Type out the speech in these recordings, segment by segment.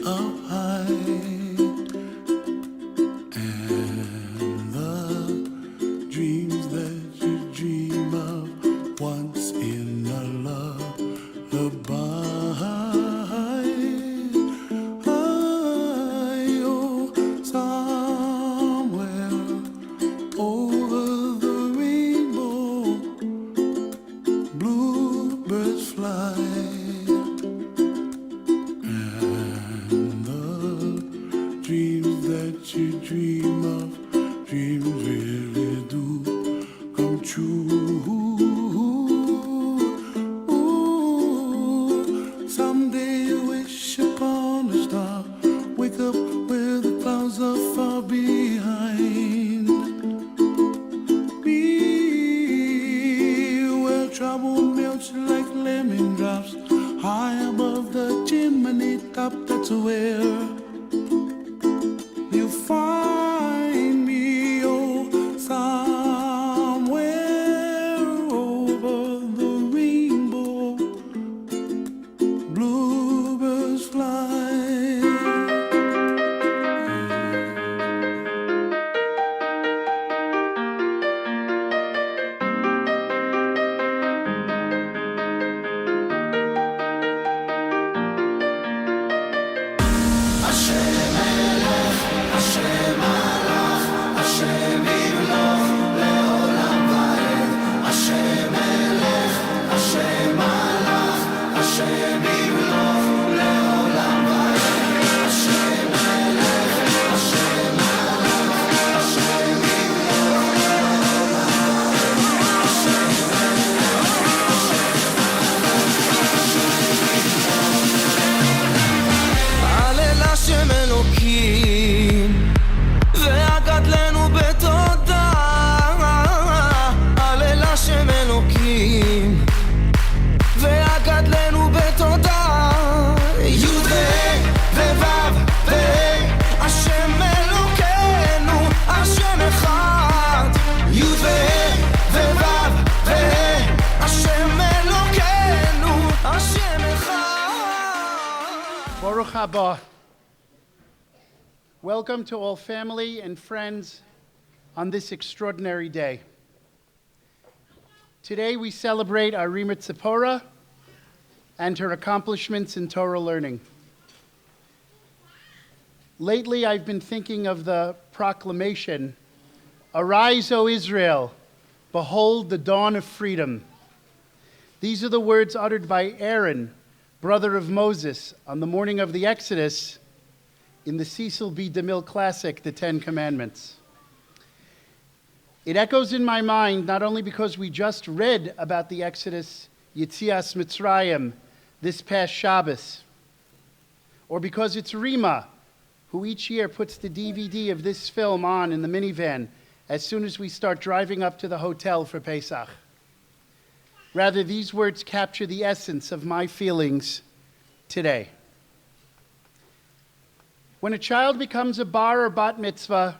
up high, and the dreams that you dream of once in a lullaby. Oh, somewhere over the rainbow, bluebirds fly. Dreams that you dream of, dreams really do come true. Ooh, someday you wish upon a star, wake up where the clouds are far behind. Be where trouble melts like lemon drops, high above the chimney top. That's where you find me, oh, somewhere over the rainbow, bluebirds fly. Baruch haba. Welcome to all family and friends on this extraordinary day. Today we celebrate our Reema and her accomplishments in Torah learning. Lately I've been thinking of the proclamation, "Arise, O Israel, behold the dawn of freedom." These are the words uttered by Aaron, brother of Moses, on the morning of the Exodus in the Cecil B. DeMille classic, The Ten Commandments. It echoes in my mind not only because we just read about the Exodus, Yetzias Mitzrayim, this past Shabbos, or because it's Reema, who each year puts the DVD of this film on in the minivan as soon as we start driving up to the hotel for Pesach. Rather, these words capture the essence of my feelings today. When a child becomes a bar or bat mitzvah,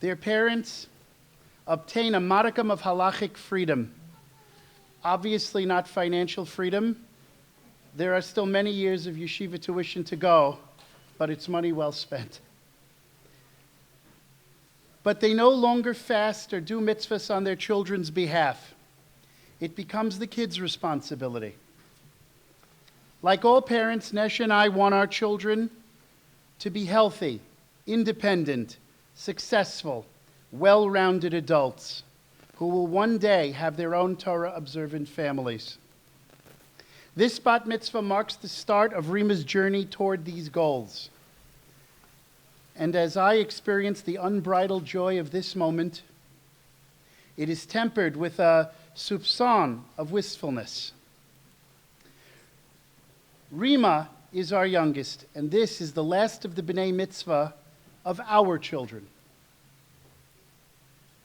their parents obtain a modicum of halachic freedom. Obviously not financial freedom. There are still many years of yeshiva tuition to go, but it's money well spent. But they no longer fast or do mitzvahs on their children's behalf. It becomes the kids' responsibility. Like all parents, Nesh and I want our children to be healthy, independent, successful, well-rounded adults who will one day have their own Torah-observant families. This bat mitzvah marks the start of Reema's journey toward these goals. And as I experience the unbridled joy of this moment, it is tempered with a soupçon of wistfulness. Reema is our youngest, and this is the last of the B'nai Mitzvah of our children.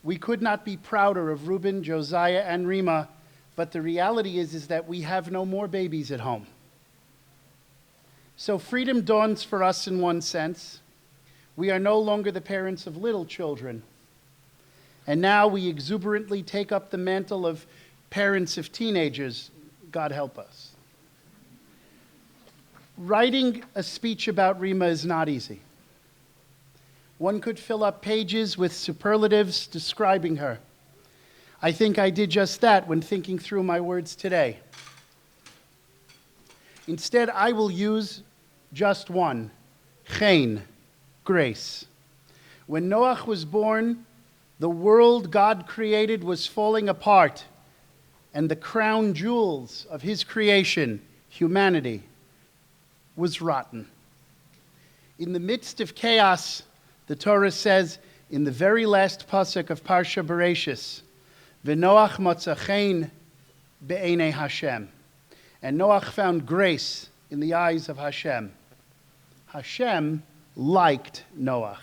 We could not be prouder of Reuben, Josiah, and Reema, but the reality is that we have no more babies at home. So freedom dawns for us in one sense. We are no longer the parents of little children. And now we exuberantly take up the mantle of parents of teenagers. God help us. Writing a speech about Reema is not easy. One could fill up pages with superlatives describing her. I think I did just that when thinking through my words today. Instead, I will use just one, chen, grace. When Noach was born, the world God created was falling apart, and the crown jewels of his creation, humanity, was rotten. In the midst of chaos, the Torah says in the very last pasuk of Parsha Bereshis, "V'Noach motza chen be'enei Hashem." And Noach found grace in the eyes of Hashem. Hashem liked Noach.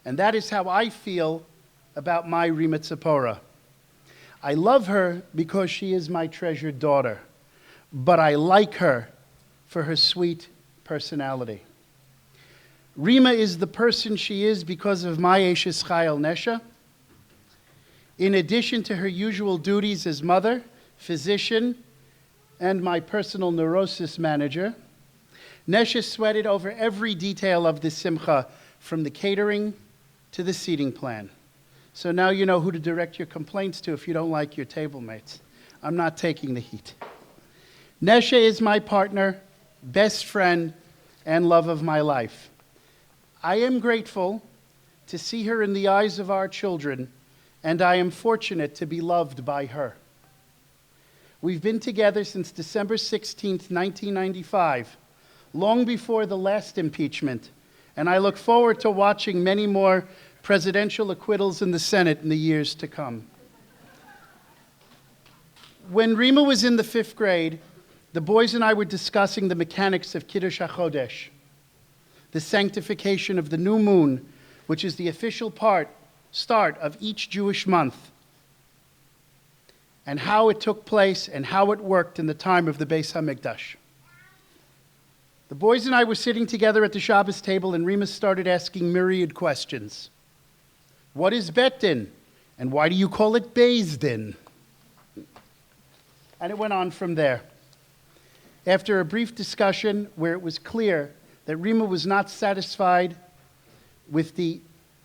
And that is how I feel about my Reema Tzipora. I love her because she is my treasured daughter, but I like her for her sweet personality. Reema is the person she is because of my Eshes Chayil Nesha. In addition to her usual duties as mother, physician, and my personal neurosis manager, Nesha sweated over every detail of the simcha, from the catering to the seating plan. So now you know who to direct your complaints to if you don't like your table mates. I'm not taking the heat. Nesha is my partner, best friend, and love of my life. I am grateful to see her in the eyes of our children, and I am fortunate to be loved by her. We've been together since December 16th, 1995, long before the last impeachment, and I look forward to watching many more presidential acquittals in the Senate in the years to come. When Reema was in the 5th grade, the boys and I were discussing the mechanics of Kiddush HaChodesh, the sanctification of the new moon, which is the official start of each Jewish month, and how it took place and how it worked in the time of the Beis HaMikdash. The boys and I were sitting together at the Shabbos table, and Reema started asking myriad questions. What is Bet Din? And why do you call it Beis Din? And it went on from there. After a brief discussion where it was clear that Reema was not satisfied with the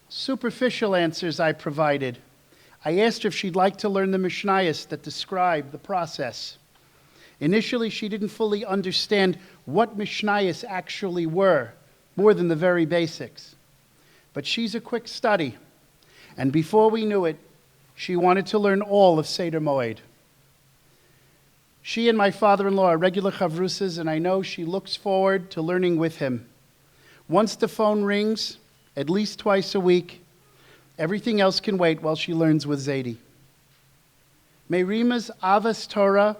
superficial answers I provided, I asked her if she'd like to learn the Mishnayos that describe the process. Initially, she didn't fully understand what Mishnayos actually were, more than the very basics. But she's a quick study, and before we knew it, she wanted to learn all of Seder Moed. She and my father-in-law are regular chavrusas, and I know she looks forward to learning with him. Once the phone rings, at least twice a week, everything else can wait while she learns with Zadie. May Reema's Avas Torah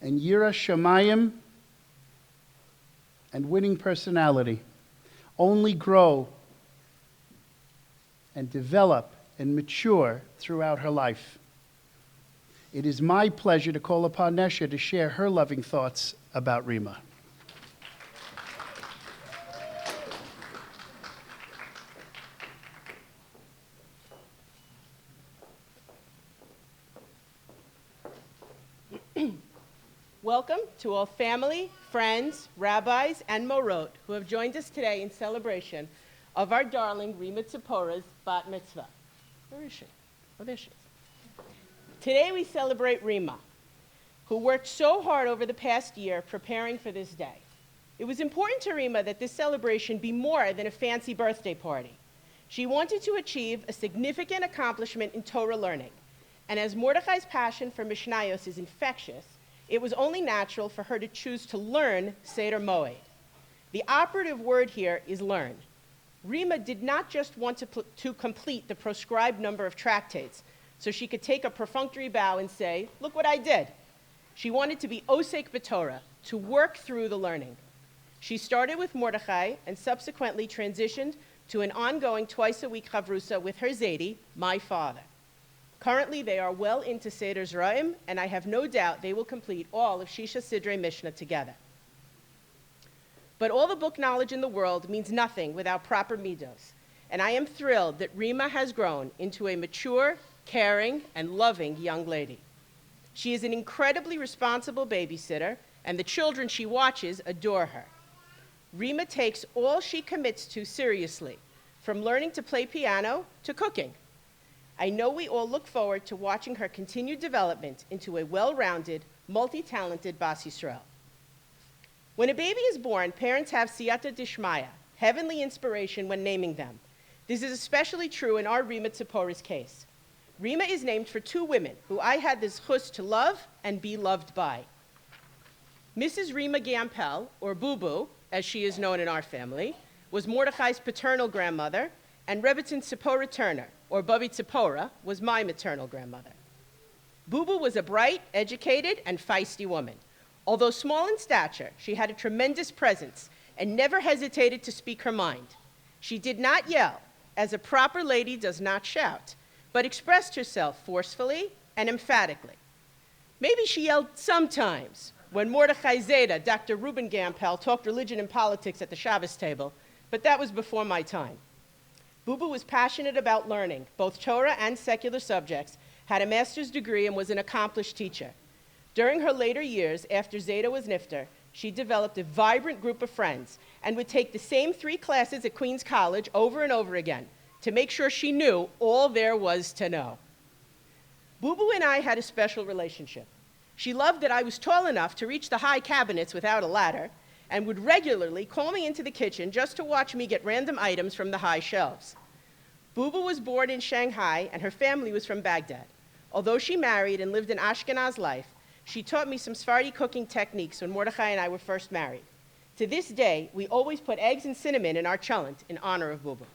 and Yira Shamayim and winning personality only grow and develop and mature throughout her life. It is my pleasure to call upon Nesha to share her loving thoughts about Reema. Welcome to all family, friends, rabbis, and morot who have joined us today in celebration of our darling Reema Tzipora's bat mitzvah. Where is she? Oh, there she is. Today we celebrate Reema, who worked so hard over the past year preparing for this day. It was important to Reema that this celebration be more than a fancy birthday party. She wanted to achieve a significant accomplishment in Torah learning, and as Mordechai's passion for Mishnayos is infectious, it was only natural for her to choose to learn Seder Moed. The operative word here is learn. Reema did not just want to complete the prescribed number of tractates so she could take a perfunctory bow and say, look what I did. She wanted to be osek b'Torah, to work through the learning. She started with Mordechai and subsequently transitioned to an ongoing twice-a-week chavrusa with her Zadie, my father. Currently, they are well into Seder Zraim, and I have no doubt they will complete all of Shisha Sidrei Mishnah together. But all the book knowledge in the world means nothing without proper midos, and I am thrilled that Reema has grown into a mature, caring, and loving young lady. She is an incredibly responsible babysitter, and the children she watches adore her. Reema takes all she commits to seriously, from learning to play piano to cooking. I know we all look forward to watching her continued development into a well-rounded, multi-talented Bas Yisrael. When a baby is born, parents have siyata dishmaya, heavenly inspiration when naming them. This is especially true in our Reema Tzipora's case. Reema is named for two women who I had the zchus to love and be loved by. Mrs. Reema Gampel, or Boo Boo, as she is known in our family, was Mordechai's paternal grandmother, and Rebbetzin Tzipora Turner, or Bubby Tzipora, was my maternal grandmother. Boo Boo was a bright, educated, and feisty woman. Although small in stature, she had a tremendous presence and never hesitated to speak her mind. She did not yell, as a proper lady does not shout, but expressed herself forcefully and emphatically. Maybe she yelled sometimes, when Mordechai Zeta, Dr. Reuben Gampel, talked religion and politics at the Shabbos table, but that was before my time. Boo Boo was passionate about learning, both Torah and secular subjects, had a master's degree, and was an accomplished teacher. During her later years, after Zeta was nifter, she developed a vibrant group of friends and would take the same 3 classes at Queens College over and over again to make sure she knew all there was to know. Boo Boo and I had a special relationship. She loved that I was tall enough to reach the high cabinets without a ladder, and would regularly call me into the kitchen just to watch me get random items from the high shelves. Boo Boo was born in Shanghai, and her family was from Baghdad. Although she married and lived an Ashkenaz life, she taught me some Sephardi cooking techniques when Mordechai and I were first married. To this day, we always put eggs and cinnamon in our cholent in honor of Boo Boo.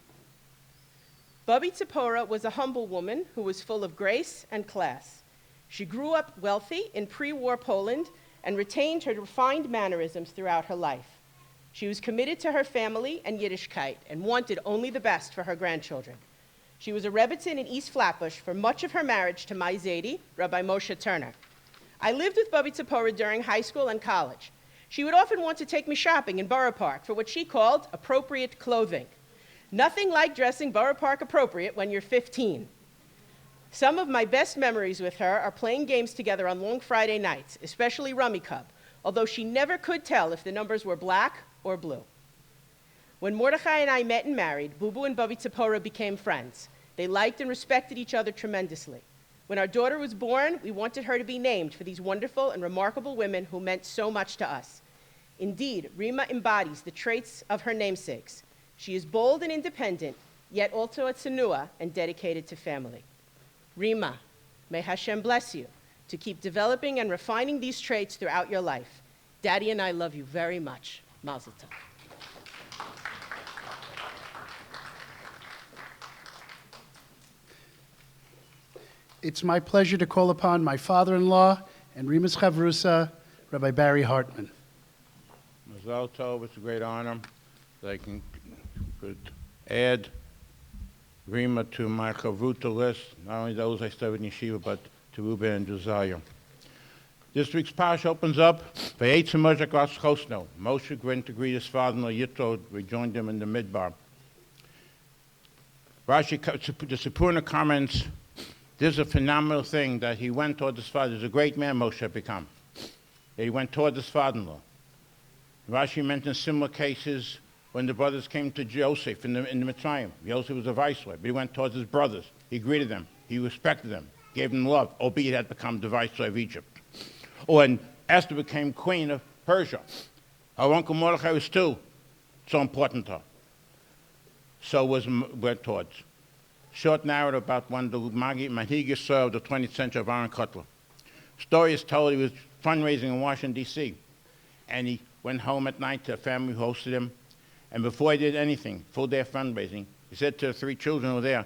Bubby Tzipora was a humble woman who was full of grace and class. She grew up wealthy in pre-war Poland and retained her refined mannerisms throughout her life. She was committed to her family and Yiddishkeit and wanted only the best for her grandchildren. She was a Rebbetzin in East Flatbush for much of her marriage to my Zaidi, Rabbi Moshe Turner. I lived with Bubby Tzipora during high school and college. She would often want to take me shopping in Borough Park for what she called appropriate clothing. Nothing like dressing Borough Park appropriate when you're 15. Some of my best memories with her are playing games together on long Friday nights, especially Rummy Cub, although she never could tell if the numbers were black or blue. When Mordechai and I met and married, Boo Boo and Bubby Tzipora became friends. They liked and respected each other tremendously. When our daughter was born, we wanted her to be named for these wonderful and remarkable women who meant so much to us. Indeed, Reema embodies the traits of her namesakes. She is bold and independent, yet also a tzenua and dedicated to family. Reema, may Hashem bless you to keep developing and refining these traits throughout your life. Daddy and I love you very much. Mazel tov. It's my pleasure to call upon my father-in-law and Reema's chavrusa, Rabbi Barry Hartman. Mazel tov, it's a great honor that I could add Reema to my chavruta list, not only those I studied in yeshiva, but to Reuben and Josiah. This week's parsha opens up, V'yetzer Moshe Gas Chosno. Moshe went to greet his father-in-law Yitro, rejoined him in the midbar. Rashi, the Sipurna comments, this is a phenomenal thing that he went toward his father. He's a great man, Moshe had become. He went toward his father-in-law. Rashi mentions similar cases when the brothers came to Joseph in the Mitzvah. Joseph was a viceroy, but he went towards his brothers. He greeted them. He respected them, gave them love, albeit he had become the viceroy of Egypt. Or when Esther became queen of Persia, her uncle Mordechai was still so important to her. So went towards. Short narrative about when the Manhiga served the 20th century of Aaron Cutler. Story is told he was fundraising in Washington, D.C., and he went home at night to a family who hosted him. And before he did anything, full day of fundraising, he said to the 3 children who were there,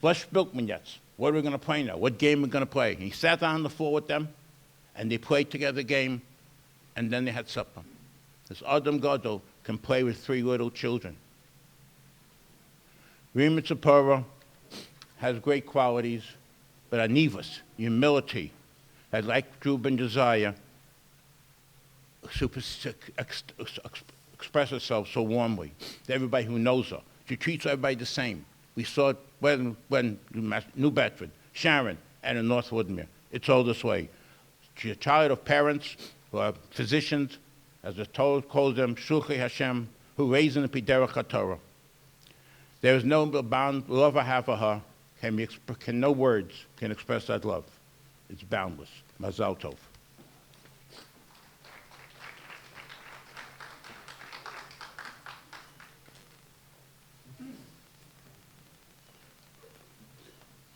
"Was spielt man jetzt? What are we going to play now? What game are we going to play?" And he sat down on the floor with them, and they played together the game, and then they had supper. This Adam Gadol can play with 3 little children. Reema Tzipora has great qualities, but anivus, humility, that like Reuben Josiah, express herself so warmly to everybody who knows her. She treats everybody the same. We saw it when New Bedford, Sharon, and in North Woodmere. It's all this way. She's a child of parents who are physicians, as the Torah calls them, Shulchei Hashem, who raised in the Piderach HaTorah. There is no bound love I have for her, no words can express that love. It's boundless. Mazal Tov.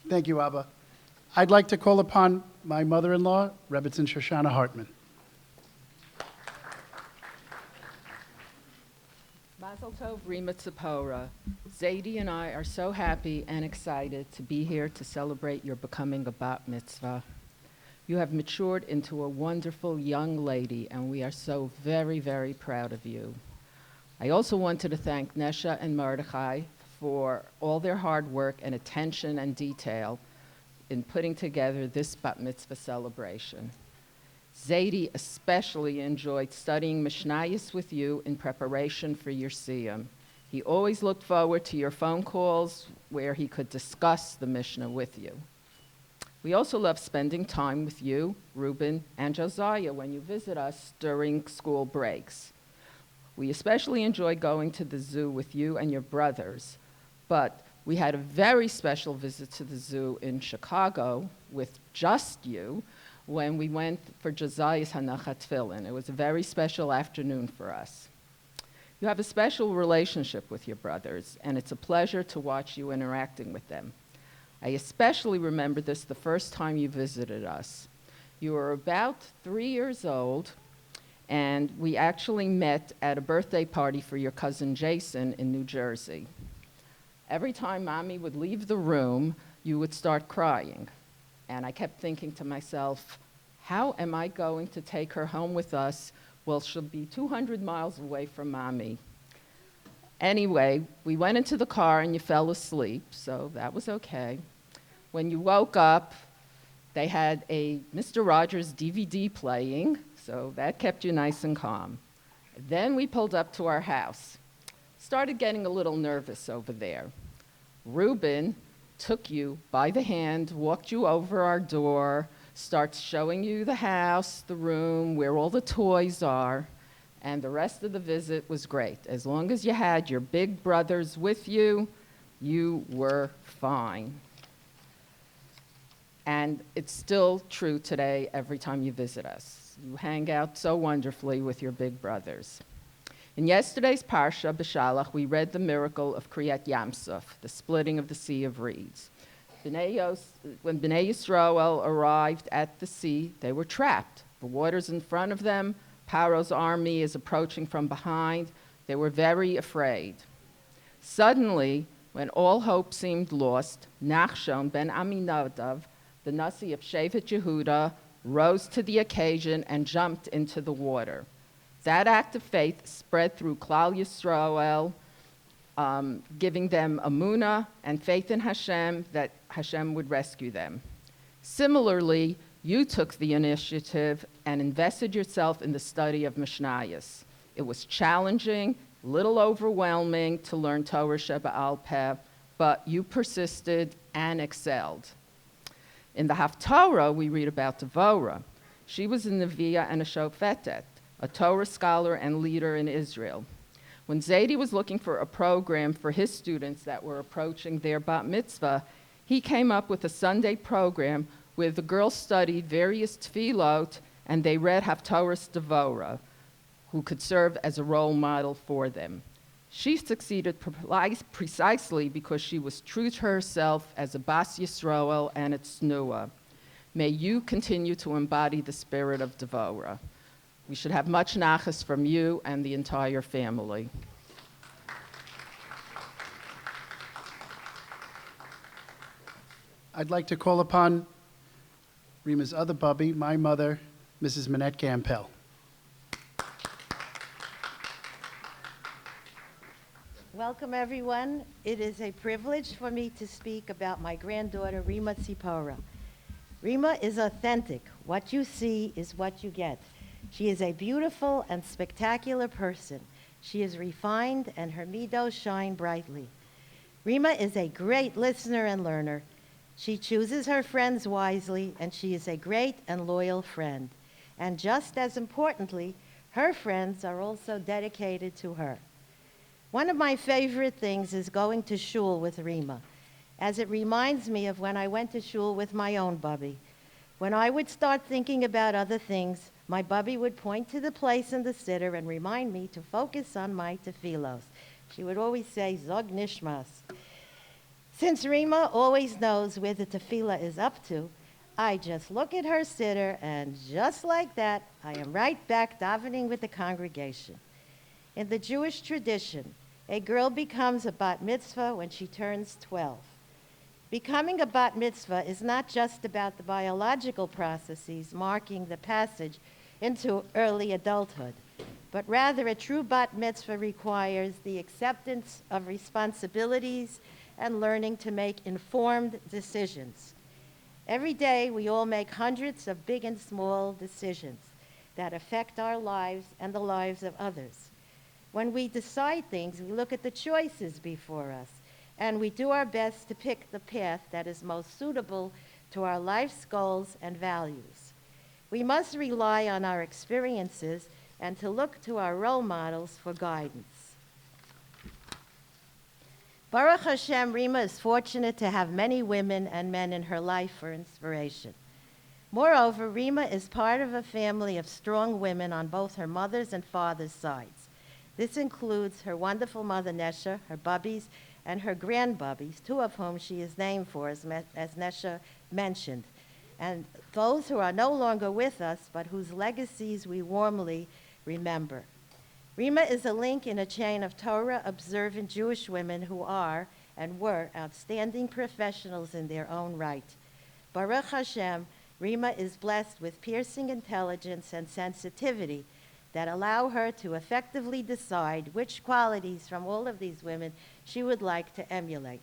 Thank you, Abba. I'd like to call upon my mother-in-law, Rebbetzin Shoshana Hartman. Mazel Tov, Reema Tzipora. Zadie and I are so happy and excited to be here to celebrate your becoming a bat mitzvah. You have matured into a wonderful young lady, and we are so very, very proud of you. I also wanted to thank Nesha and Mordechai for all their hard work and attention and detail in putting together this bat mitzvah celebration. Zadie especially enjoyed studying Mishnayos with you in preparation for your siyum. He always looked forward to your phone calls where he could discuss the Mishnah with you. We also love spending time with you, Reuben, and Josiah when you visit us during school breaks. We especially enjoy going to the zoo with you and your brothers, but we had a very special visit to the zoo in Chicago with just you when we went for Josiah's Hanachat Tefillin. It was a very special afternoon for us. You have a special relationship with your brothers, and it's a pleasure to watch you interacting with them. I especially remember this the first time you visited us. You were about 3 years old, and we actually met at a birthday party for your cousin Jason in New Jersey. Every time Mommy would leave the room, you would start crying. And I kept thinking to myself, how am I going to take her home with us? Well, she'll be 200 miles away from Mommy. Anyway, we went into the car and you fell asleep, so that was okay. When you woke up, they had a Mr. Rogers DVD playing, so that kept you nice and calm. Then we pulled up to our house. Started getting a little nervous over there. Reuben took you by the hand, walked you over our door, starts showing you the house, the room, where all the toys are, and the rest of the visit was great. As long as you had your big brothers with you, you were fine. And it's still true today every time you visit us. You hang out so wonderfully with your big brothers. In yesterday's Parsha, B'Shalach, we read the miracle of Kriyat Yamsuf, the splitting of the Sea of Reeds. When Bnei Yisrael arrived at the sea, they were trapped. The water's in front of them. Paro's army is approaching from behind. They were very afraid. Suddenly, when all hope seemed lost, Nachshon ben Aminadav, the Nasi of Shevet Yehuda, rose to the occasion and jumped into the water. That act of faith spread through Klal Yisrael, giving them emunah and faith in Hashem that Hashem would rescue them. Similarly, you took the initiative and invested yourself in the study of Mishnayos. It was challenging, a little overwhelming to learn Torah Sheba'al Peh, but you persisted and excelled. In the Haftarah, we read about Devorah. She was a Neviah and a Shofetet, a Torah scholar and leader in Israel. When Zadie was looking for a program for his students that were approaching their bat mitzvah, he came up with a Sunday program where the girls studied various tefillot and they read Haftarah's Devorah, who could serve as a role model for them. She succeeded precisely because she was true to herself as a Bas Yisroel and a Tznuah. May you continue to embody the spirit of Devorah. We should have much nachas from you and the entire family. I'd like to call upon Reema's other bubby, my mother, Mrs. Manette Gampel. Welcome, everyone. It is a privilege for me to speak about my granddaughter, Reema Tzipora. Reema is authentic. What you see is what you get. She is a beautiful and spectacular person. She is refined, and her midos shine brightly. Reema is a great listener and learner. She chooses her friends wisely, and she is a great and loyal friend. And just as importantly, her friends are also dedicated to her. One of my favorite things is going to shul with Reema, as it reminds me of when I went to shul with my own bubby. When I would start thinking about other things, my bubby would point to the place in the siddur and remind me to focus on my tefillos. She would always say, Zog Nishmas. Since Reema always knows where the tefillah is up to, I just look at her siddur, and just like that, I am right back davening with the congregation. In the Jewish tradition, a girl becomes a bat mitzvah when she turns 12. Becoming a bat mitzvah is not just about the biological processes marking the passage into early adulthood, but rather a true bat mitzvah requires the acceptance of responsibilities and learning to make informed decisions. Every day, we all make hundreds of big and small decisions that affect our lives and the lives of others. When we decide things, we look at the choices before us, and we do our best to pick the path that is most suitable to our life's goals and values. We must rely on our experiences and to look to our role models for guidance. Baruch Hashem, Reema is fortunate to have many women and men in her life for inspiration. Moreover, Reema is part of a family of strong women on both her mother's and father's sides. This includes her wonderful mother, Nesha, her bubbies, and her grandbubbies, two of whom she is named for, as Nesha mentioned, and those who are no longer with us, but whose legacies we warmly remember. Reema is a link in a chain of Torah-observant Jewish women who are and were outstanding professionals in their own right. Baruch Hashem, Reema is blessed with piercing intelligence and sensitivity that allow her to effectively decide which qualities from all of these women she would like to emulate.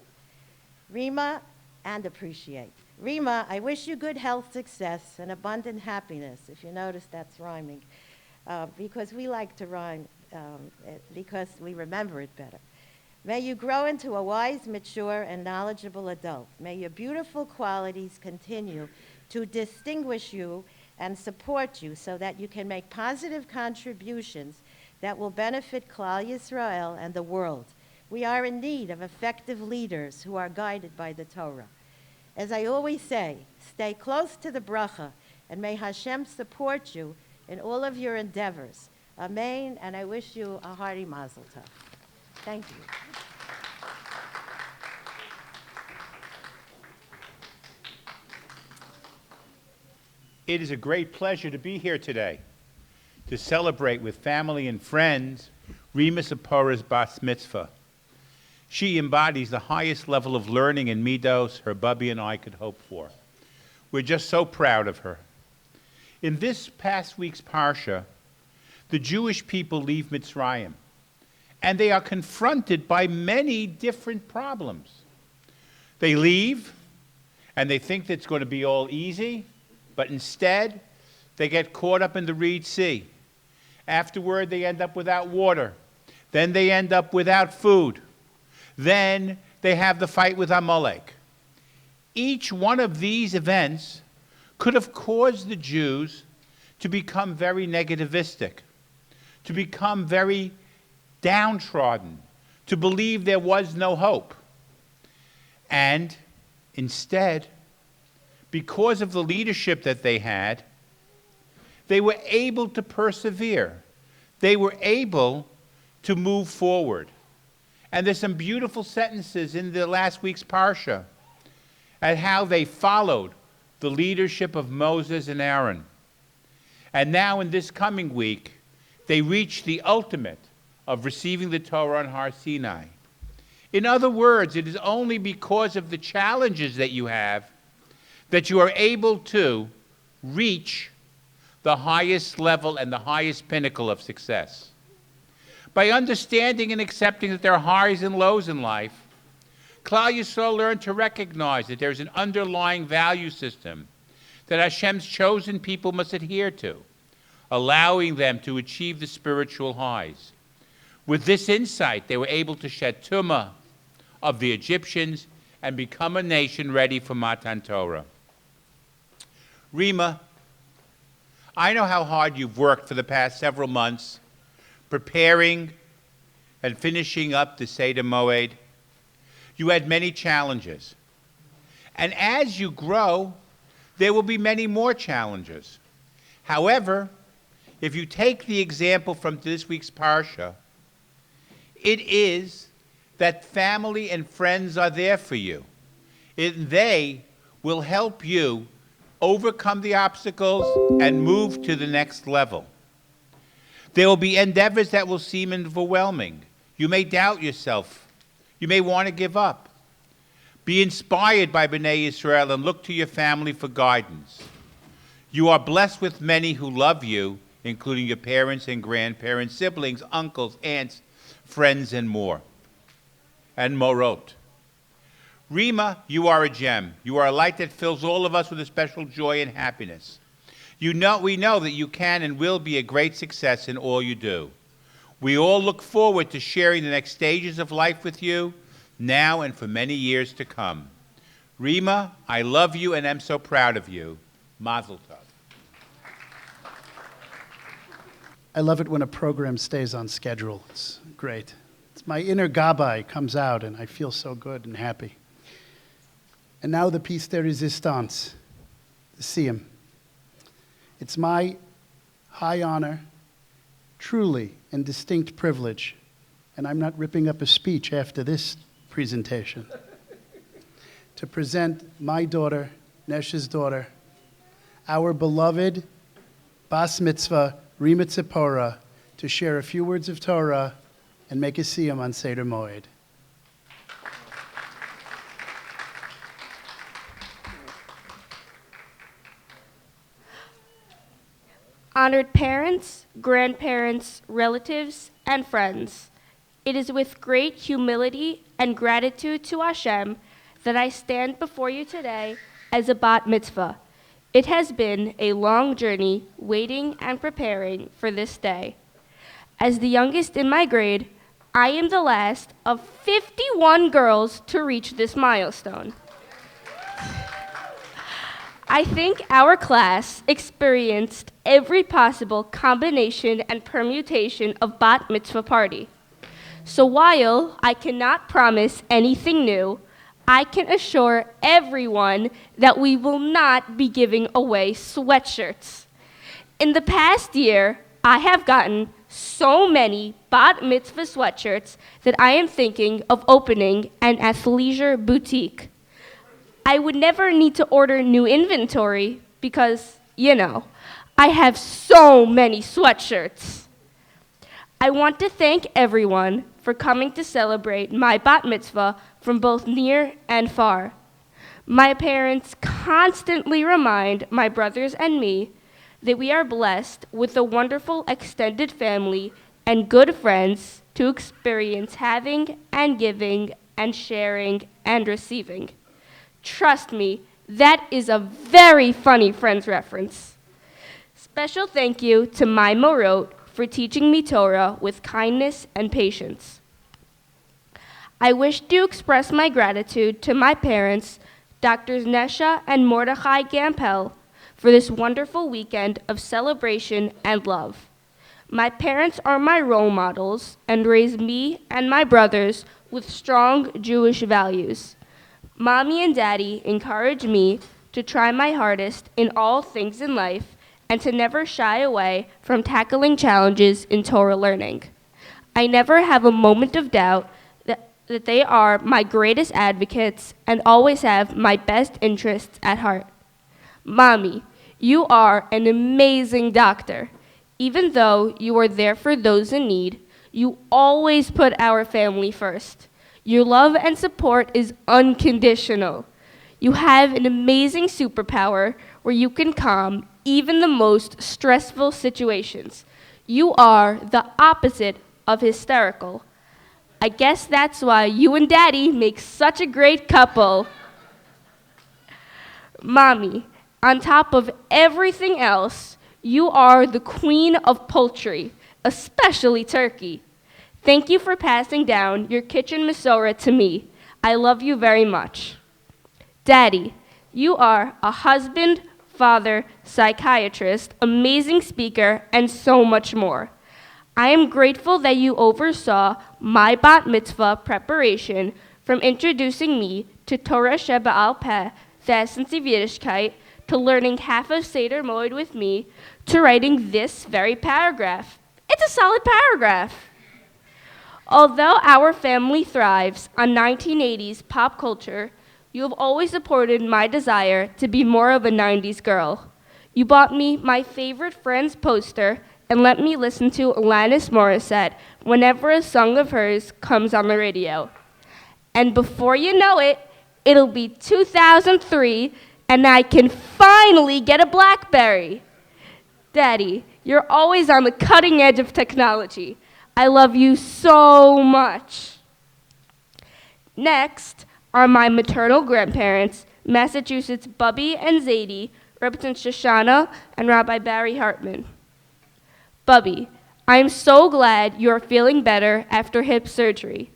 Reema, and appreciate. Reema, I wish you good health, success, and abundant happiness. If you notice, that's rhyming, because we like to rhyme because we remember it better. May you grow into a wise, mature, and knowledgeable adult. May your beautiful qualities continue to distinguish you and support you so that you can make positive contributions that will benefit Klal Yisrael and the world. We are in need of effective leaders who are guided by the Torah. As I always say, stay close to the bracha, and may Hashem support you in all of your endeavors. Amen, and I wish you a hearty mazel tov. Thank you. It is a great pleasure to be here today to celebrate with family and friends Reema Sippora's Bas Mitzvah. She embodies the highest level of learning and midos her bubby and I could hope for. We're just so proud of her. In this past week's Parsha, the Jewish people leave Mitzrayim, and they are confronted by many different problems. They leave, and they think that it's going to be all easy, but instead, they get caught up in the Reed Sea. Afterward, they end up without water. Then they end up without food. Then they have the fight with Amalek. Each one of these events could have caused the Jews to become very negativistic, to become very downtrodden, to believe there was no hope. And instead, because of the leadership that they had, they were able to persevere. They were able to move forward. And there's some beautiful sentences in the last week's Parsha at how they followed the leadership of Moses and Aaron. And now in this coming week, they reach the ultimate of receiving the Torah on Har Sinai. In other words, it is only because of the challenges that you have that you are able to reach the highest level and the highest pinnacle of success. By understanding and accepting that there are highs and lows in life, Klal Yisrael learn to recognize that there's an underlying value system that Hashem's chosen people must adhere to, allowing them to achieve the spiritual highs. With this insight, they were able to shed tumah of the Egyptians and become a nation ready for Matan Torah. Reema, I know how hard you've worked for the past several months preparing and finishing up the Seder Moed, you had many challenges. And as you grow, there will be many more challenges. However, if you take the example from this week's Parsha, it is that family and friends are there for you. They will help you overcome the obstacles and move to the next level. There will be endeavors that will seem overwhelming. You may doubt yourself. You may want to give up. Be inspired by B'nai Yisrael and look to your family for guidance. You are blessed with many who love you, including your parents and grandparents, siblings, uncles, aunts, friends, and more. And Morot. Reema, you are a gem. You are a light that fills all of us with a special joy and happiness. We know that you can and will be a great success in all you do. We all look forward to sharing the next stages of life with you, now and for many years to come. Reema, I love you and am so proud of you. Mazel tov. I love it when a program stays on schedule. It's great. It's my inner Gabbai comes out, and I feel so good and happy. And now the piece de resistance, the Siyum. It's my high honor, truly and distinct privilege, and I'm not ripping up a speech after this presentation, to present my daughter, Nesh's daughter, our beloved Bas Mitzvah, Reema Tzipora, to share a few words of Torah and make a Siyum on Seder Moed. Honored parents, grandparents, relatives, and friends, it is with great humility and gratitude to Hashem that I stand before you today as a bat mitzvah. It has been a long journey waiting and preparing for this day. As the youngest in my grade, I am the last of 51 girls to reach this milestone. I think our class experienced every possible combination and permutation of bat mitzvah party. So while I cannot promise anything new, I can assure everyone that we will not be giving away sweatshirts. In the past year, I have gotten so many bat mitzvah sweatshirts that I am thinking of opening an athleisure boutique. I would never need to order new inventory because, I have so many sweatshirts. I want to thank everyone for coming to celebrate my bat mitzvah from both near and far. My parents constantly remind my brothers and me that we are blessed with a wonderful extended family and good friends to experience having and giving and sharing and receiving. Trust me, that is a very funny Friends reference. Special thank you to my Morot for teaching me Torah with kindness and patience. I wish to express my gratitude to my parents, Drs. Nesha and Mordechai Gampel, for this wonderful weekend of celebration and love. My parents are my role models and raised me and my brothers with strong Jewish values. Mommy and Daddy encourage me to try my hardest in all things in life and to never shy away from tackling challenges in Torah learning. I never have a moment of doubt that they are my greatest advocates and always have my best interests at heart. Mommy, you are an amazing doctor. Even though you are there for those in need, you always put our family first. Your love and support is unconditional. You have an amazing superpower where you can calm even the most stressful situations. You are the opposite of hysterical. I guess that's why you and Daddy make such a great couple. Mommy, on top of everything else, you are the queen of poultry, especially turkey. Thank you for passing down your kitchen Masorah to me. I love you very much. Daddy, you are a husband, father, psychiatrist, amazing speaker, and so much more. I am grateful that you oversaw my bat mitzvah preparation from introducing me to Torah Sheba'al Peh, the essence of Yiddishkeit, to learning half of Seder Moed with me, to writing this very paragraph. It's a solid paragraph. Although our family thrives on 1980s pop culture, you have always supported my desire to be more of a 90s girl. You bought me my favorite Friends poster and let me listen to Alanis Morissette whenever a song of hers comes on the radio. And before you know it, it'll be 2003 and I can finally get a BlackBerry. Daddy, you're always on the cutting edge of technology. I love you so much. Next are my maternal grandparents, Massachusetts Bubby and Zadie, Representative Shoshana, and Rabbi Barry Hartman. Bubby, I am so glad you are feeling better after hip surgery.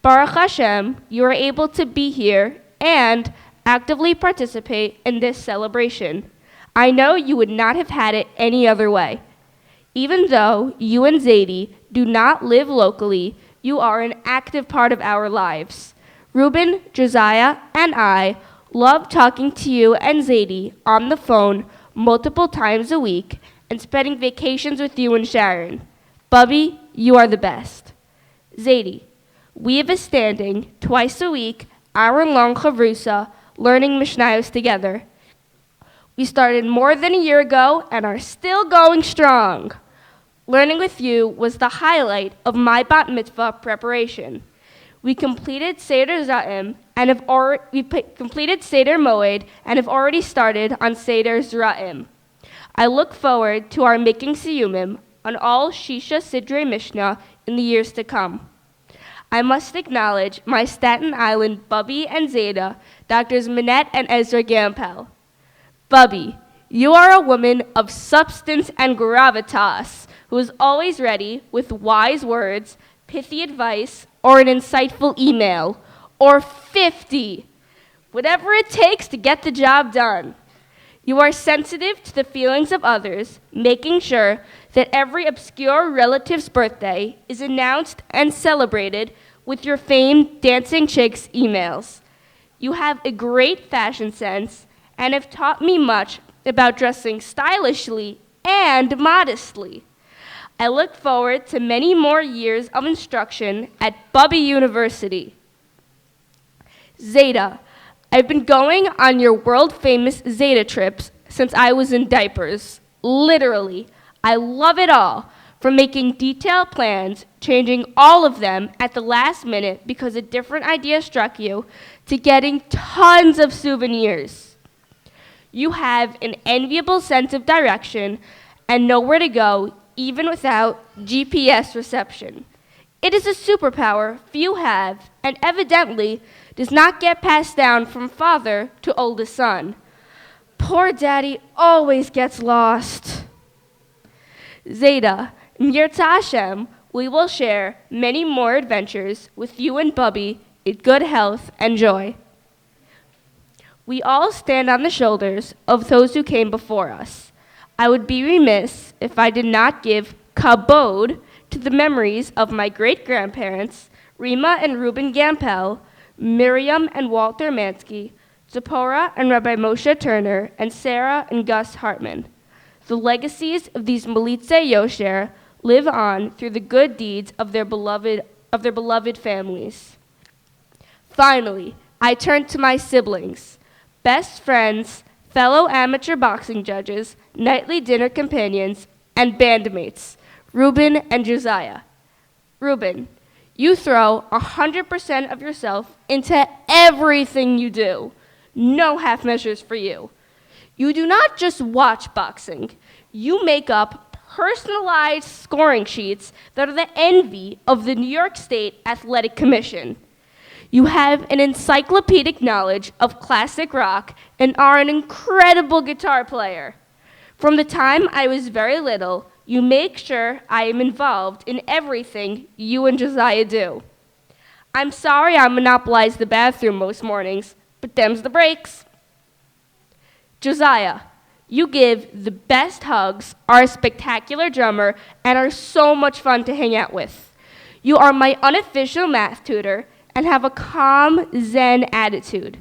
Baruch Hashem, you are able to be here and actively participate in this celebration. I know you would not have had it any other way. Even though you and Zadie do not live locally, you are an active part of our lives. Reuben, Josiah, and I love talking to you and Zadie on the phone multiple times a week and spending vacations with you and Sharon. Bubby, you are the best. Zadie, we have a standing, twice a week, hour-long chavrusa, learning Mishnayos together. We started more than a year ago and are still going strong. Learning with you was the highlight of my bat mitzvah preparation. We completed Seder Zra'im and completed Seder Moed and have already started on Seder Zra'im. I look forward to our making siyumim on all Shisha Sidrei Mishnah in the years to come. I must acknowledge my Staten Island Bubby and Zeta, Doctors Minette and Ezra Gampel. Bubby, you are a woman of substance and gravitas who is always ready with wise words, pithy advice, or an insightful email, or 50, whatever it takes to get the job done. You are sensitive to the feelings of others, making sure that every obscure relative's birthday is announced and celebrated with your famed Dancing Chicks emails. You have a great fashion sense and have taught me much about dressing stylishly and modestly. I look forward to many more years of instruction at Bubby University. Zeta, I've been going on your world-famous Zeta trips since I was in diapers. Literally, I love it all, from making detailed plans, changing all of them at the last minute because a different idea struck you, to getting tons of souvenirs. You have an enviable sense of direction and know where to go even without GPS reception. It is a superpower few have and evidently does not get passed down from father to oldest son. Poor daddy always gets lost. Zeta, Yirtzeh Hashem, we will share many more adventures with you and Bubby in good health and joy. We all stand on the shoulders of those who came before us. I would be remiss if I did not give kabod to the memories of my great-grandparents, Reema and Reuben Gampel, Miriam and Walter Mansky, Zipporah and Rabbi Moshe Turner, and Sarah and Gus Hartman. The legacies of these Militzei Yosher live on through the good deeds of their beloved families. Finally, I turn to my siblings, best friends, fellow amateur boxing judges, nightly dinner companions, and bandmates, Reuben and Josiah. Reuben, you throw 100% of yourself into everything you do. No half measures for you. You do not just watch boxing. You make up personalized scoring sheets that are the envy of the New York State Athletic Commission. You have an encyclopedic knowledge of classic rock and are an incredible guitar player. From the time I was very little, you make sure I am involved in everything you and Josiah do. I'm sorry I monopolize the bathroom most mornings, but them's the breaks. Josiah, You give the best hugs, are a spectacular drummer, and are so much fun to hang out with. You are my unofficial math tutor and have a calm, zen attitude.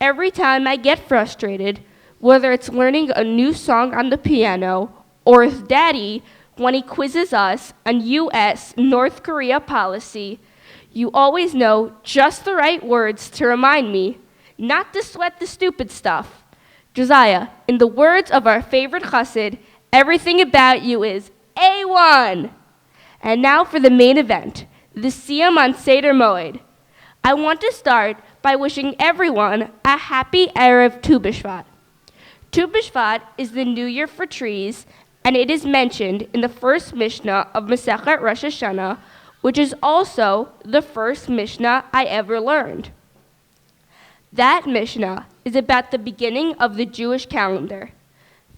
Every time I get frustrated, whether it's learning a new song on the piano or with Daddy when he quizzes us on U.S. North Korea policy, you always know just the right words to remind me not to sweat the stupid stuff. Josiah, in the words of our favorite chassid, everything about you is A1. And now for the main event, the Siyam on Seder Moed. I want to start by wishing everyone a happy Erev Tu B'Shvat. Tu B'Shvat is the New Year for trees, and it is mentioned in the first Mishnah of Masechet Rosh Hashanah, which is also the first Mishnah I ever learned. That Mishnah is about the beginning of the Jewish calendar.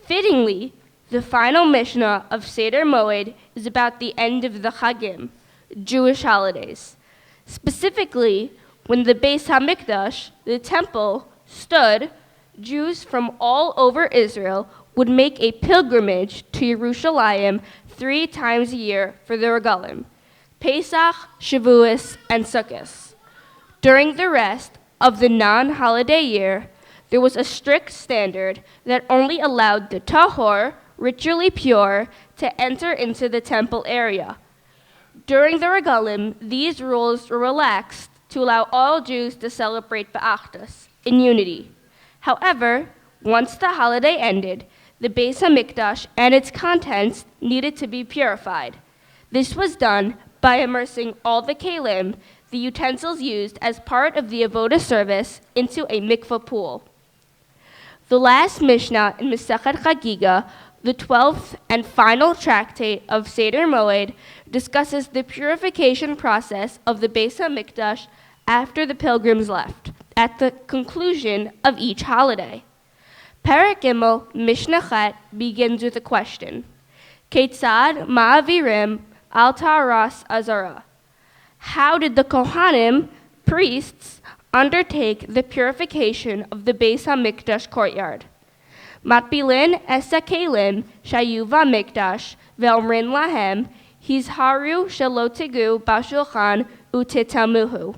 Fittingly, the final Mishnah of Seder Moed is about the end of the Chagim, Jewish holidays. Specifically, when the Beis HaMikdash, the temple, stood, Jews from all over Israel would make a pilgrimage to Yerushalayim 3 times a year for the regalim, Pesach, Shavuos, and Sukkot. During the rest of the non-holiday year, there was a strict standard that only allowed the tahor, ritually pure, to enter into the temple area. During the regalim, these rules were relaxed to allow all Jews to celebrate B'achdus, in unity. However, once the holiday ended, the Beis HaMikdash and its contents needed to be purified. This was done by immersing all the kelim, the utensils used as part of the avodah service, into a mikvah pool. The last Mishnah in Masechet Chagiga, the 12th and final tractate of Seder Moed, discusses the purification process of the Beis HaMikdash after the pilgrims left, at the conclusion of each holiday. Perek Gimel, Mishnah Chet, begins with a question. Ketzad ma'avirim al ta'aras azara. How did the Kohanim, priests, undertake the purification of the Beis HaMikdash courtyard? Matbilin es hakelim shayu v'hamikdash ve'omrin lahem hizharu shelo tigu b'shulchan utitamuhu.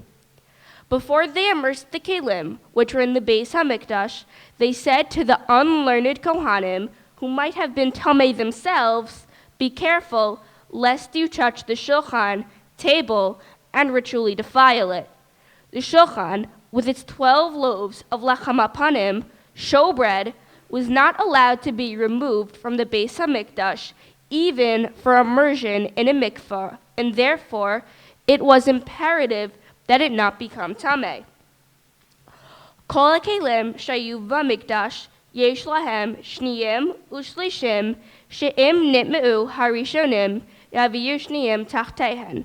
Before they immersed the kelim, which were in the Beis HaMikdash, they said to the unlearned Kohanim, who might have been tamei themselves, "Be careful, lest you touch the shulchan, table, and ritually defile it." The shulchan, with its 12 loaves of lechem apanim, showbread, was not allowed to be removed from the Beis HaMikdash, even for immersion in a mikvah, and therefore it was imperative that it not become tamei. Kol hakelim shayu v'hamikdash yesh lahem shniyim ushlishim she'im nitmeu harishonim yaviyu shniyim tachtehen.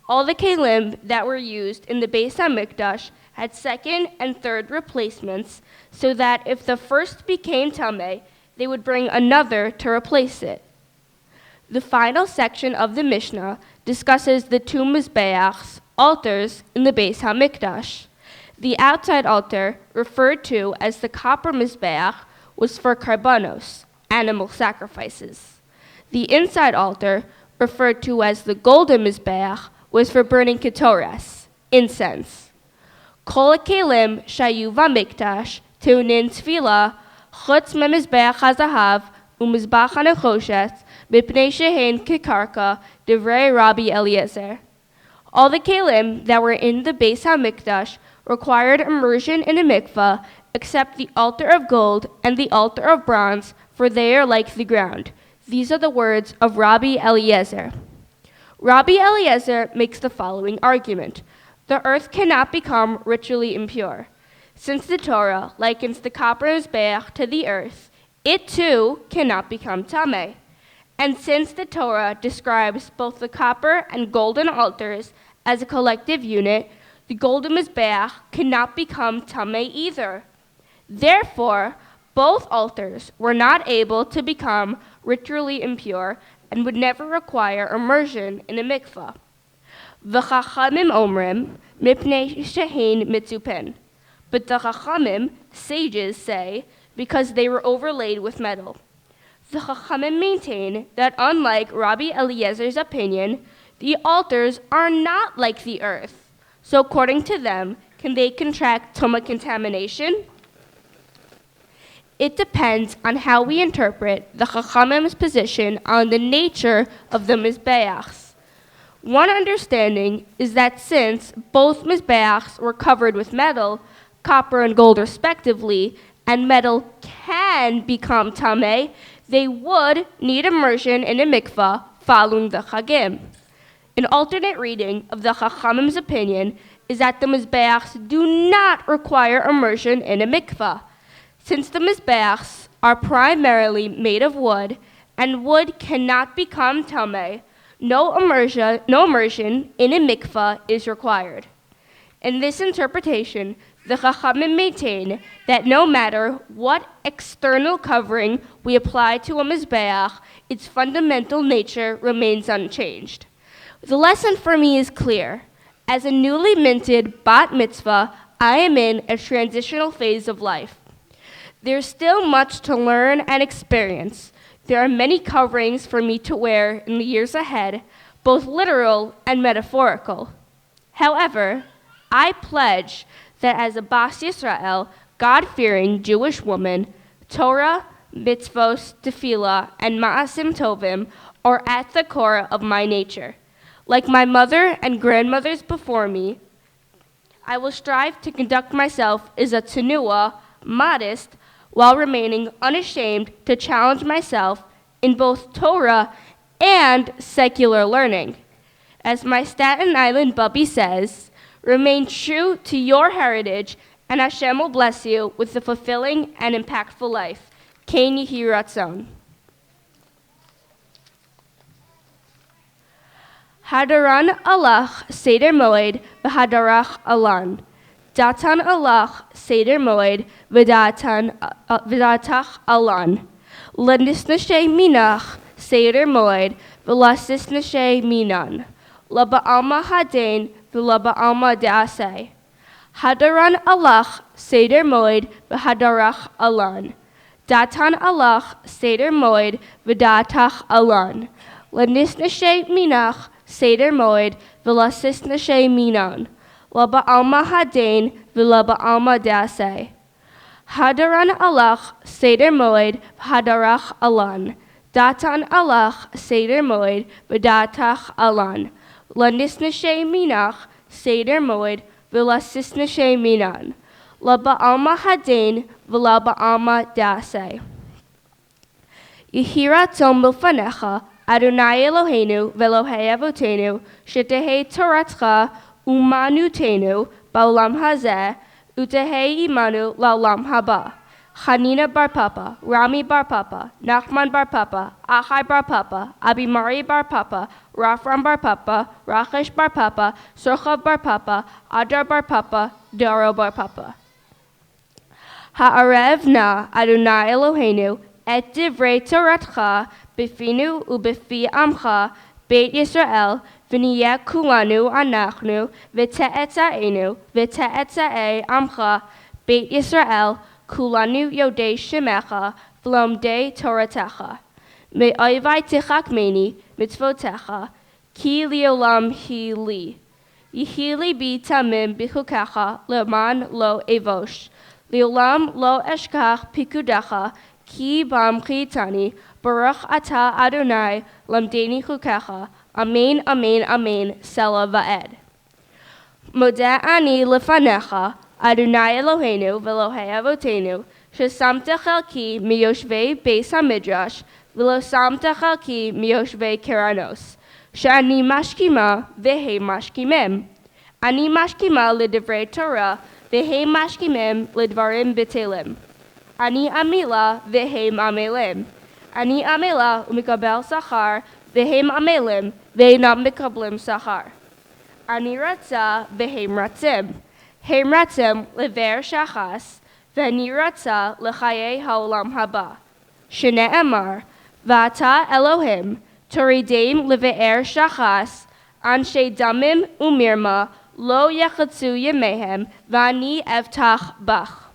All the kelim that were used in the Beis HaMikdash had second and third replacements, so that if the first became tamei, they would bring another to replace it. The final section of the Mishnah discusses the two mizbeachs, altars, in the Beis HaMikdash. The outside altar, referred to as the copper mizbeach, was for karbanos, animal sacrifices. The inside altar, referred to as the golden mizbeach, was for burning ketores, incense. Kol hakelim shayu v'hamikdash teunin tefillah chutz memizbeach hazahav u'mizbach hanechoshet mipnei shehein kekarka divrei Rabbi Eliezer. All the kelim that were in the Beis HaMikdash required immersion in a mikvah, except the altar of gold and the altar of bronze, for they are like the ground. These are the words of Rabbi Eliezer. Rabbi Eliezer makes the following argument. The earth cannot become ritually impure. Since the Torah likens the copper mizbeach to the earth, it too cannot become tamei. And since the Torah describes both the copper and golden altars as a collective unit, the golden mizbeach cannot become tamei either. Therefore, both altars were not able to become ritually impure and would never require immersion in a mikvah. V'chachamim omrim mipnei shehein mitzupen. But the chachamim, sages, say, because they were overlaid with metal. The Chachamim maintain that unlike Rabbi Eliezer's opinion, the altars are not like the earth. So according to them, can they contract Tumah contamination? It depends on how we interpret the Chachamim's position on the nature of the Mizbeachs. One understanding is that since both Mizbeachs were covered with metal, copper and gold respectively, and metal can become tameh, they would need immersion in a mikvah following the Chagim. An alternate reading of the Chachamim's opinion is that the Mizbeachs do not require immersion in a mikvah. Since the Mizbeachs are primarily made of wood, and wood cannot become tameh, no immersion in a mikvah is required. In this interpretation, the Chachamim maintain that no matter what external covering we apply to a Mizbeach, its fundamental nature remains unchanged. The lesson for me is clear. As a newly minted bat mitzvah, I am in a transitional phase of life. There's still much to learn and experience. There are many coverings for me to wear in the years ahead, both literal and metaphorical. However, I pledge that as a Bas Yisrael, God-fearing Jewish woman, Torah, mitzvos, tefillah, and ma'asim tovim are at the core of my nature. Like my mother and grandmothers before me, I will strive to conduct myself as a tenuah, modest, while remaining unashamed to challenge myself in both Torah and secular learning. As my Staten Island Bubby says, remain true to your heritage, and Hashem will bless you with a fulfilling and impactful life. Ken Yehi Ratzon. Hadaran alach seder moed v'hadarach alan. Datan alach seder moed v'datach alan. L'nisnashe minach seder moed v'lasisnashe minan. L'ba'alma hadain v'l'ba'alma de'aseh. Hadaran alach seder moed v'hadarach alan. Datan alach seder moed v'datach alan. L'nisnashe minach seder moed v'lasisnashe minan. L'ba'alma hadain v'l'ba'alma de'aseh. Hadaran alach seder moed v'hadarach alan. Datan alach seder moed v'datach alan. L'nisnashe minach seder moed v'lasisnashe minan. L'ba'alma hadain v'l'ba'alma de'aseh. Yehi ratzon milfanecha Adonai Eloheinu v'Elohei Avotenu shetehei Toratcha umanutenu ba'olam hazeh utehei imanu la'olam haba. Hanina bar Papa, Rami bar Papa, Nachman bar Papa, Achai bar Papa, Abimari bar Papa, Rafram bar Papa, Rachesh bar Papa, Sorchav bar Papa, Adar bar Papa, Daro bar Papa. Ha'arev na Adonai Eloheinu et divrei Toratcha bifinu ubifi amcha Beit Yisrael v'niyeh kulanu anachnu v'te'etza'enu v'te'etza'e amcha Beit Yisrael kulanu yodei shemecha v'lomdei Toratecha. Me'oivai tichakmeni mitzvotecha ki liolam hi li. Yehi libi tamim bichukecha leman lo evosh. Liolam lo eshkach pikudecha ki bam chitani baruch ata Adonai lamdeni chukecha. Amen, amen, amen, Selah va'ed. Modeh ani lefanecha Adonai Eloheinu v'Elohei Avotenu shesamta chelki miyoshvei beis hamidrash v'lo samta chelki miyoshvei keranos she'ani mashkima v'hei mashkimim. Ani mashkima l'divrei Torah v'hei mashkimim l'dvarim b'telim. Ani amila v'hei amelim. Ani amila u'mikabel sachar v'hei amelim v'einam mikablim sachar. Ani ratza v'hei ratzim. Heim ratzim lever shachas v'ani ratza l'chayei ha'olam haba. Shene'emar v'ata Elohim torideim leve'er shachas anshe damim u'mirma lo yechatzu yemehem v'ani evtach bach.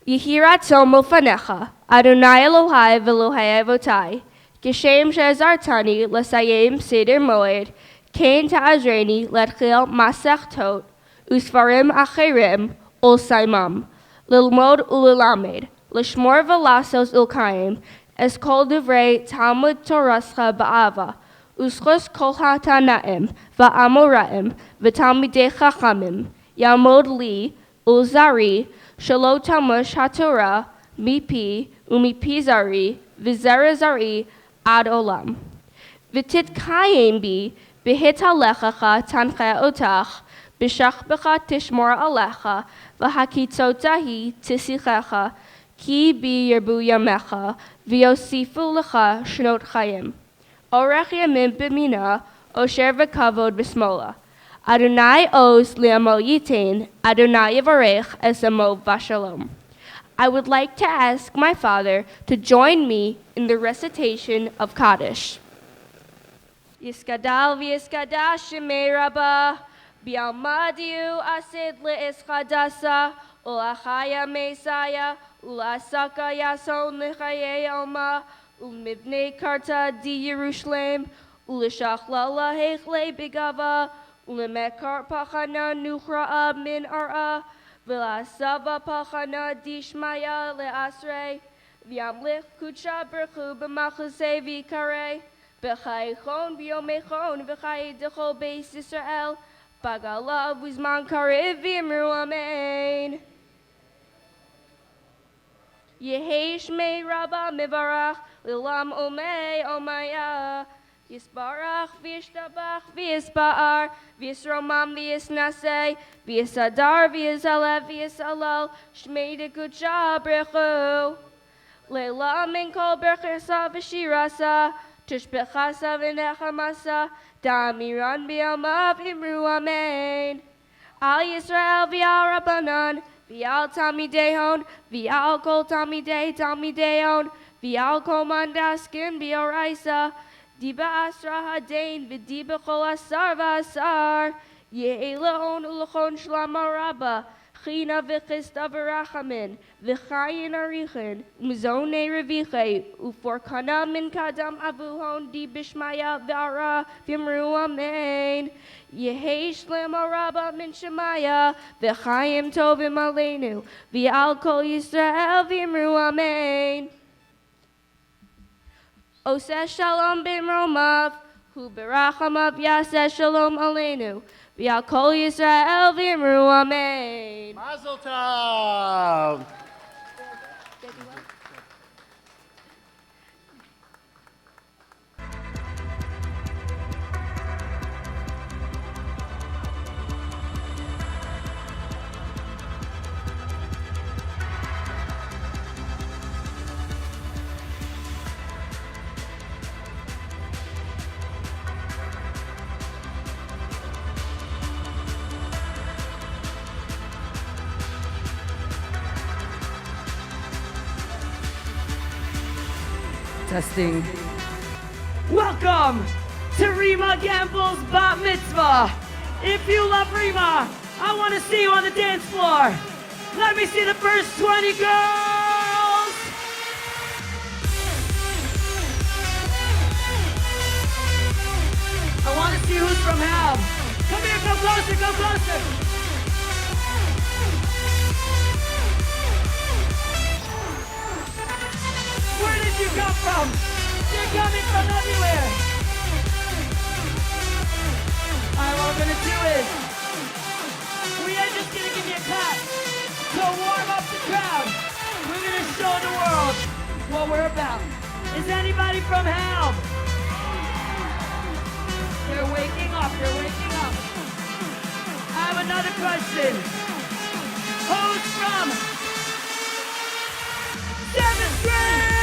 Yehi ratzon milfanecha, Adonai Elohai v'Elohei avotai, Geshem she'azartani l'sayim seder moed, Kain ta'azreni l'tchil masech tot, Usfarim acherim ul saimam, Lilmod ululamed, Lishmor v'lasos ilkaim, Es kol divrei Talmud Torascha ba'ava, Uschos kol ha'tanaim, va'amoraim, v'talmidei chachamim, Yamod li, ulzari, Shalo tamush haTorah, mipi, umipi zari, v'zera zari, ad olam. V'titkayim bi, b'hit halechacha tancha otach, b'shachbecha tishmor alecha, v'hakitzotahi tisichecha, ki bi yerbu yamecha, v'yosifu lecha shnot chayim. Orech yamim b'mina, osher v'kavod b'smola. Adonai oz li'amo yitain, Adonai yavarech es amo v'shalom. I would like to ask my father to join me in the recitation of Kaddish. Yiskadal v'yiskadash shemei rabbah, bi'almadiu asid le'ischadasa, ulachaya meisaya, ulasaka yason l'chayei oma, ulmibnei karta di Yerushalem, ulishachlala heichle bigava, ulemekar pachana nuchra'a min ar'a, v'lasava pachana dishmaya le'asrei, v'yamlich kucha berchu b'machusei v'karei, b'chaychon v'yomechon v'chay dechol beis Yisrael, bagalav v'zman karev v'imru amen. Yehei shmei rabba mivarach, lilam omei omaya, Yisbarach v'yishtabach v'yisba'ar v'yisromam v'yisnasei v'yisadar v'yisalev v'yisalal shmei dekucha brechu leila min kol berchesa v'shirasa tishbechasa v'nechamasa da'amiran b'yamav imru amen. Al Yisrael v'al Rabbanan v'al Talmidei v'al kol Talmidei v'al kol mandaskim b'yoraisa Diba asra hadain v'diba chol asar v'asar ye'elon ulachon shlama rabba china v'chista v'rachamin v'chayin arichin umzone reviche uforkana min kadam avuhon di bishmaya v'ara v'imru amen Yehei shlema rabba min shemaya v'chayim tovim aleinu v'al kol Yisrael v'imru amen Oseh shalom b'mromav, hu berachamav yaseh shalom aleinu, v'al kol Yisrael v'imru amen. Mazel tov. Testing. Welcome to Reema Gamble's Bat Mitzvah. If you love Reema, I want to see you on the dance floor. Let me see the first 20 girls. I want to see who's from Ham. Come here, come closer, come closer. Where did you come from? You're coming from everywhere. Alright, what we're gonna do is, we are just gonna give you a cut to warm up the crowd. We're gonna show the world what we're about. Is anybody from Helm? They're waking up, they're waking up. I have another question. Who's from 7th grade?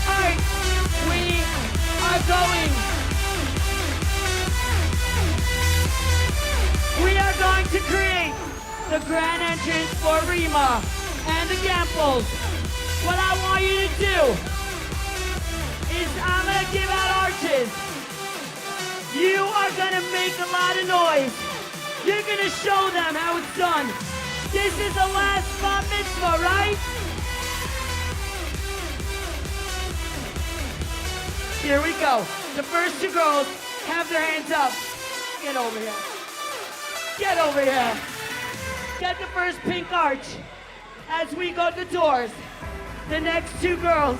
Alright, we are going to create the grand entrance for Reema and the Gamples. What I want you to do is I'm going to give out arches. You are going to make a lot of noise. You're going to show them how it's done. This is the last bat mitzvah, right? Here we go. The first two girls have their hands up. Get over here. Get over here. Get the first pink arch as we go to the doors. The next two girls,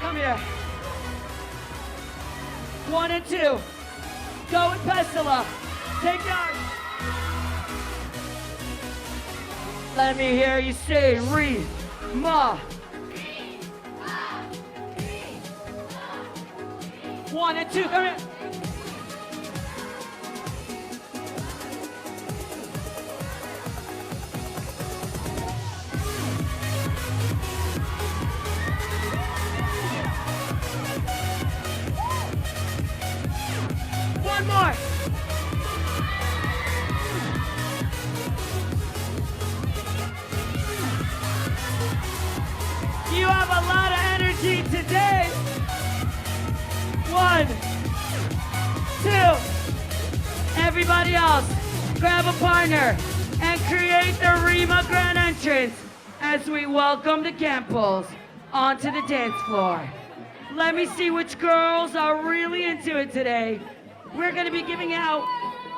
come here. 1 and 2. Go with Pesila. Take yours. Let me hear you say Reema. 1 and 2, come here. One more. You have a lot of energy today. 1, 2. Everybody else, grab a partner and create the Reema grand entrance as we welcome the Campbells onto the dance floor. Let me see which girls are really into it today. We're gonna be giving out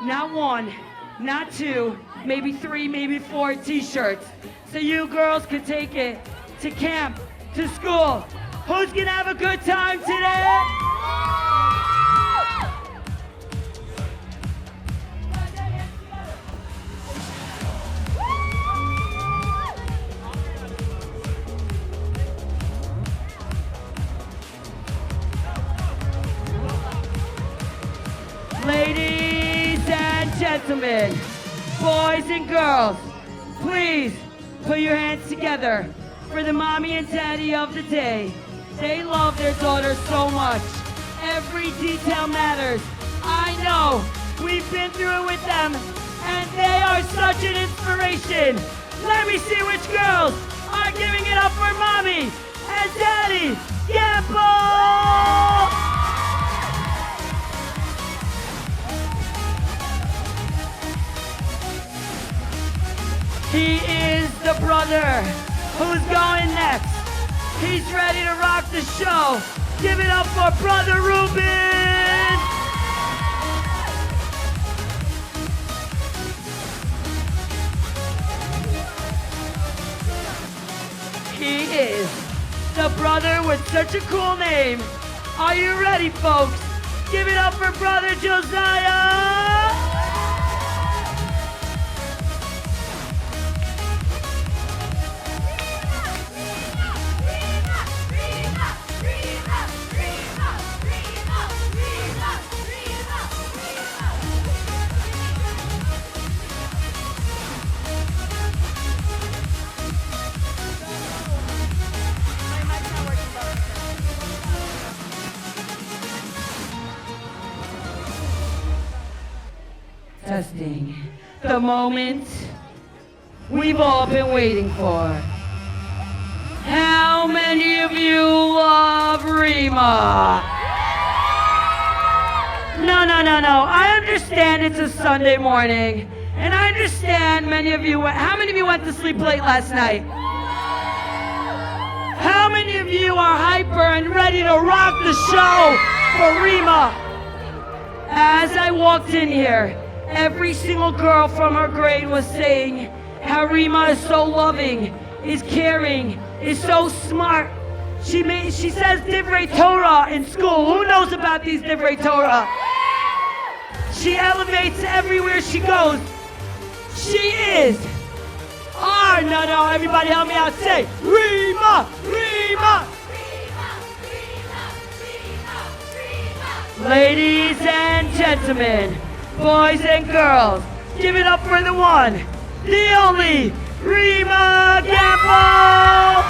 not 1, not 2, maybe 3, maybe 4 t-shirts. So you girls can take it to camp, to school. Who's gonna have a good time today? Ladies and gentlemen, boys and girls, please put your hands together for the mommy and daddy of the day. They love their daughter so much. Every detail matters. I know. We've been through it with them, and they are such an inspiration. Let me see which girls are giving it up for mommy and daddy. Gamble! He is the brother who's going next. He's ready to rock the show. Give it up for Brother Ruben! He is the brother with such a cool name. Are you ready, folks? Give it up for Brother Josiah! Testing. The moment we've all been waiting for. How many of you love Reema? No. I understand it's a Sunday morning, and I understand many of you. How many of you went to sleep late last night? How many of you are hyper and ready to rock the show for Reema? As I walked in here, every single girl from her grade was saying how Reema is so loving, is caring, is so smart. She says Divrei Torah in school. Who knows about these Divrei Torah? She elevates everywhere she goes. She is no, everybody help me out. Say, Reema, Reema. Ladies and gentlemen, boys and girls, give it up for the one, the only, Reema Gamble!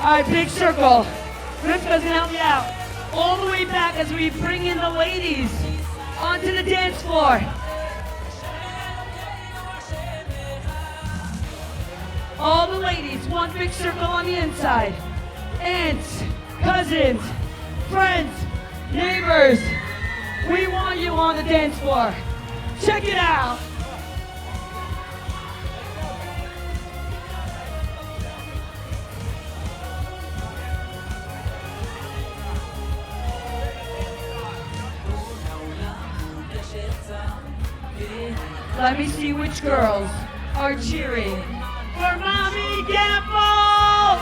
All right, big circle. Ripka's gonna help me out. All the way back as we bring in the ladies onto the dance floor. All the ladies, one big circle on the inside. And cousins, friends, neighbors. We want you on the dance floor. Check it out. Let me see which girls are cheering for Mommy Gamble!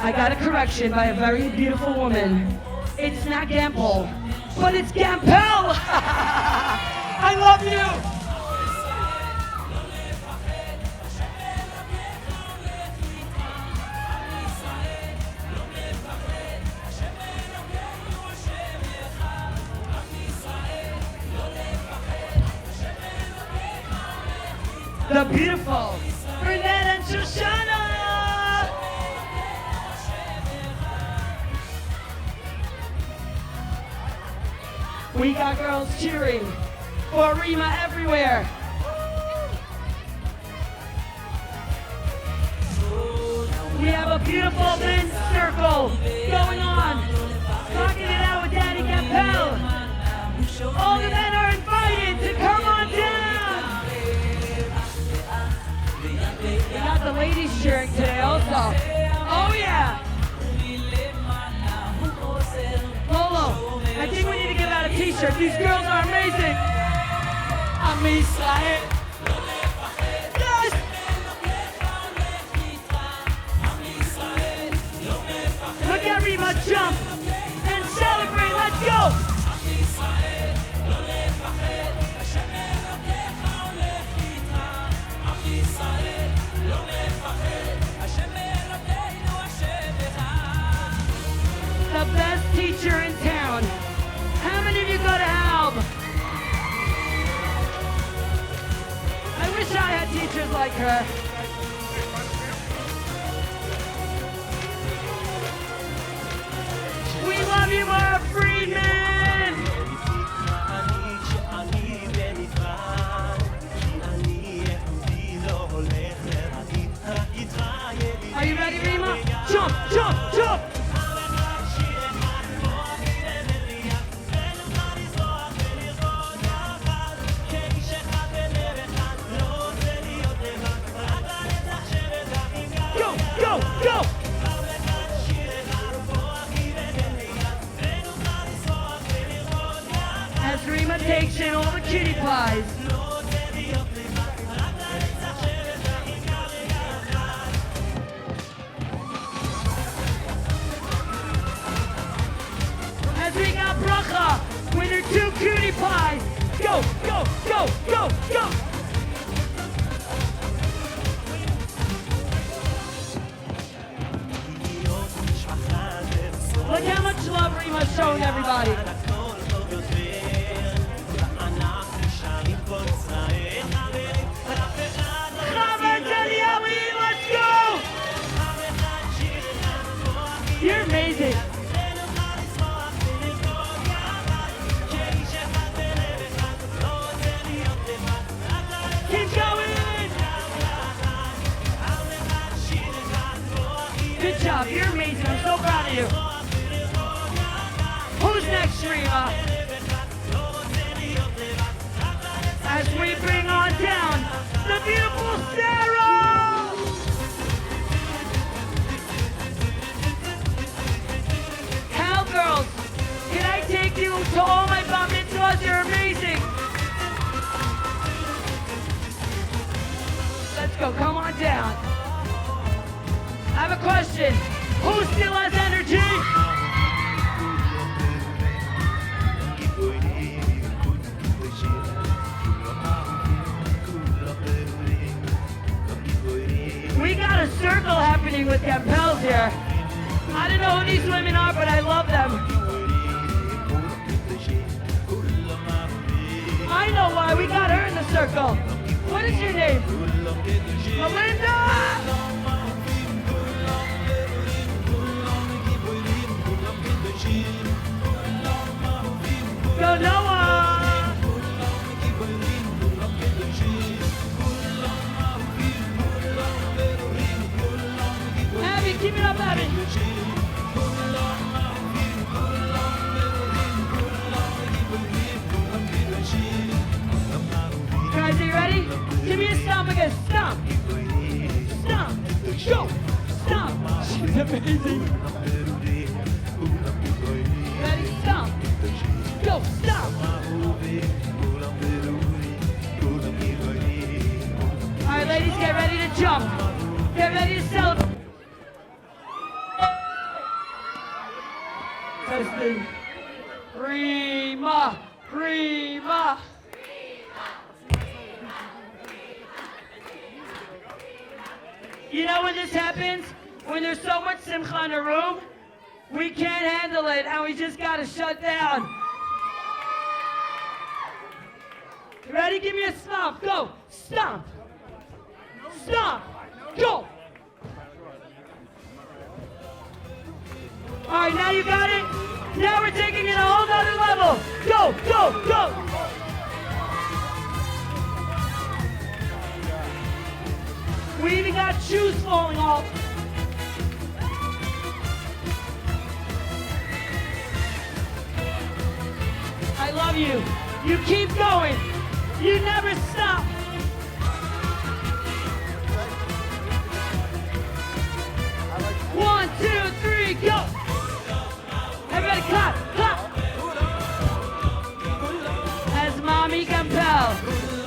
I got a correction by a very beautiful woman. It's not Gamble, but it's Gampel! I love you! The beautiful Bernette and Shoshana! We got girls cheering for Reema everywhere. We have a beautiful men's circle going on. Rocking it out with Daddy Gampel. All the men are invited to come on down. We got the ladies cheering today also. Oh yeah. Lolo, I think we need to give out a t-shirt. These girls are amazing. Am Israel. Yes. Look at Reema jump and celebrate. Let's go. The best teacher in town. How many of you go to Halb? I wish I had teachers like her. We love you, Mara Friedman! Are you ready, Reema? Jump, jump, jump! Go! As Reema takes in all the kitty pies. As we got Bracha with her 2 cutie pies. Go, go, go, go, go! Look how much love Reema's showing everybody. Let's go! You're amazing. Keep going! Good job, you're amazing. I'm so proud of you. Who's next, Reema? As we bring on down the beautiful Sarah! Cowgirls, can I take you to all my bar mitzvahs? You're amazing. Let's go, come on down. I have a question. Who still has energy? We got a circle happening with Gampels here. I don't know who these women are, but I love them. I know why. We got her in the circle. What is your name? Melinda! Go Noah! go, stomp. She's amazing. Ready, stomp. Go, stomp. All right, ladies, get ready to jump. Get ready to celebrate. Testing. Reema, Reema. You know when this happens? When there's so much simcha in a room, we can't handle it and we just gotta shut down. You ready? Give me a stomp. Go. Stomp. Stomp. Go. All right, now you got it. Now we're taking it a whole nother level. Go, go, go. We even got shoes falling off. I love you. You keep going. You never stop. One, two, three, go. Everybody clap, clap. As Mommy Campbell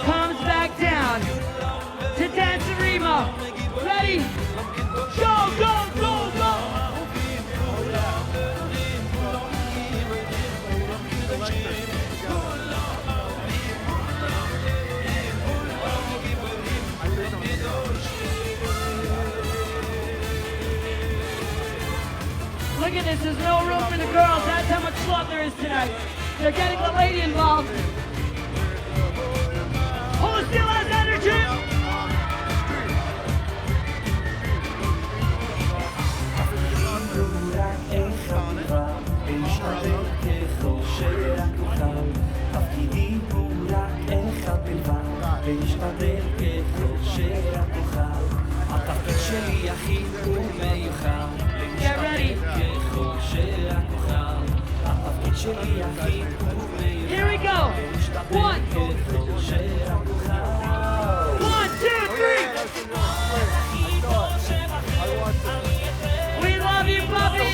comes back down to dance to Reema. Ready? Go, go, go, go. Look at this, there's no room for the girls. That's how much love there is tonight. They're getting the lady involved. Who still has energy? Get ready. Here we go. One. One, two, three. We love you, puppy.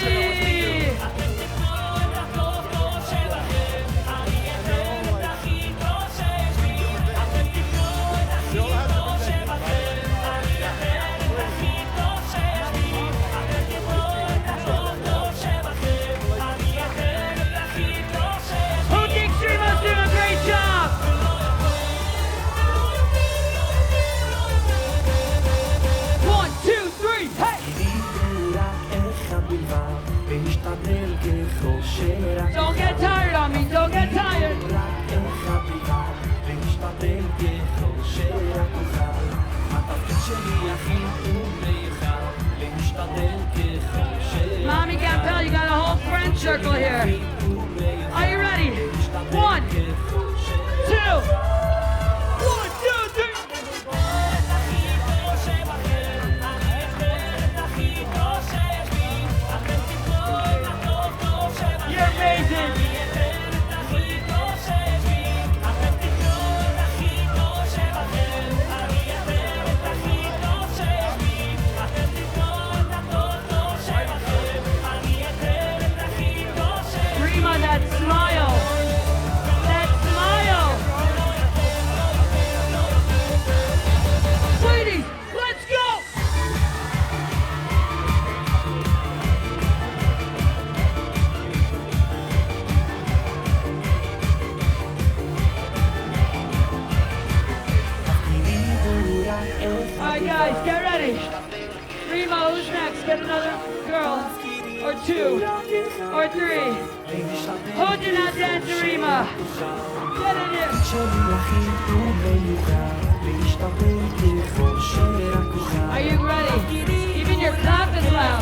Don't get tired on me, don't get tired. Mommy Campbell, you got a whole friend circle here. Are you ready? One, two. One, two, three. You're amazing. Reema, that smile. That smile. Ladies, let's go. All right, guys, get ready. Reema, who's next? Get another girl, or two, or three. Who did not dance to Reema? Get in here. Are you ready? Even your clap is loud.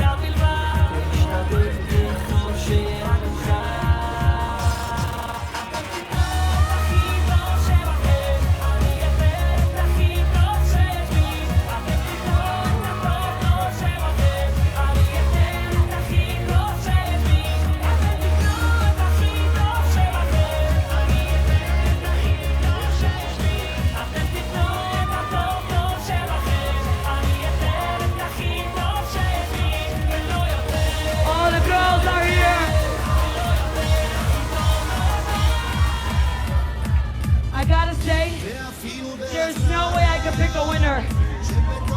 say, there's no way I can pick a winner.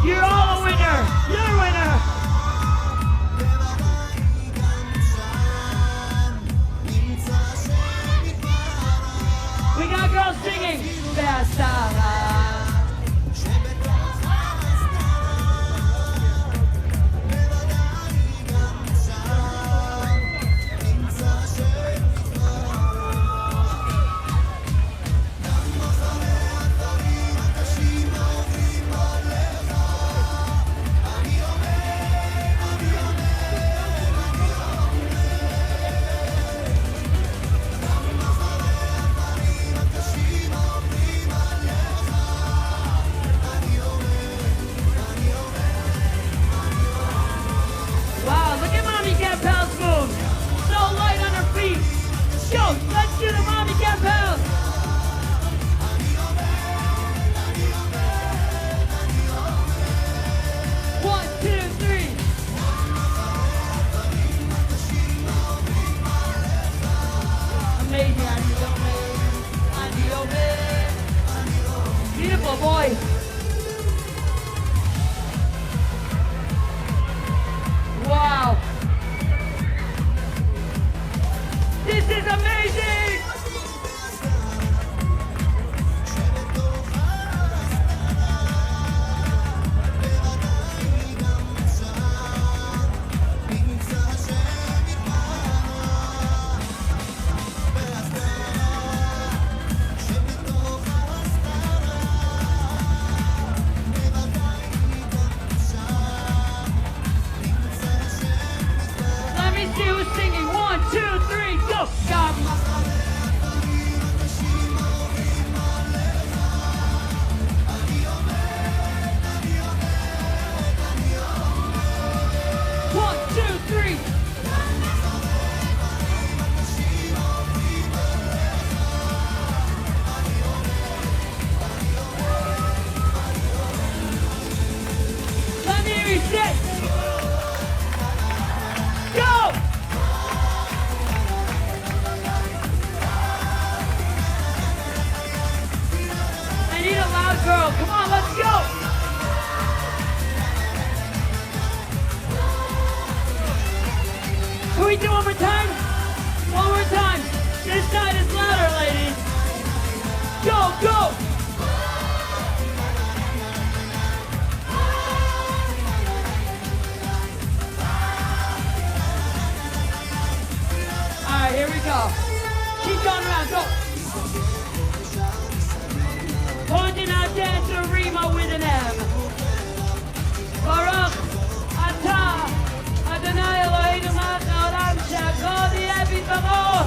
You're all a winner. You're a winner. We got girls singing. Wow, look at Mommy Campbell's move. So light on her feet. Yo, let's do the Mommy Campbell. One, two, three. Amazing, beautiful boy. Wow. This is amazing! Let me see who's singing. One, two, three, go! One, two, three. Let me hear you sit. Go! I need a loud girl. Come on, let's go! Can we do one more time? One more time. This side is louder, ladies. Go, go! All right, here we go. Keep going around, go. Pointing out dancer Reema with an M. Baruch Atah Adonai Eloheinu melech haolam שהכל יהיה בדברו.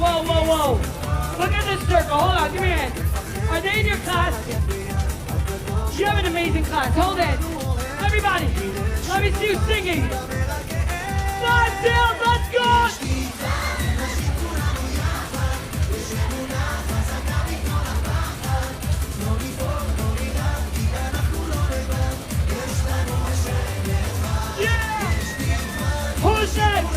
Whoa, whoa, whoa. Look at this circle. Hold on, give me a hand. Are they in your class? You have an amazing class. Hold it. Everybody, let me see you singing. 5 tails, let's go! Yeah! Who's next?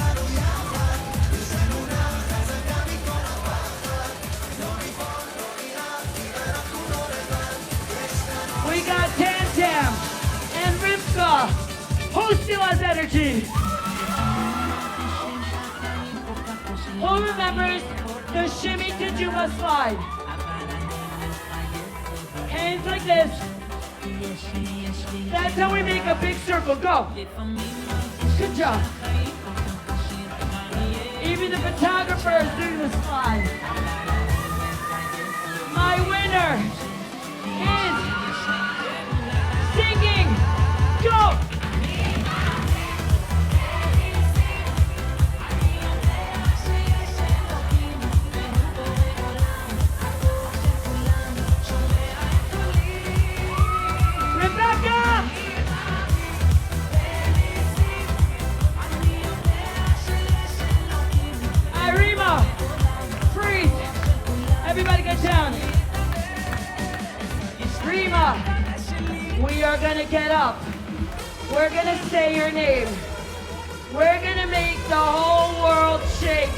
We got Tam Tam and Rivka. Who still has energy? Who remembers the shimmy to Juba slide? Hands like this. That's how we make a big circle. Go. Good job. Even the photographer is doing the slide. My winner is singing. Go. Rebecca. We are gonna get up. We're gonna say your name. We're gonna make the whole world shake.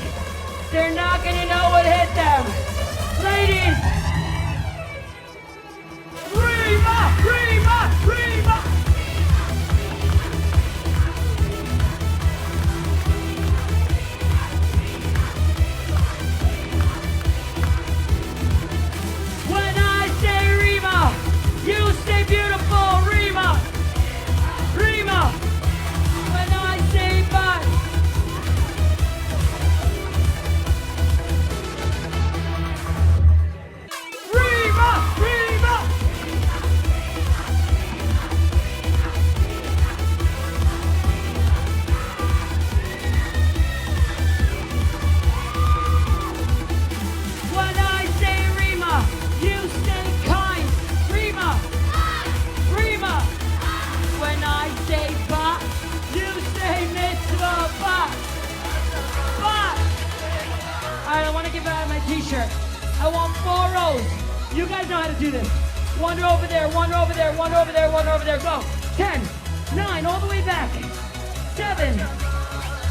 They're not gonna know what hit them. Ladies, Reema, Reema, Reema. When I say Reema, you say beautiful, Reema. Reema. When I say bye. Reema, Reema. When I say Reema, you say kind. Reema. Reema. When I say ba, you say mitzvah ba. Ba. All right, I want to give out my t-shirt. I want 4 rows. You guys know how to do this. 1 row over there, 1 row over there, 1 row over there, 1 row over there. Go. 10, 9, all the way back. 7,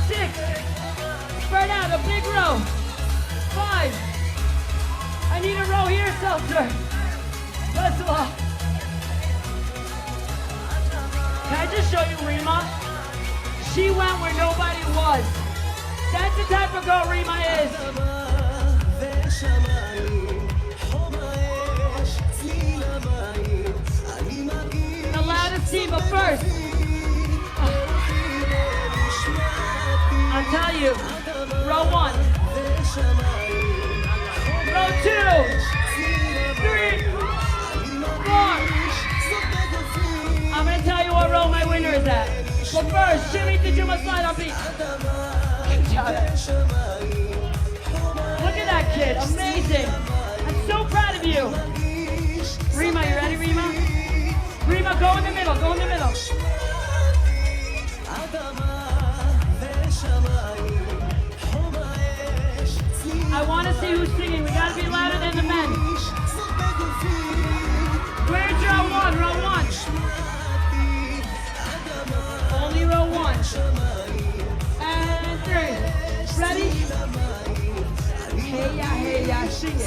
6. Spread out, a big row. 5. I need a row here, Seltzer. First of all, can I just show you Reema? She went where nobody was. That's the type of girl Reema is. The loudest team, but first, I'll tell you, row 1, row 2, 3, 4. I'm gonna tell you what row my winner is at. But first, shimmy to Juma slide on beat. Look at that kid, amazing. I'm so proud of you. Reema, you ready, Reema? Reema, go in the middle, go in the middle. I want to see who's singing. We gotta be louder than the men. Where's row 1? Row 1. Only row 1. And 3. Ready? Hey ya, sing it.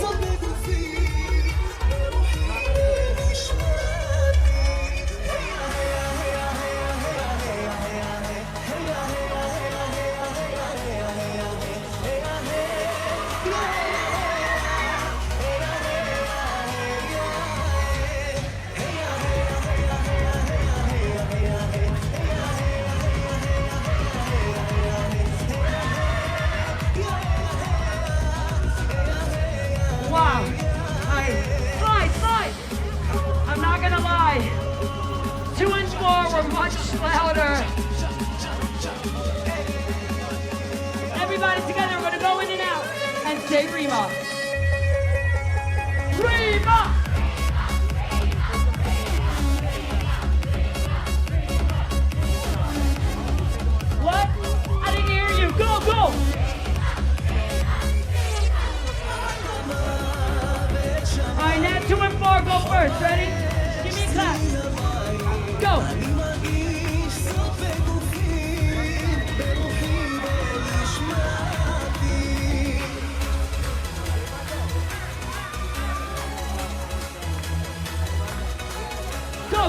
Wow. Slide. I'm not gonna lie. 2 and 4 were much louder. Everybody together, we're gonna go in and out and say Reema. Reema! What? I didn't hear you. Go! All right, now 2 and 4 go first. Ready? Give me a clap. Go.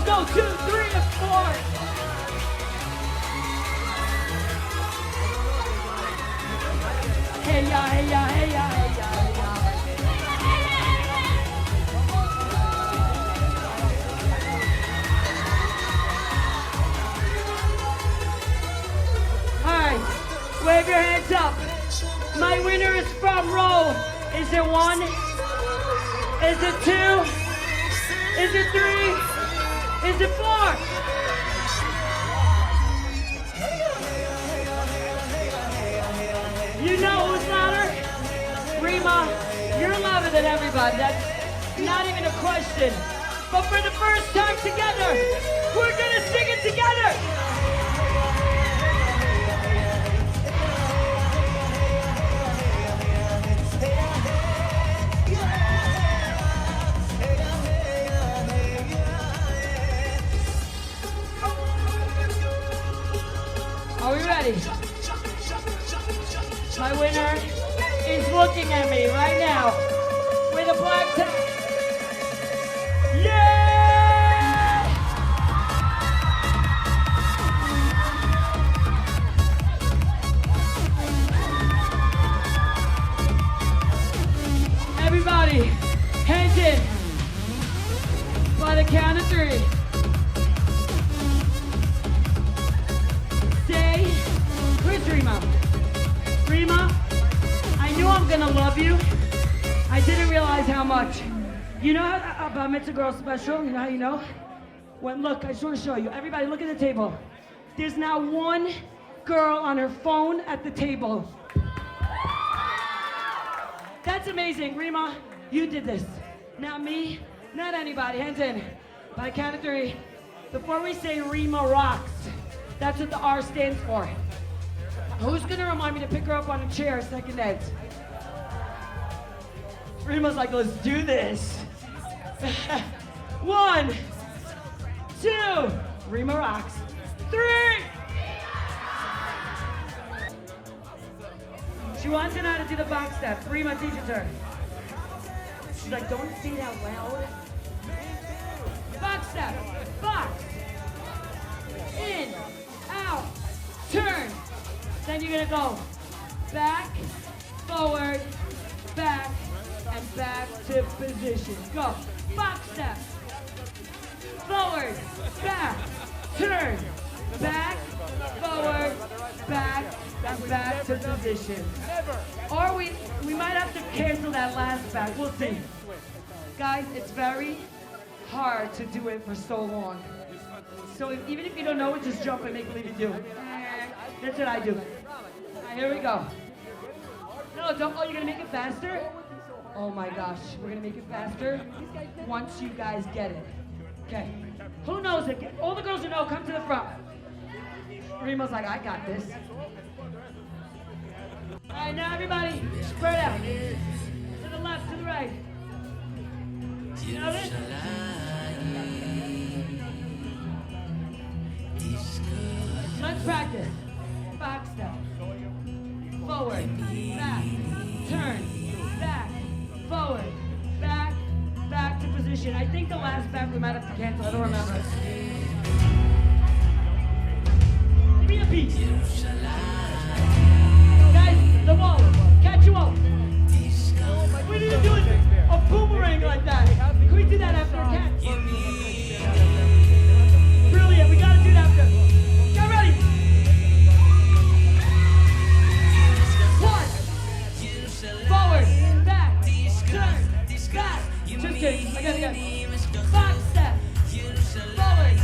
Go, 2, 3, and 4. Hey ya. Alright, wave your hands up. My winner is from row. Is it 1? Is it 2? Is it 3? Is it 4? You know who's louder? Reema, you're louder than everybody. That's not even a question. But for the first time together, we're gonna sing it together. ready? My winner is looking at me right now with a black tie. Yeah! Everybody, hands in. By the count of 3. Say, where's Reema? Reema, I knew I'm gonna love you. I didn't realize how much. You know how about Mitzvah Girl Special? You know how you know? When, look, I just want to show you. Everybody, look at the table. There's now one girl on her phone at the table. That's amazing. Reema, you did this. Not me, not anybody. Hands in. By the count of 3. Before we say Reema rocks, that's what the R stands for. Who's gonna remind me to pick her up on a chair, second ed? Reema's like, let's do this. 1, 2, Reema rocks. 3! She wants to know how to do the box step. Reema teaches her. She's like, don't say it out loud. Box step. Box. In. Out. Turn. Then you're gonna go back, forward, back, and back to position. Go. Box step. Forward, back, turn, back, forward, back, and back to position. Or we might have to cancel that last back. We'll see. Guys, it's very hard to do it for so long. So even if you don't know it, just jump and make believe you do. That's what I do. All right, here we go. No, don't. Oh, you're gonna make it faster? Oh my gosh, we're gonna make it faster once you guys get it. Okay. Who knows it? All the girls who know, come to the front. Reema's like, I got this. All right, now everybody, spread out. To the left, to the right. You know this? Let's practice. Box step. Forward, back, turn, back, forward, back, back to position. I think the last back we might have to cancel. I don't remember. Give me a beat. Guys, the wall. Catch you up. We need to do a boomerang like that. Can we do that after a catch? Brilliant. We gotta do that after. Get ready. 1. Forward. Back. Turn. Back. Just kidding. I got it. Box step. Forward.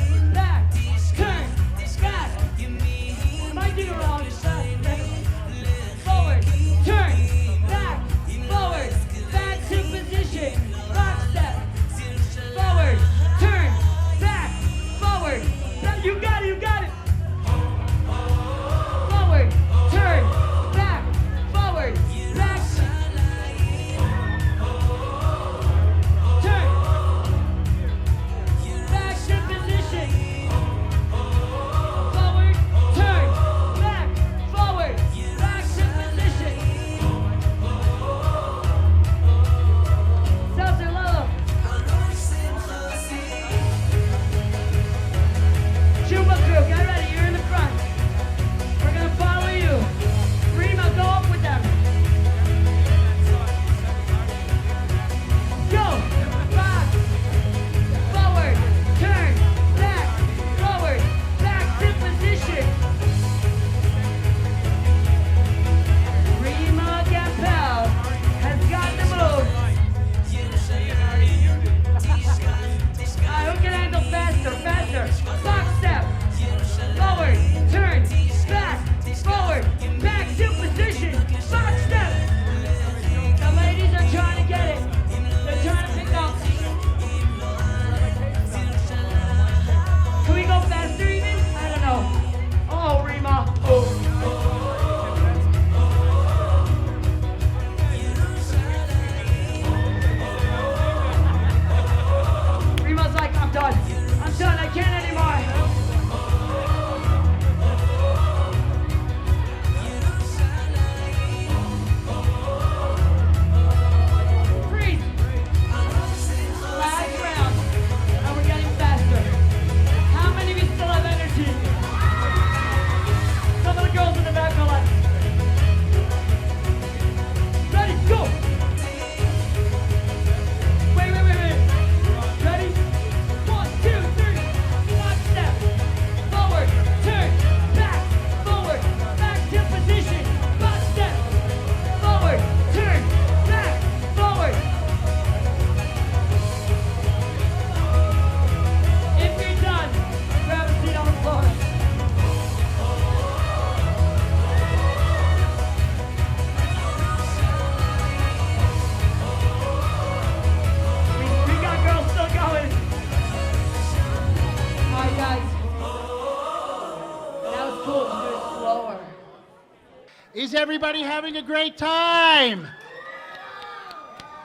Is everybody having a great time?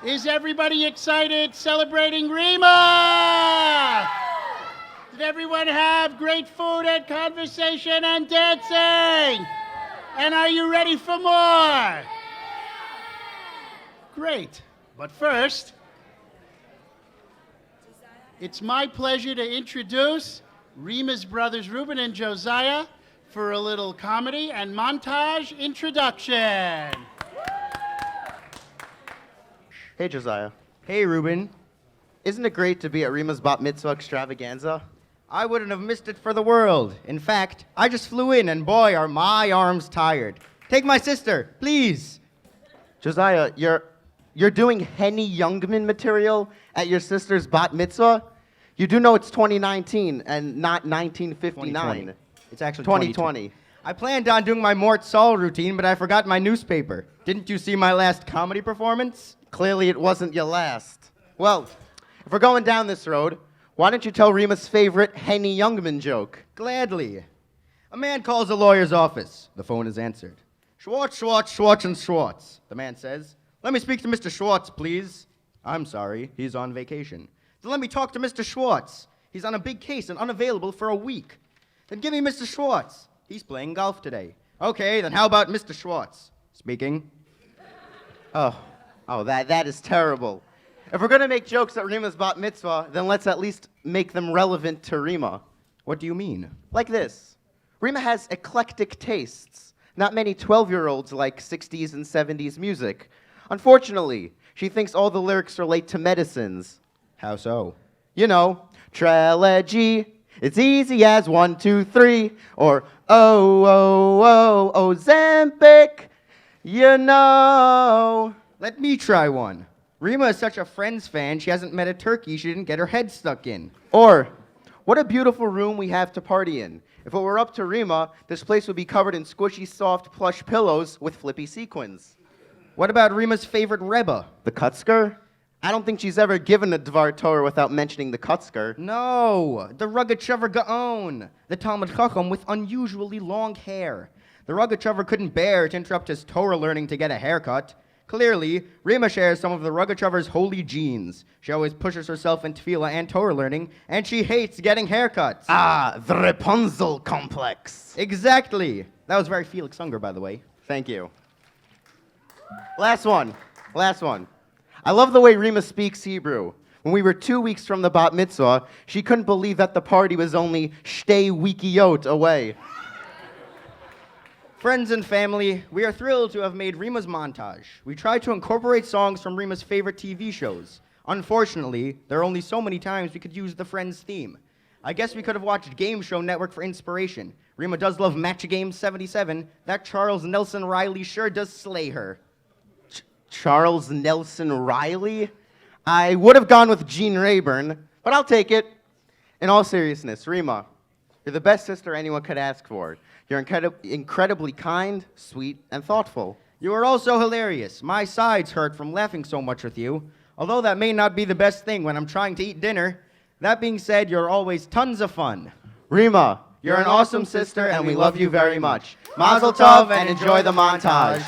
Is everybody excited celebrating Reema? Did everyone have great food and conversation and dancing? And are you ready for more? Great. But first, it's my pleasure to introduce Reema's brothers Reuben and Josiah for a little comedy and montage introduction. Hey, Josiah. Hey, Reuben. Isn't it great to be at Reema's Bat Mitzvah extravaganza? I wouldn't have missed it for the world. In fact, I just flew in, and boy, are my arms tired. Take my sister, please. Josiah, you're doing Henny Youngman material at your sister's Bat Mitzvah? You do know it's 2019 and not 1959. 2020. It's actually 2020. I planned on doing my Mort Saul routine, but I forgot my newspaper. Didn't you see my last comedy performance? Clearly it wasn't your last. Well, if we're going down this road, why don't you tell Reema's favorite Henny Youngman joke? Gladly. A man calls a lawyer's office. The phone is answered. Schwartz, Schwartz, Schwartz, and Schwartz. The man says, "Let me speak to Mr. Schwartz, please." "I'm sorry, he's on vacation." "Then let me talk to Mr. Schwartz. He's on a big case and unavailable for a week." "Then give me Mr. Schwartz. He's playing golf today." "Okay, then how about Mr. Schwartz?" "Speaking." Oh, that is terrible. If we're going to make jokes at Reema's Bat Mitzvah, then let's at least make them relevant to Reema. What do you mean? Like this. Reema has eclectic tastes. Not many 12-year-olds like 60s and 70s music. Unfortunately, she thinks all the lyrics relate to medicines. How so? You know, Trelegy, it's easy as 1, 2, 3, or Ozempic, you know. Let me try one. Reema is such a Friends fan, she hasn't met a turkey she didn't get her head stuck in. Or, what a beautiful room we have to party in. If it were up to Reema, this place would be covered in squishy, soft, plush pillows with flippy sequins. What about Reema's favorite Rebbe? The Kutzker? I don't think she's ever given a Dvar Torah without mentioning the Kutzker. No, the Rogachover Gaon, the Talmud Chacham with unusually long hair. The Rogachover couldn't bear to interrupt his Torah learning to get a haircut. Clearly, Reema shares some of the Rogachover's holy genes. She always pushes herself in tefillah and Torah learning, and she hates getting haircuts. Ah, the Rapunzel complex. Exactly. That was very Felix Unger, by the way. Thank you. Last one. I love the way Reema speaks Hebrew. When we were 2 weeks from the Bat Mitzvah, she couldn't believe that the party was only shtei wikiyot away. Friends and family, we are thrilled to have made Reema's montage. We tried to incorporate songs from Reema's favorite TV shows. Unfortunately, there are only so many times we could use the Friends theme. I guess we could have watched Game Show Network for inspiration. Reema does love Match Game 77. That Charles Nelson Riley sure does slay her. Charles Nelson Riley? I would have gone with Gene Rayburn, but I'll take it. In all seriousness, Reema, you're the best sister anyone could ask for. You're incredibly kind, sweet, and thoughtful. You are also hilarious. My sides hurt from laughing so much with you, although that may not be the best thing when I'm trying to eat dinner. That being said, you're always tons of fun. Reema, you're an awesome sister, and we love you very much. Mazel tov, and enjoy the montage.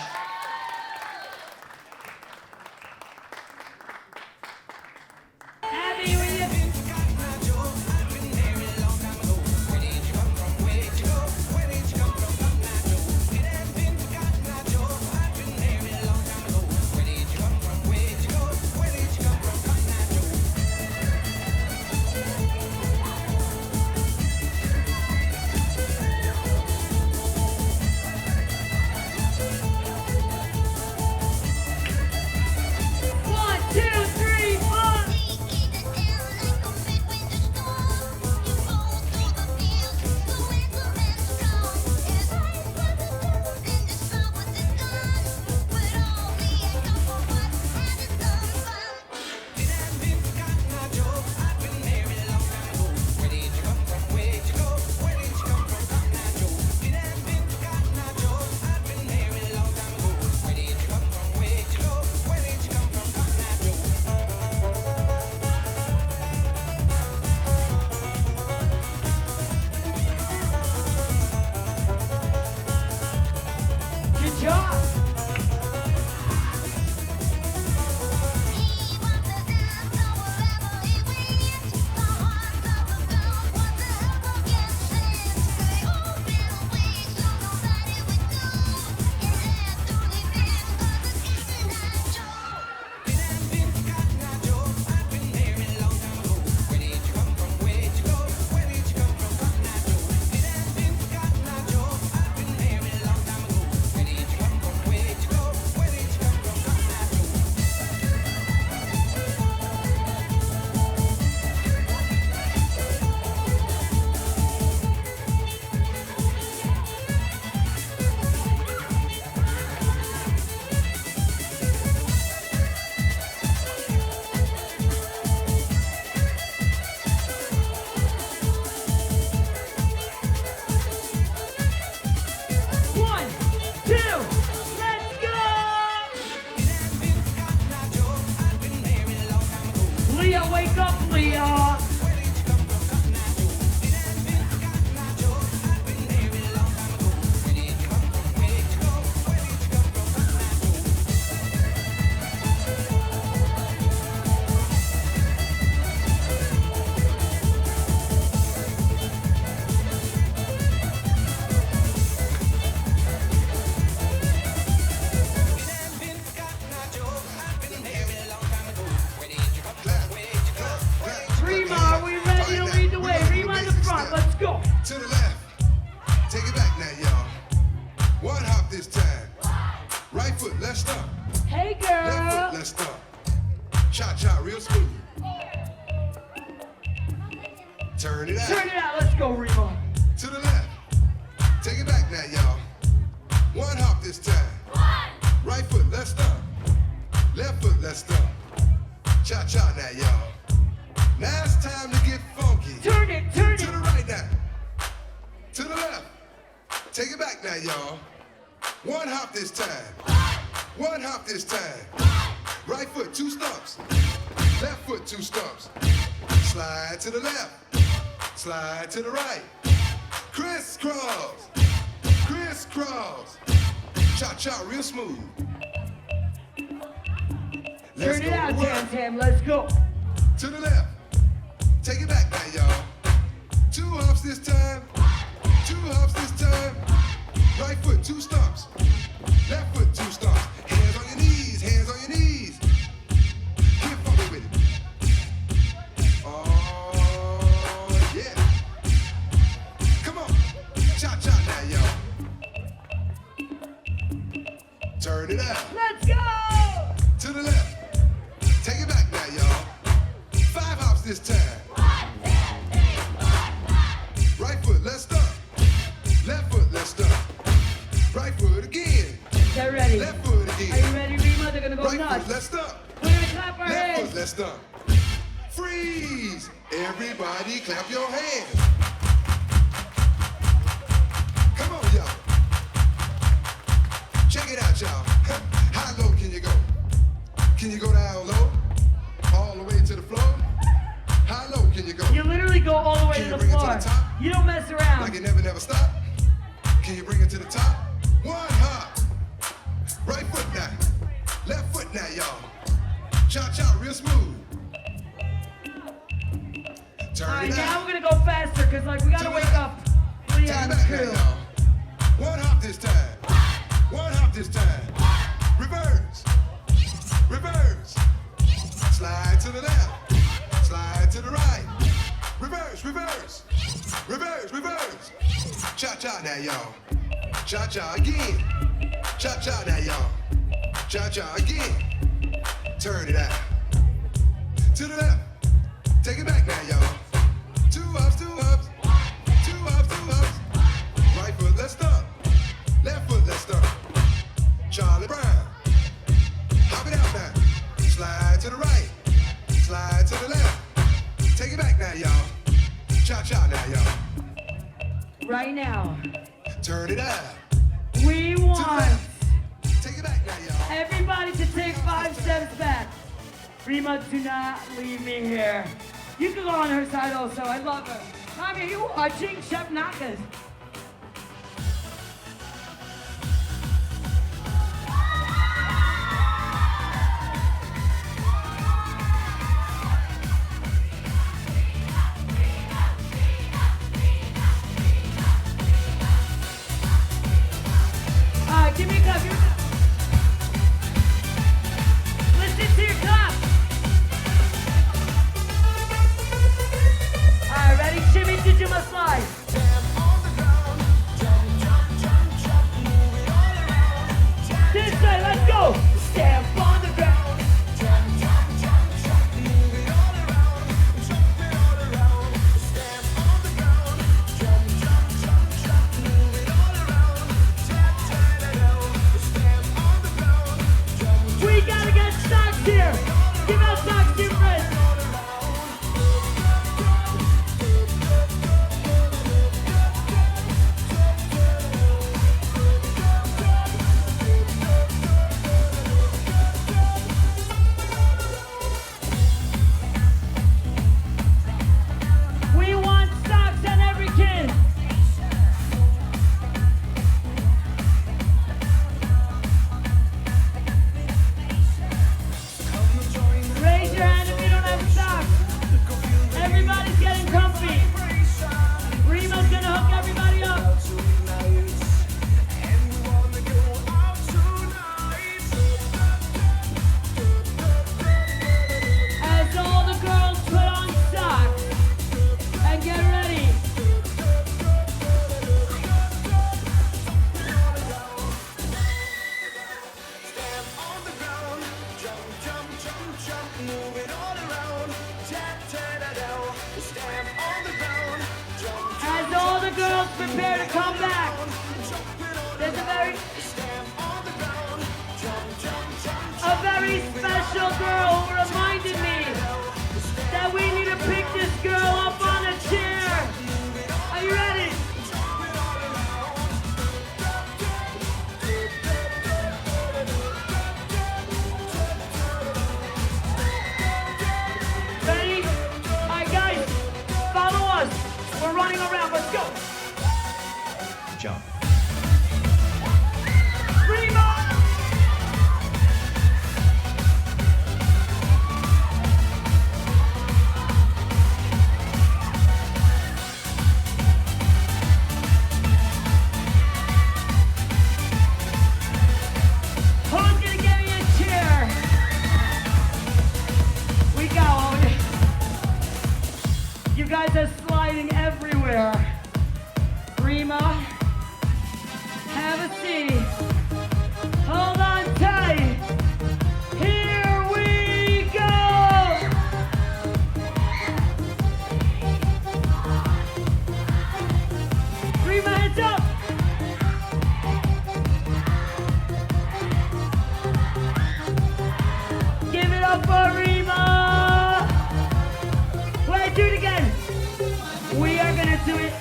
it out. Let's go, Reema. To the left. Take it back now, y'all. One hop this time. Right foot, let's stomp. Left foot, let's stomp. Cha-cha now, y'all. Now it's time to get funky. Turn it, turn To it. the right now. To the left. Take it back now, y'all. One hop this time. One hop this time. Right foot, 2 stumps. Left foot, 2 stumps. Slide to the left. Slide to the right. Crisscross. Crisscross. Cha-cha real smooth. Let's Turn it go out, to work. Tam Tam. Let's go. To the left. Take it back now, y'all. 2 hops this time. 2 hops this time. Right foot, 2 stumps. Left foot, 2 stumps. Hands on your knees. Hands on your knees. Get funky with it. Oh, yeah. Come on. Cha-cha now, y'all. Turn it out. Let's go. To the left. Take it back now, y'all. 5 hops this time. Right foot, let's stomp. Left foot, let's stomp. Right foot again. Get ready. Left foot Are again. you ready, Reema? They're gonna go Right nuts. foot, let's stomp. We're gonna clap our Left hands. foot, let's stomp. Freeze! Everybody clap your hands. Come on, y'all. Check it out, y'all. How low can you go? Can you go down low? All the way to the floor? How low can you go? You literally go all the way Can to you the bring it to floor. the top? You don't mess around. Like it never stop? Can you bring it to the top? One hop. Right foot now. Left foot now, y'all. Cha-cha real smooth. All Turn right, it now out. we're gonna go faster because like we gotta wake up Take it Leon's back now, crew. y'all. One hop this time. One hop this time. Reverse. Reverse. Slide to the left. Slide to the right. Reverse, reverse. Reverse, reverse. Cha-cha now, y'all. Cha-cha again. Cha-cha now, y'all. Cha-cha again. Turn it out. To the left. Take it back now, y'all. 2 ups, 2 ups. 2 ups, 2 ups. Right foot, let's stomp. Left foot, let's stomp. Charlie Brown. Hop it out now. Slide to the right. Slide to the left. Take it back now, y'all. Cha-cha now, y'all. Right now, Turn it out. we To the want left. Take it back now, y'all. everybody to take 5 steps back. Reema, do not leave me here. You can go on her side also. I love her. Mommy, are you watching Chef Nakas? All right, give me a cup. Give me a cup. Listen to your cup. All right, ready? Shimmy, did you must slide. girls prepare to come back. There's a very special girl who reminded me that we need to pick this girl up on a chair. Are you ready? Ready? All right, guys, follow us. We're running around. Let's go. Jump. Reema! Who's gonna get me a chair? We go. You guys are sliding everywhere. Reema, have a seat. Hold on tight. Here we go. Reema, hands up. Give it up for Reema. Wait, do it again. We are gonna do it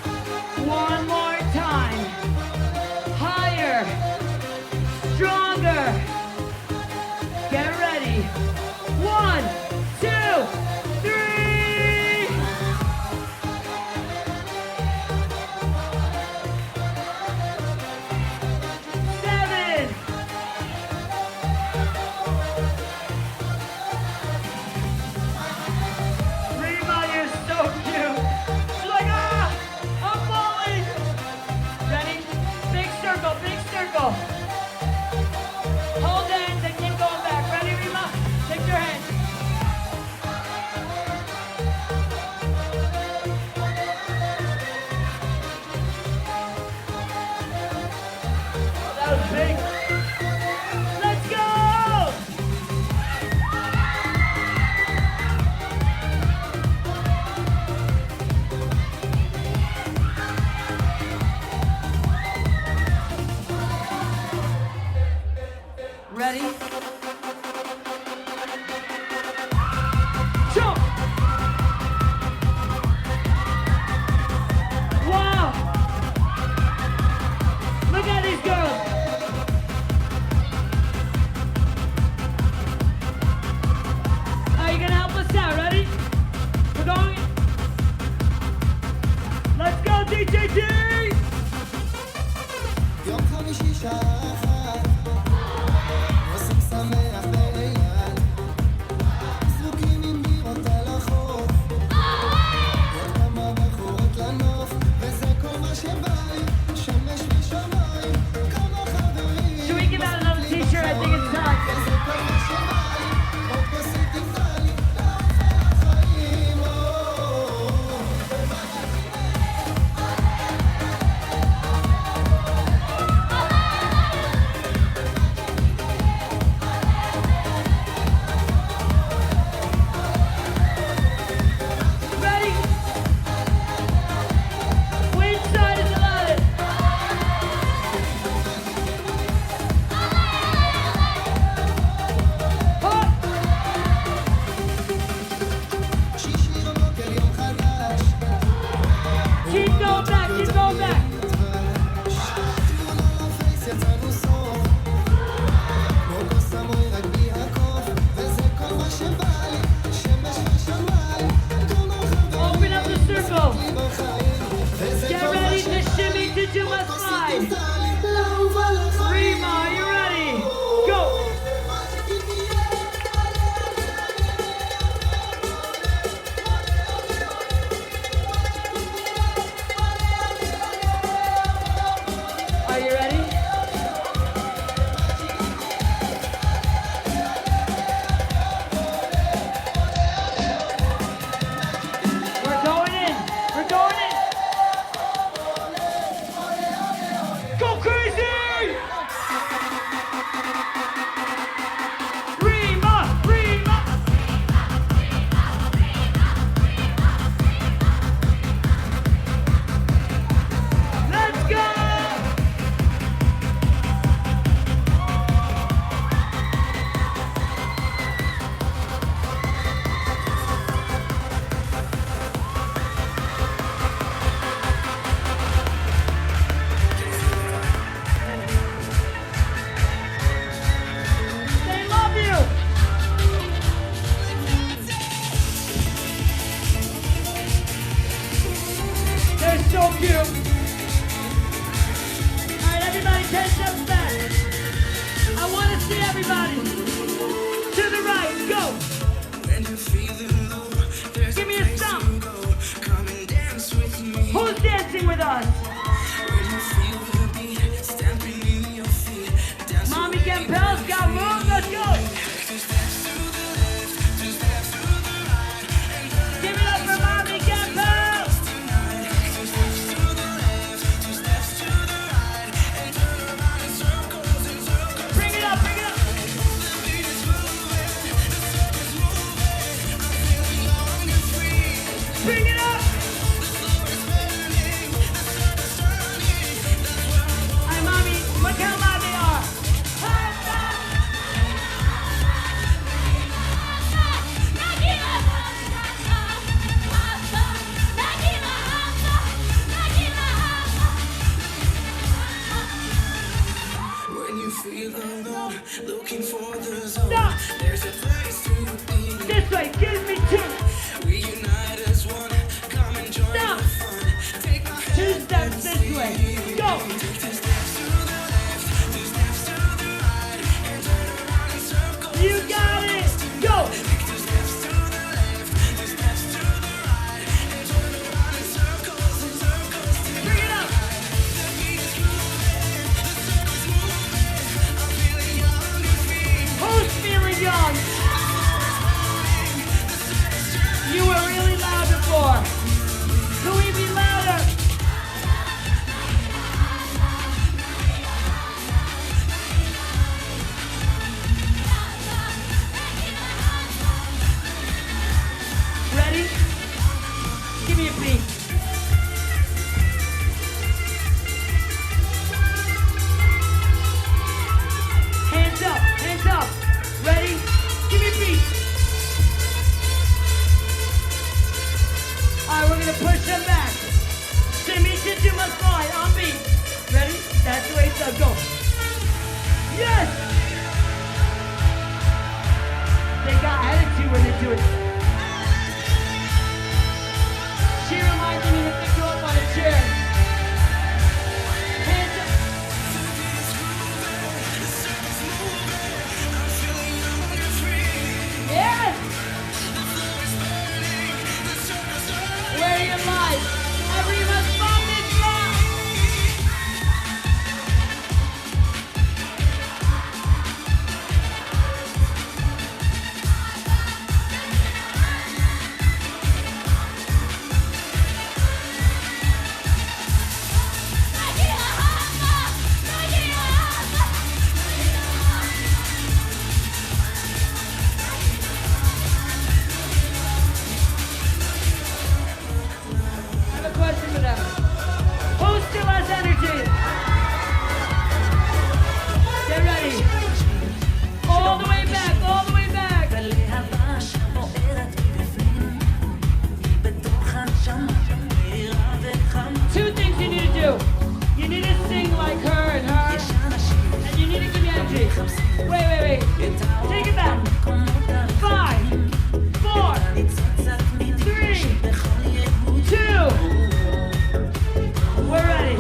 one more time. Higher. Stronger. Get ready. 1, 2, 3. Seven. Reema, you're so cute. She's like, I'm falling. Ready? Big circle, big circle. Hold hands and keep going back. Ready, Reema? Take your hands. That was big. Let's go! Ready? Jump! Wow! Look at these girls! Are you gonna help us out? Ready? We're going. Let's go, DJD! יום חמישי שעה אחת עושים שמח באילת זרוקים עם בירות על החוף עוד כמה בחורות לנוף וזה כל מה שבא לי שמש ושמיים כמה חברים Should we give out another t-shirt? I think it's time. וזה כל מה שבא לי עוד כוסית תפתח לי לעוף על החיים Ready? Which side is allowed? Hop! שישי בבוקר יום חדש Keep going back, keep going back. תמונה לפייס יצאנו סוף כמו כוס המוי רק בלי הקוף וזה כל מה שבא לי שמש ושמיים כמה Open up the circle. בחיים וזה Get כל מה ready to שבא shimmy to do a slide. לי לעוף על החיים Reema, are you ready? Go! Are you ready? We're going in. We're going in. Go see everybody. To the right, go. Give me a stomp. Who's dancing with us? Mommy Campbell's got room, let's go. Give it up for Mommy Campbell. Bring it up, bring it up. Bring it up. Hi, Mommy. Look how loud they are. Looking for the zone. Stop. There's a place to be. This way, give me two. We unite as one. Come and join Stop. the fun. Take my hand. 2 steps this way. Go. Take 2 steps to the left, 2 steps to the right, and turn around in circles. You got it. Go. Take 2 steps to the left, 2 steps to the right, and turn around in circles and circles. Bring it up. The beat is grooving, the circles moving. I'm feeling young and free. Who's feeling young? You were really loud before. Can we be louder? Ready? Give me a beat. Hands up, hands up. Ready? Give me a beat. All right, we're gonna push them back. Shimmy, you must fly on beat. Ready? That's the way it's up. Go. Yes! They got attitude when they do it. She reminds me to pick you up on a chair. Hands up. Yes! Where you life? Everyone's Bar Mitzvah! I have a question for them. Who still has energy? Get ready. All the way back, all the way back. Two things you need to do. You need to sing like her and her. And you need to give me energy. Wait. Take it back. 5, 4, 3, 2. We're ready.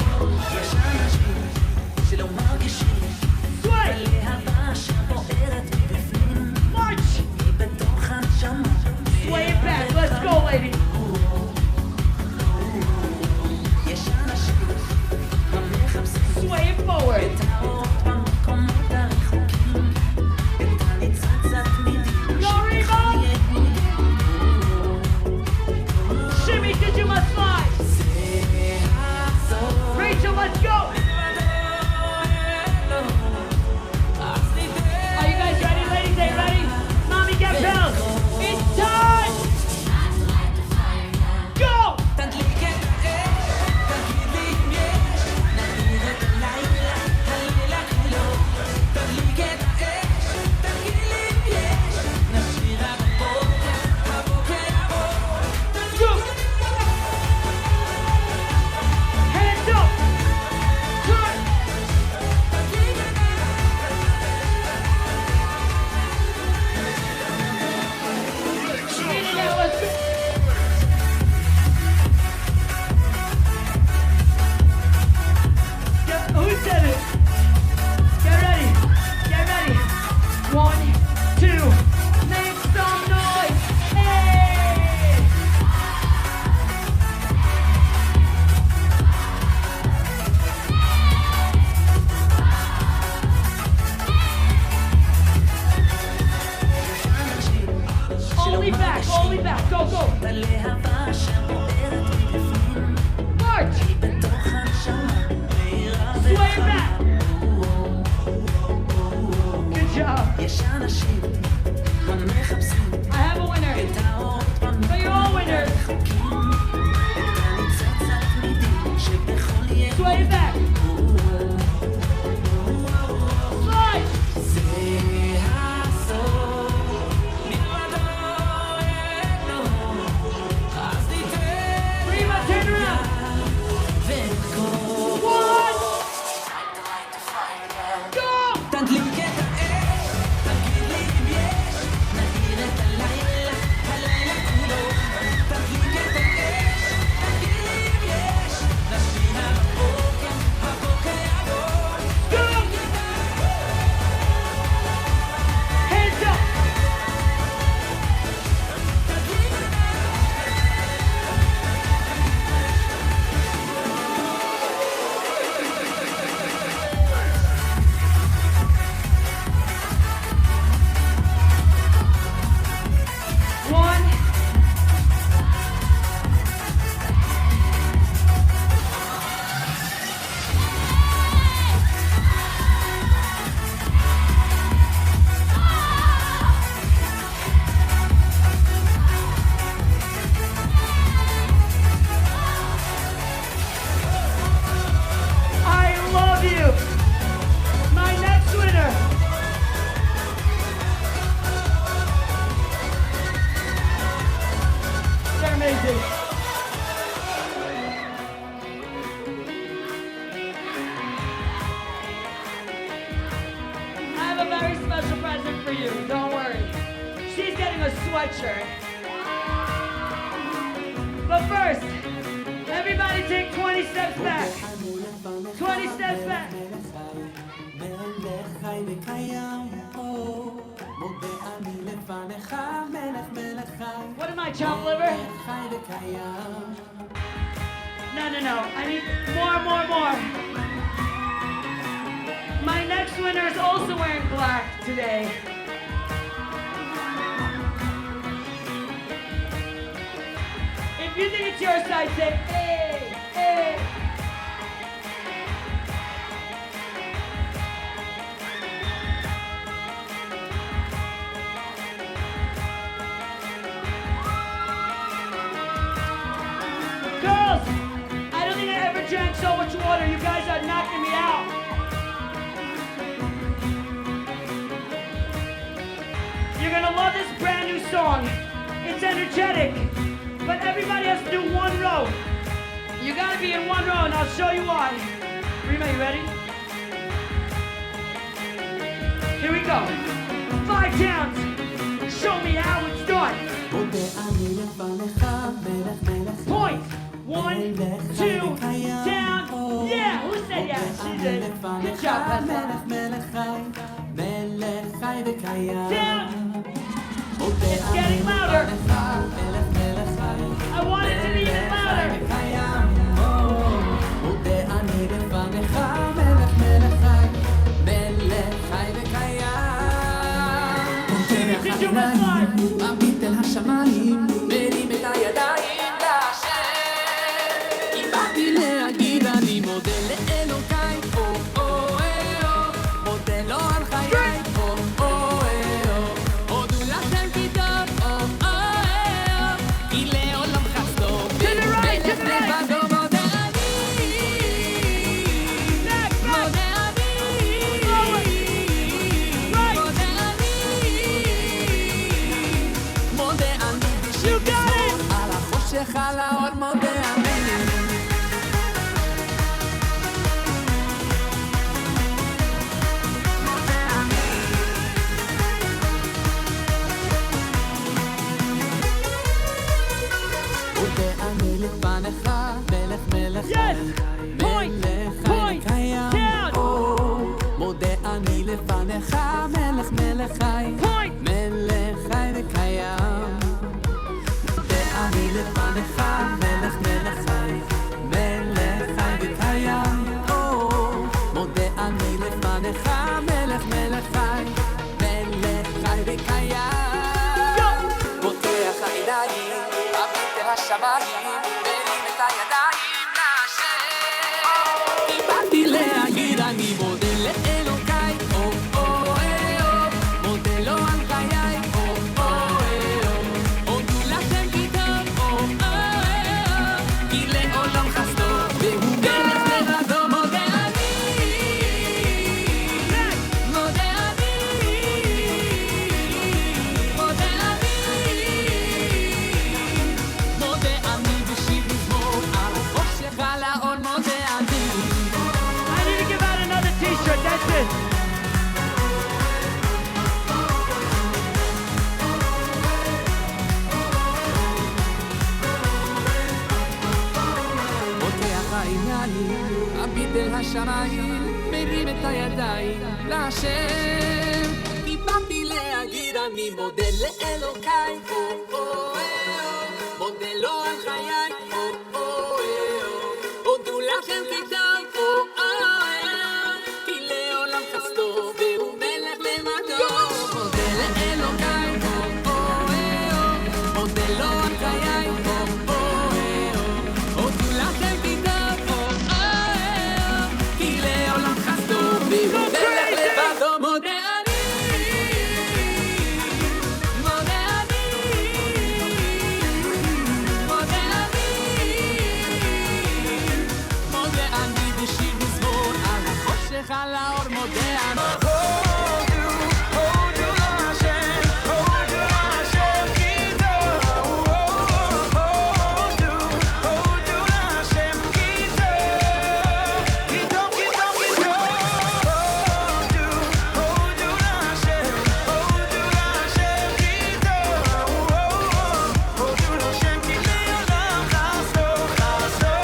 Sway. March. Sway it back. Let's go, lady. Sway it forward. Go, Reema. Shimmy, did you must fly. Rachel, let's go. Are you guys ready, ladies? Are you ready? Mommy, get bells. It's time. Go. sway it back. Slide. Reema, turn around. One. Go. Hands up. One. I love you. My next winner. They're amazing. I have a very special present for you. Don't worry. She's getting a sweatshirt. But first, everybody take 20 steps back. 20 steps back. What am I, chopped liver? No. I need more. My next winner is also wearing black today. If you think it's your side, say, hey, hey. Girls, I don't think I ever drank so much water. You guys are knocking me out. You're gonna love this brand new song. It's energetic, but everybody has to do one row. You gotta be in one row, and I'll show you why. Reema, you ready? Here we go. 5 counts. Show me how it's done. Point. 1, 2, down. Yeah, who said yeah? She did. Good job, down. It's getting louder. I want it to be even louder. Did you miss live? מביט אל השמיים, מרים את הידיים להשם. כי באתי להגיד אני מודה לאלוקיי, מודה לו על חיי, הודו לכם כי טוב, כי לעולם חסדו, מלך לבדו מודה אני, מודה אני, מודה אני בשבילו, על החושך על האור מודה אני. לפניך, מלך מלך מלך חי קיים. מודה אני לפניך, מלך מלך חי, מלך חי וקיים. מודה אני לפניך, מלך מלך חי, מלך חי וקיים. מודה אני לפניך, מלך מלך חי, מלך חי וקיים. פותח העיניים, מביט אל השמיים. באתי להגיד אני מודה לאלוקיי, מודה לו על חיי, הודו לכם כי טוב, כי לעולם חסדו, והוא מלך לבדו. מביט אל השמיים, מרים את הידיים להשם. כי באתי להגיד אני מודה לאלוקיי, מודה לו על חיי, הודו לכם כי טוב, כי לעולם חסדו והוא מלך לבדו. מודה לאלוקיי, מודה לו על חיי, הודו לכם כי טוב, כי לעולם חסדו והוא מלך לבדו. מודה על האור מודה אני. הודו להשם, הודו להשם כי טוב. הודו להשם כי טוב. כי טוב, כי טוב, כי טוב. הודו להשם, הודו להשם כי טוב. הודו להשם כי לעולם חסדו, חסדו.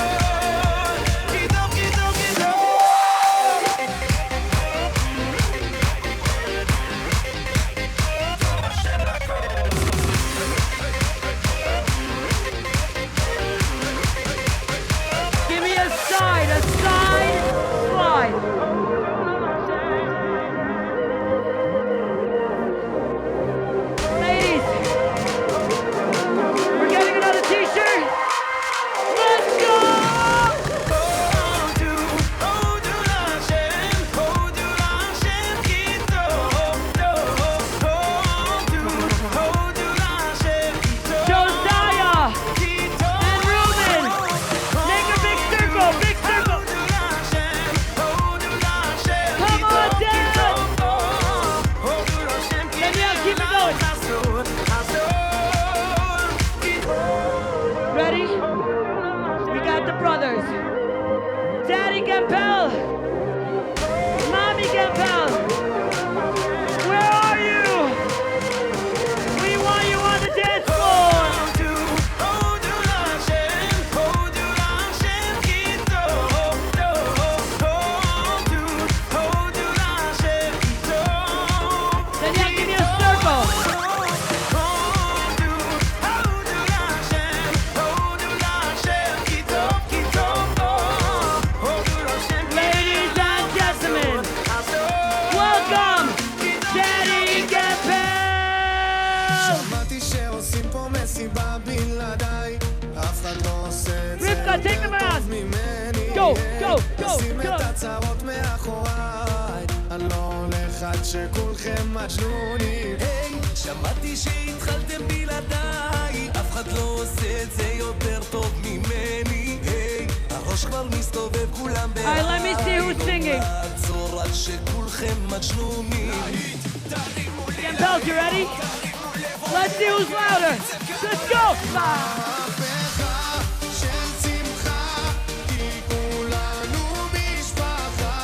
כי טוב, כי טוב, כי טוב. Give me a side slide. Ladies, we're getting another t-shirt. Let's go! הודו להשם, הודו להשם כי טוב. הודו להשם כי טוב. Josiah כי טוב. and Reuben, make a big circle, big circle. הודו להשם כי Come on טוב. down. הודו להשם כי Danielle, keep it going. חסוד, חסוד. Ready? We got the brothers. Daddy Gempel. Mommy Gempel. Where are you? We want you on the dance floor. הודו להשם, הודו להשם כי טוב. הודו להשם כי טוב. Danielle, give me a circle. Ladies and gentlemen, welcome, Daddy Gempel. שמעתי שעושים פה מסיבה בלעדיי, אף אחד לא עושה את זה Rivka, take יותר them טוב around. ממני. Go, go, go, שים go. את הצרות מאחוריי, אני לא הולך עד שכולכם מג'נונים. היי, שמעתי שהתחלתם בלעדיי, אף אחד לא עושה את זה יותר טוב ממני. היי, הראש כבר מסתובב כולם בעד. Alright, let me see who's singing. לעצור עד שכולכם מג'נונים. Gempel, you ready? Let's see who's louder. Let's go. מהפכה של שמחה, כי כולנו משפחה.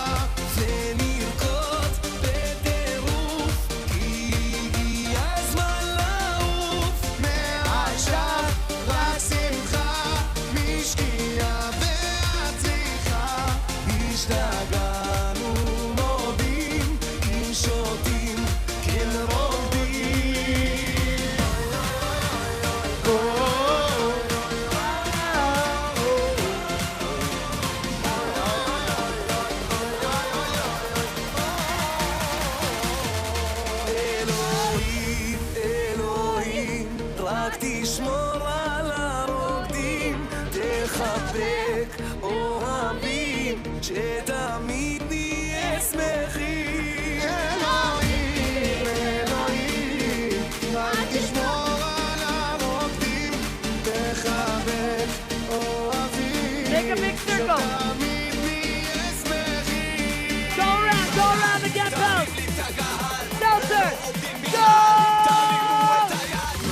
ונרקוד בטירוף, כי הגיע הזמן לעוף. מעכשיו רק שמחה, משקיעה ועד צריכה. השתגענו מודים, אם שותים כן רוקדים. אלוהים, אלוהים, רק תשמור על הרוקדים, תחבק אוהבים, שתמיד נהיה שמחים. אלוהים, אלוהים, רק תשמור על הרוקדים, תחבק אוהבים, Make a big circle. שתמיד נהיה שמחים. Go around the Gempel. Seltzer. Go.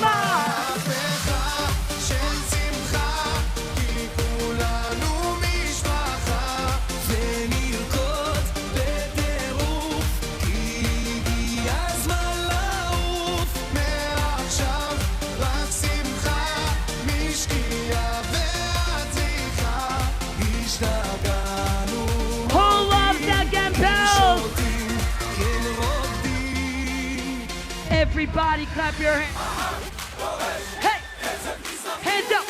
מהפכה של שמחה, כי כולנו משפחה. ונרקוד בטירוף, כי הגיע הזמן לעוף. מעכשיו רק שמחה, משקיעה ועד צריכה. השתגענו Everybody clap your hands. Hey! Hands up!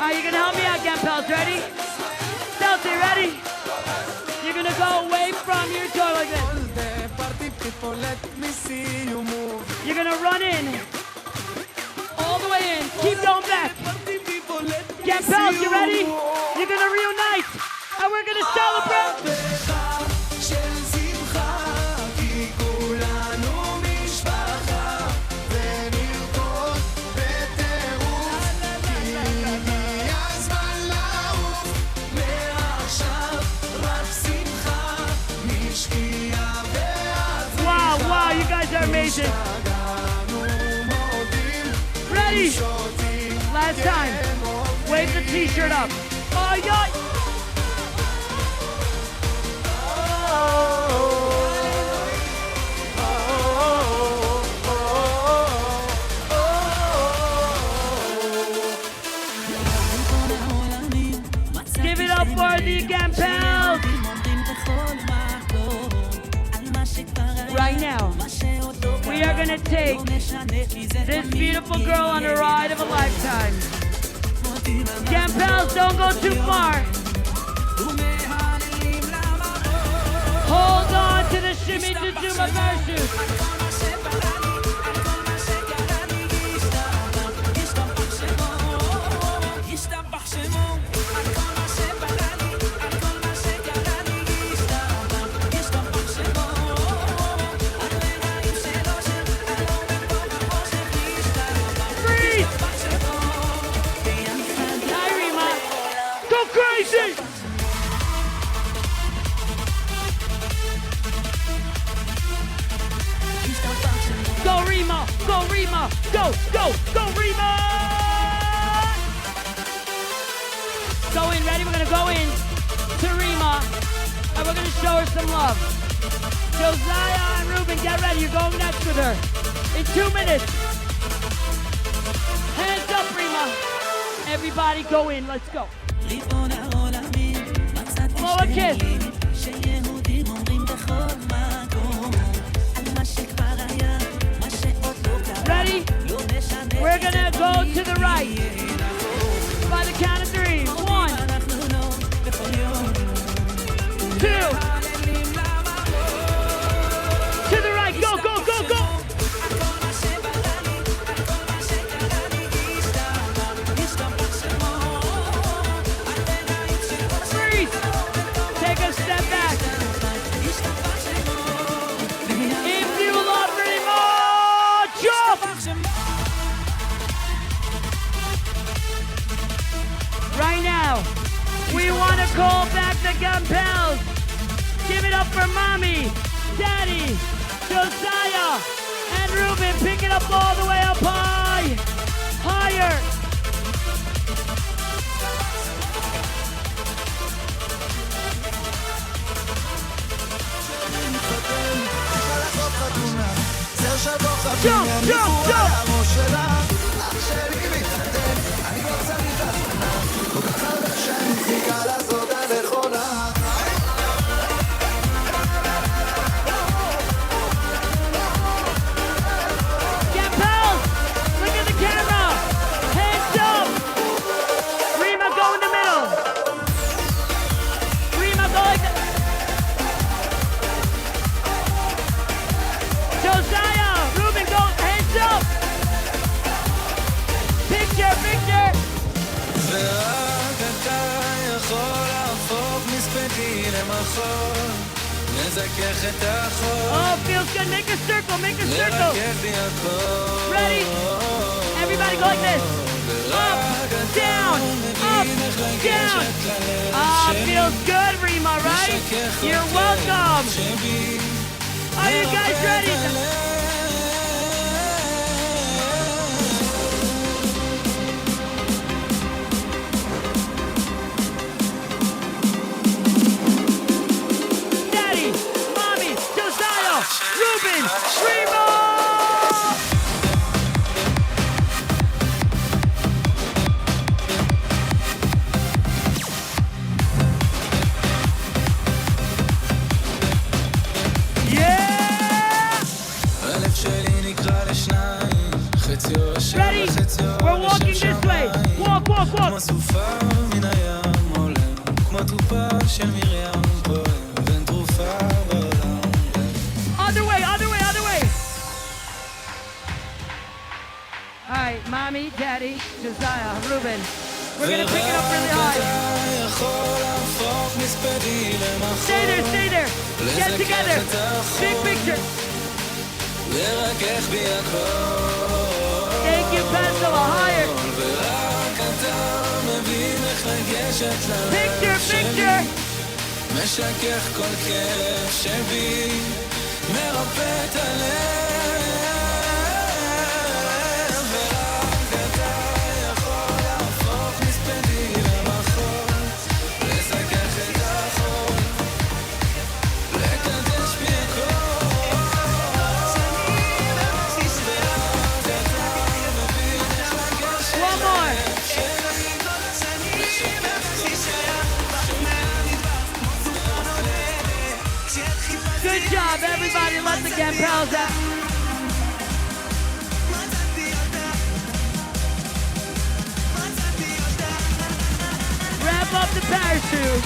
Are you gonna help me out, Gampels? Ready? Stealthy, ready? You're gonna go away from your door like this. You're gonna run in. All the way in. Keep going back. Gampels, you ready? You're gonna reunite. And we're gonna celebrate. Wow, you guys are amazing. Ready? Last time. Wave the t-shirt up. Oh, yeah. Give it up for the Gampels. Right now, we are going to take this beautiful girl on a ride of a lifetime. Gampels, don't go too far. Hold on to the shimmy jujuma parachute. Crazy! Go Reema! Go Reema! Go! Reema! Go in, ready? We're gonna go in to Reema and we're gonna show her some love. Josiah and Ruben, get ready. You're going next with her in 2 minutes. Hands up, Reema. Everybody go in. Let's go. Blow a kiss. Ready? We're gonna go to the right. By the count of 3. 1, 2. To the right. Go. Take a step back. If you love Reema, jump! Right now, we want to call back the Gampels. Give it up for Mommy, Daddy, Josiah, and Ruben. Pick it up all the way up high. Higher. Gampels, look at the camera. Hands up. Reema, go in the middle. Reema, go like that. Josiah, Ruben, go, hands up. Picture. ורק אתה יכול להפוך מספדי למחול, לזכך את החול. Oh, feels good. Make a circle. לרכך לי הכל. Ready? Everybody go like this. Up, down, up, down. Ah, feels good, Reema, right? You're welcome. Are you guys ready? Daddy, Mommy, Josiah, Ruben, Reema! כמו סופה מן הים עולם, כמו תרופה של מרים פועם, ואין תרופה בעולם. Other way, other way, other way. All right, mommy, daddy, Josiah, Reuben. We're gonna pick it up really high. Stay there, stay there. Get together. Big picture. Thank you, Pencil. Higher. Picture, picture. משכך כל כאב שבי, מרפא את הלב, ורק אתה יכול להפוך מספדי למחול, לזכך את החול, לקדש בי הכל, ורק אתה מבין איך לגשת ללב שלי, Good job, everybody. Let the Gampels out. Wrap up the parachute.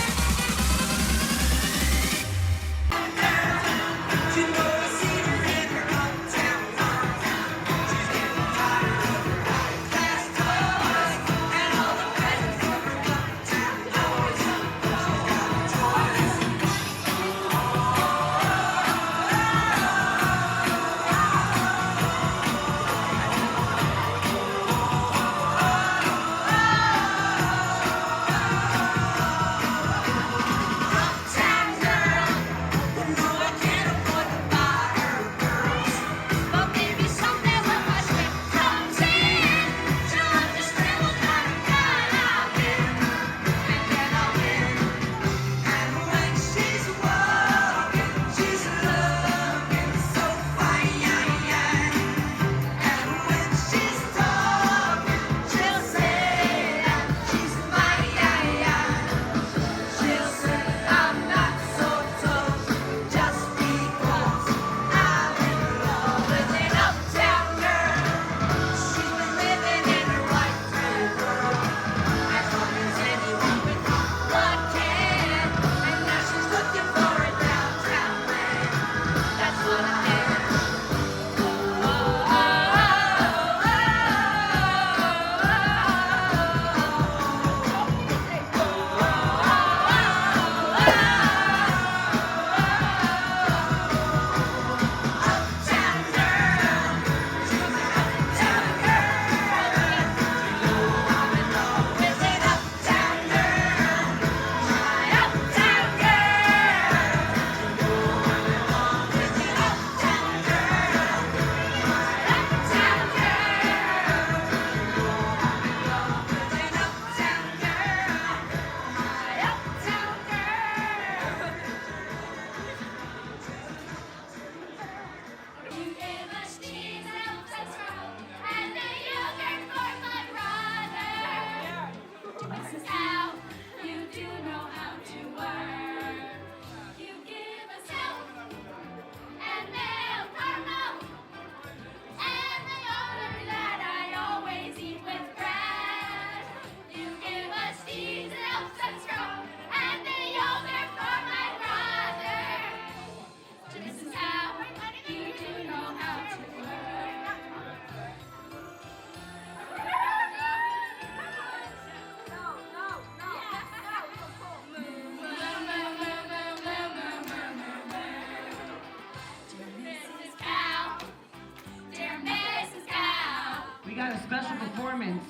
Got a special performance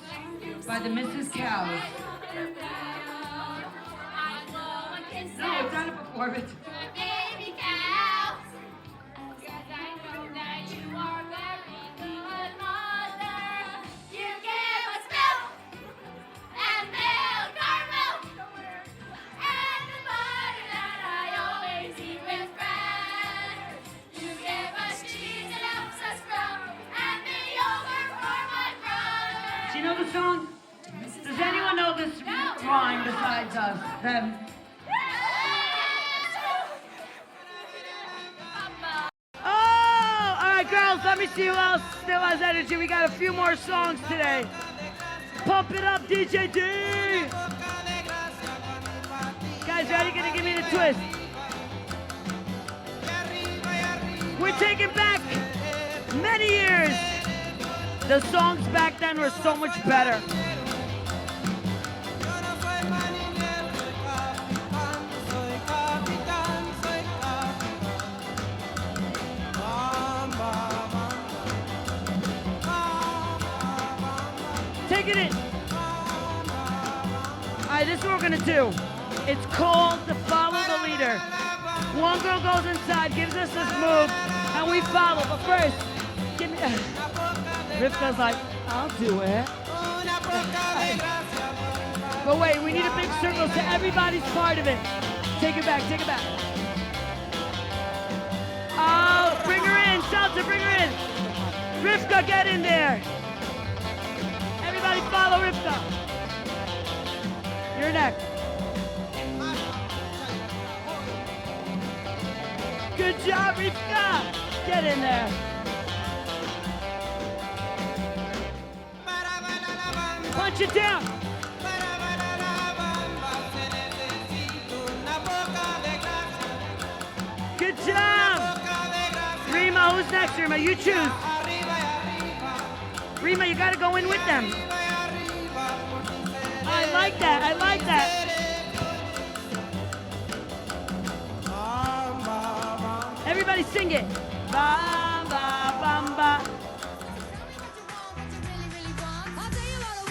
by the Mrs. Cows. No, it's not a performance. Baby cows, because I know that you are very good mother. You give us milk and milk our milk, and the butter that I always eat with bread. You give us cheese that helps us grow, and the yogurt for my brother. Do you know the song? Does anyone know this rhyme besides us? Them? Oh, all right, girls, let me see who else still has energy. We got a few more songs today. Pump it up, DJ D. Guys, ready? Gonna give me the twist. We're taking back many years. The songs back then were so much better. Taking it. All right, this is what we're gonna do. It's called the follow the leader. One girl goes inside, gives us this move, and we follow. But first, give me. Rivka's like, I'll do it. But wait, we need a big circle so everybody's part of it. Take it back, take it back. Oh, bring her in, Salsa, bring her in. Rivka, get in there. Everybody follow Rivka. You're next. Good job, Rivka. Get in there. Punch it down. Good job. Reema, who's next, Reema? You choose. Reema, you gotta go in with them. I like that, I like that. Everybody sing it. Ba, ba, bam, ba.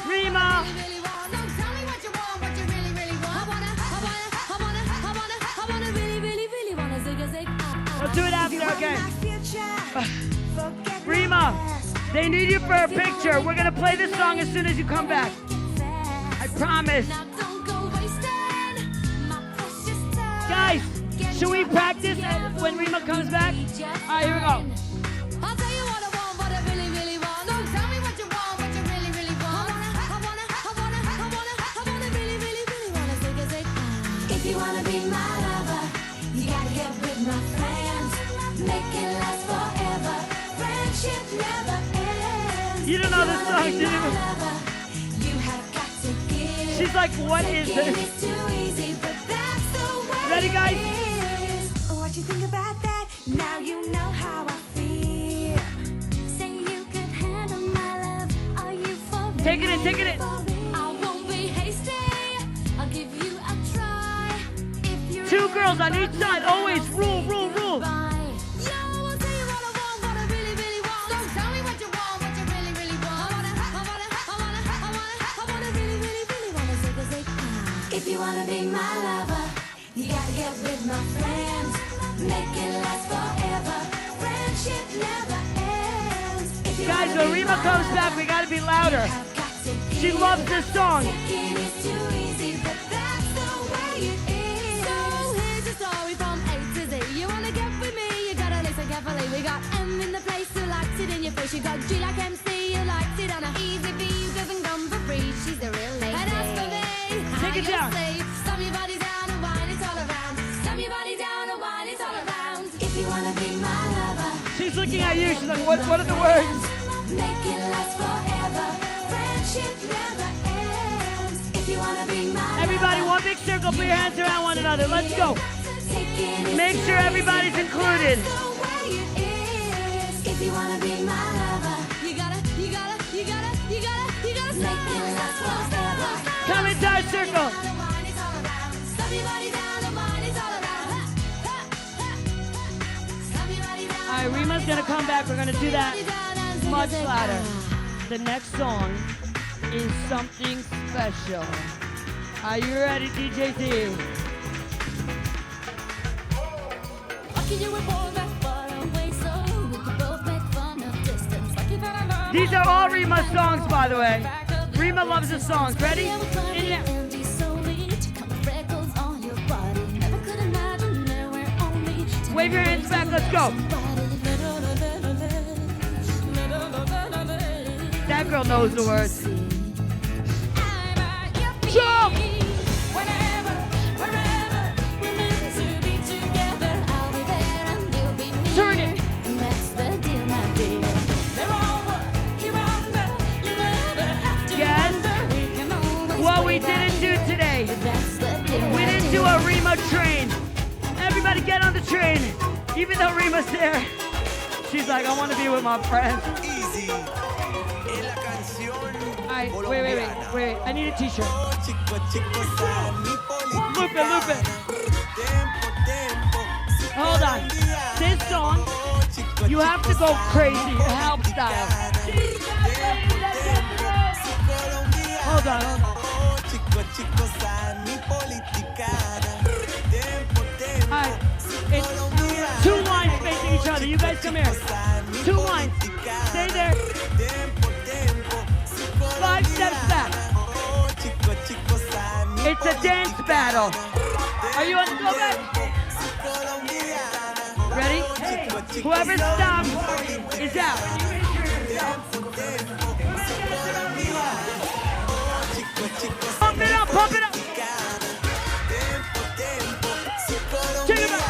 Reema. We'll do it after, okay? Reema, they need you for a picture. We're gonna play this song as soon as you come back. I promise. Guys, should we practice when Reema comes back? All right, here we go. I'll tell you what I want, what I really, really want. Don't tell me what you want, what you really, really want. I wanna really, really, really wanna zig. If you wanna be my lover, you gotta get with my friends. Make it last forever. Friendship never ends. You don't know this song, do you? You have got to give. She's like, what is this? It's too easy, but that's the way. Ready, guys? it is. What you think about that? Now you know how I feel. Say you could handle my love. Are you for Take it in, take it in. I won't be hasty. I'll give you a try. If you're Two girls on each side, always rule, rule, rule. If you wanna be my lover, you gotta get with my friends. Make it last forever. Friendship never ends. If you Guys, wanna when be Reema my comes lover, back, we gotta be louder. you have got to She give. loves this song. Taking is too easy, but that's the way it is. So here's the story from A to Z. You wanna get with me, you gotta listen carefully. We got M in the place who likes it in your face. You got G like MC, who likes it on a easy B, who doesn't come for free. She's a real lady. And as for me, Take it down. Slam your body down and wine it all around. Slam your body down and wine it all around. If you wanna be my lover, She's looking at you, she's like, what are the words? make it last forever. Friendship never ends. If you wanna be my Everybody, one big circle, put your hands around one another. Let's go. Make sure everybody's included. If you wanna be my lover, you gotta make it last forever. Come into our circle. All right, Reema's gonna come back. We're gonna do that much louder. The next song is something special. Are you ready, DJ D? These are all Reema songs, by the way. Reema loves the songs. Ready? In there. Wave your hands back. Let's go. That girl knows the words. Jump! Turn it. Yes. in. Even though Reema's there, she's like, I want to be with my friends. Easy. Es la canción All right, wait. I need a t-shirt. Chico, chico, sa mi Loop it. Tempo, tempo. Hold on. This song, you have to go crazy, help style. Hold on. Chico, chico, sa mi politicana. Tempo, tempo. All right, it's 2 lines facing each other. You guys come here. 2 lines. Stay there. 5 steps back. It's a dance battle. Are you on the go back? Ready? Whoever stops is out. Pump it up. Check it out.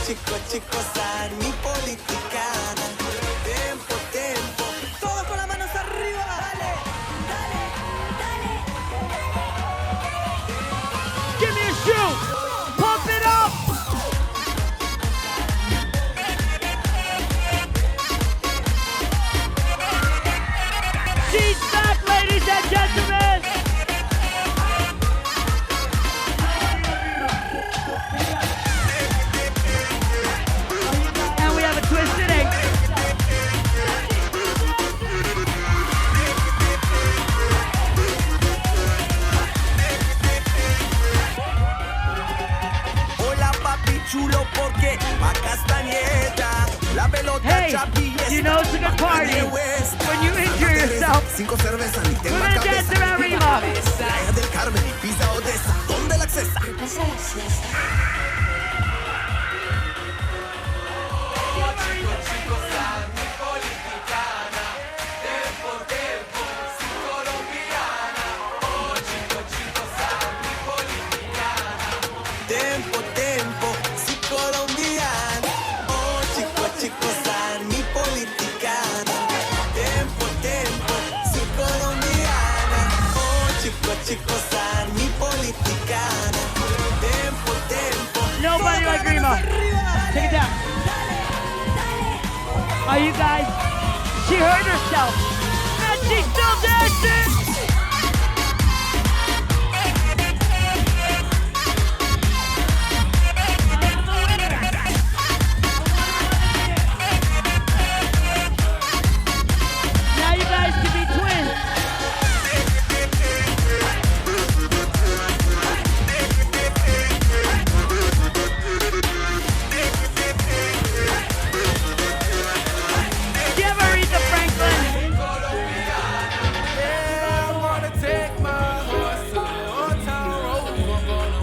Chico, chico, sa mi politicana. Tempo, tempo. Todos con las manos arriba. Give me a shoe. Pump it up. She's back, ladies and gentlemen. And we have a twisted ankle. Hola papi chulo porque acá está nieta. La pelota Hey, chapilla you know it's a good party when you injure yourself. 5 cervezas ni tengo We're gonna dance around Reema. Playa del Carmen y pizza Odessa. ¿Dónde la accesa? Tempo, tempo, si colombiana. Oh, chico, chico, sa mi politicana. Tempo, tempo, si colombiana. Oh, chico, chico, sa mi politicana. Tempo, tempo. Nobody like Reema. Take it down. Are you guys? She hurt herself. And she's still dancing. Now you guys can be twins. Do you ever read the Franklin? I wanna take my horse to the old town road. I'm gonna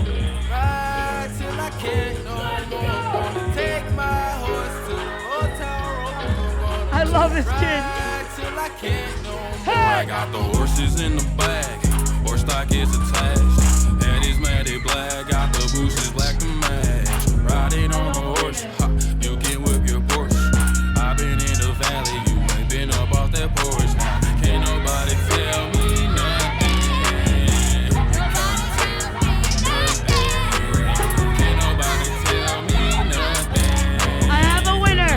ride till I can't no more. Gonna take my horse to the old town road. I love this kid. Ride till I can't no more. Hey! I got the horses in the bag, horse stock is attached. Head is matted black, got the bushes black to match. Riding on a horse, ha, you can whip your Porsche. I've been in the valley, you ain't been up off that porch. Now, can't nobody tell me nothing. Can't nobody tell me nothing. I have a winner.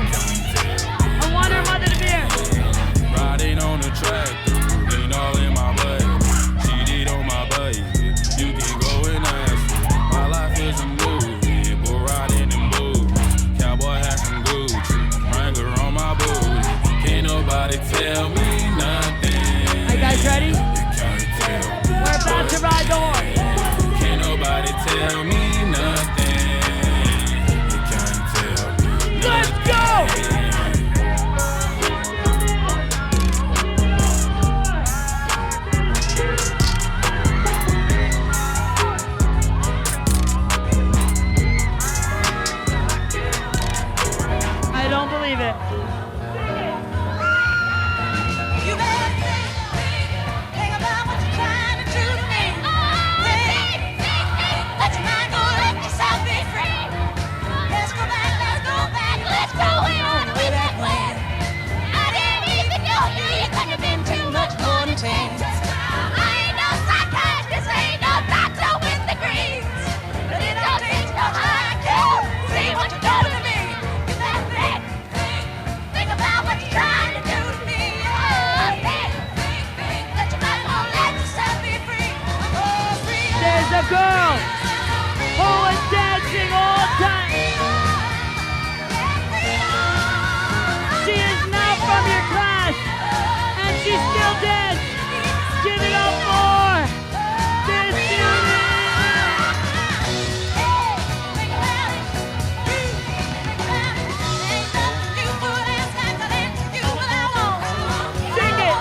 I want her mother to be here. Riding on the track, lean all in my butt. Cheated on my buddy. You the girl who was dancing all time. She is now from your class, and she still dance. Give it up for this beauty. Sing it.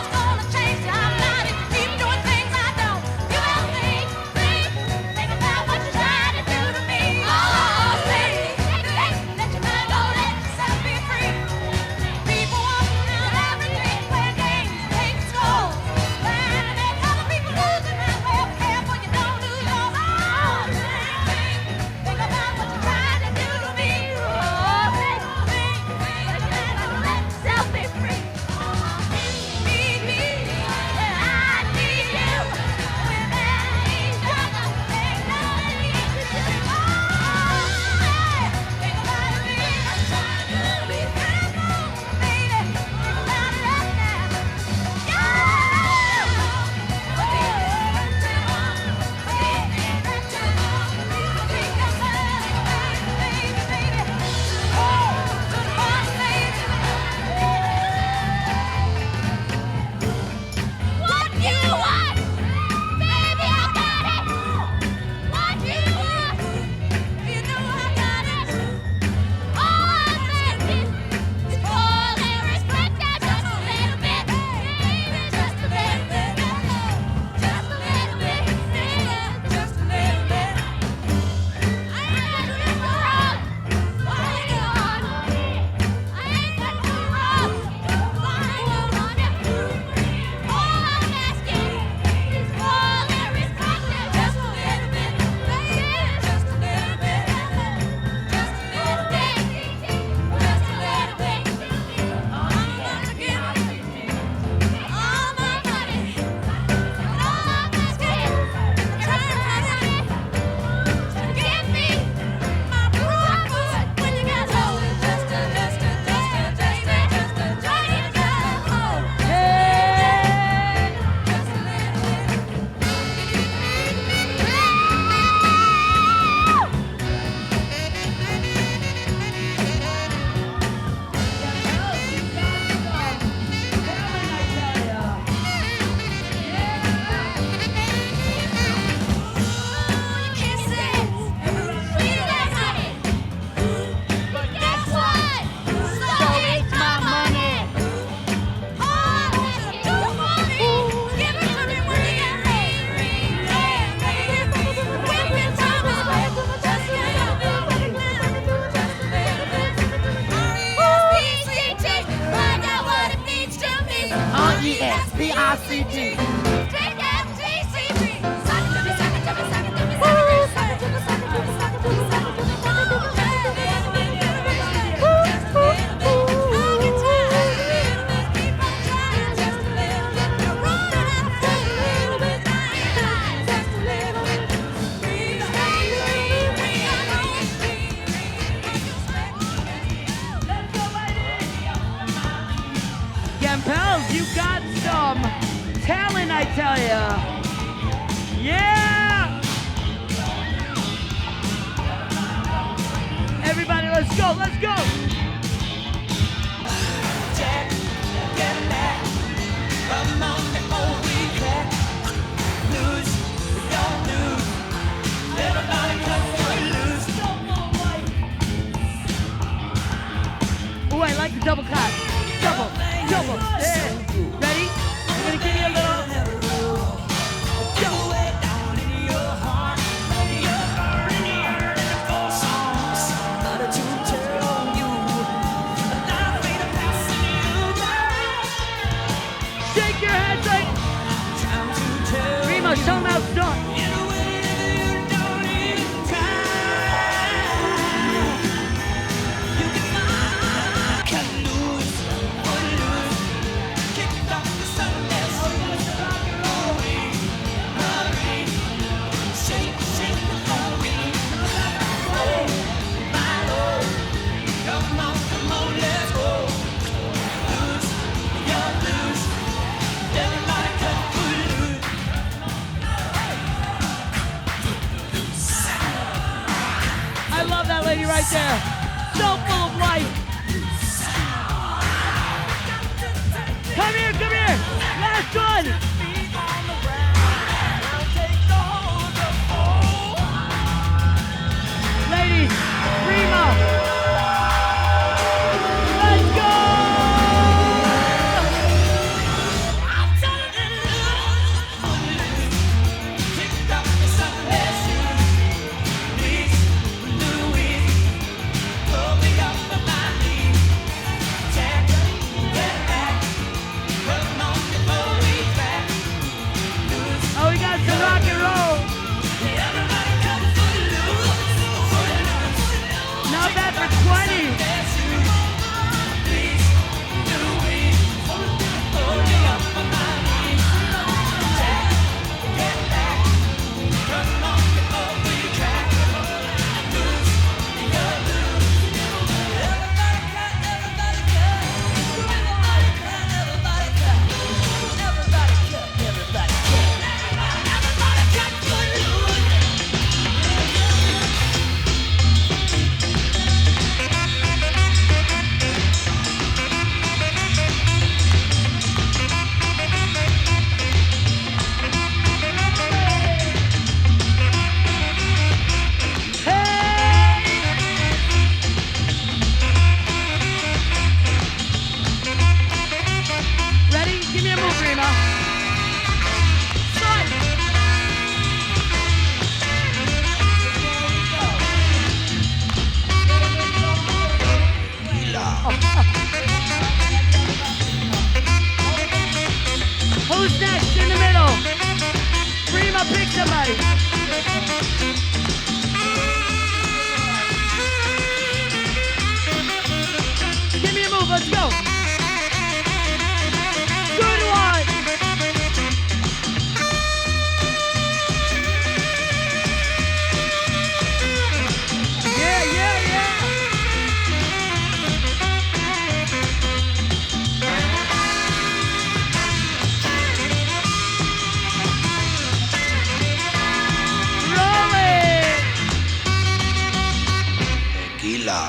Gempels, you got some talent, I tell ya. Yeah! Everybody, let's go, let's go! Jack, get back. Come on before we crack. Lose, don't lose. Everybody come for lose. Ooh, I like the double clap. Double, double, yeah. Ready? I'm gonna give you a little. Shake your head, like. Reema, show 'em how it's done. lady right there. So full of life. Come here, come here. Last one. Ladies, Reema. Let's go! Oh, we got some rock and roll. Not bad for 20. Ready? Give me a move, Reema. Start. Who's next in the middle? Reema, pick somebody. Give me a move, let's go. Good one. Yeah, yeah, yeah. Roll it. Tequila.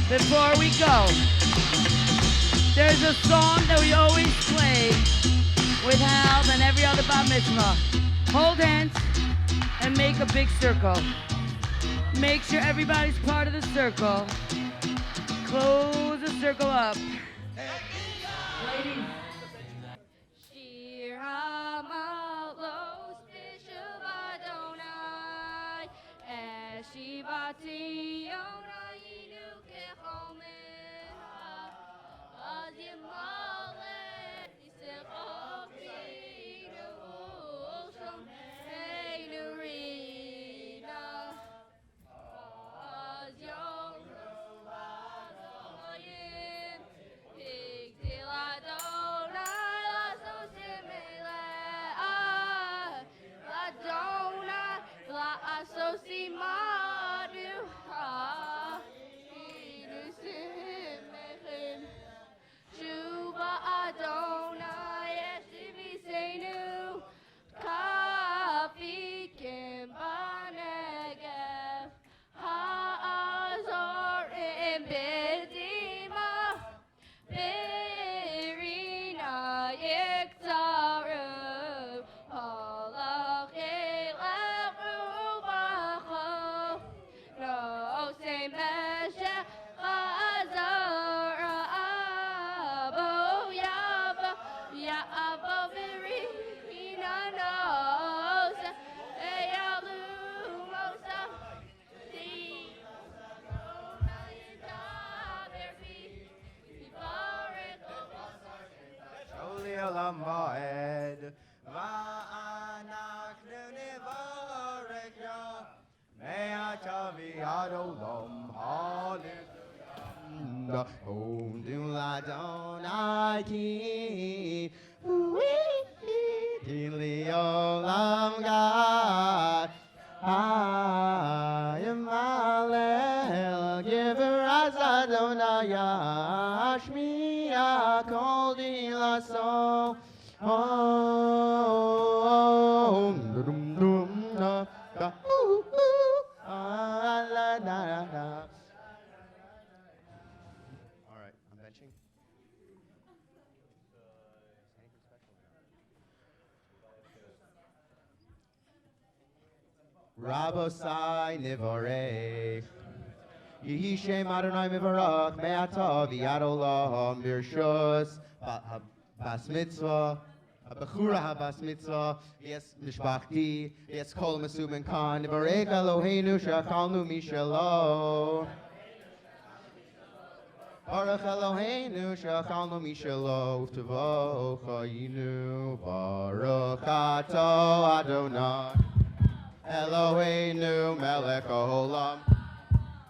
Before we go, there's a song that we always play with Hal and every other bar mitzvah. Hold hands and make a big circle. Make sure everybody's part of the circle. Close the circle up. Ladies. Shir hamalos tishuv Adonai, Eshivati Onayinu kechomeha, Az Yimale Yisecho Pinu Shom Heinu Rina, Az Yom Roshayim Higdil Adonai Lasos Yimeleah, Adonai Lasos Imanu Inusim Shuva Adonai Eshivisenu Kafikim Banegev Ha'azor Bidima Birina Yiktaru Halach Elechu Bacho No Same Meshech Chazar Abo Yavo Yavo Virina Nos Eyalu Mosa Di Rona Yitaber Fi Yivarech Sholi olam va'ed, va'anachnu nivarech ya, me'ata v'yad olam, hallelujah. Hodu l'Adonai ki, ki li'olam gad. I am Hallel, give her as Adonai. Adonai Ashmiya Kol Dilaso. All right, I'm benching. Rabosai Nivorech. Yehi Shem Adonai Mivarach Me'ata V'yad Olam Birshus Bas Mitzvah Bechura HaBas Mitzvah Yes Mishpachti Yes Kol Mesubin Khan Nivorech Eloheinu Shachalnu Mishalo Baruch Eloheinu Shachalnu Mishalo Uvtavo Chayinu Baruch Ato Adonai Eloheinu Melech Olam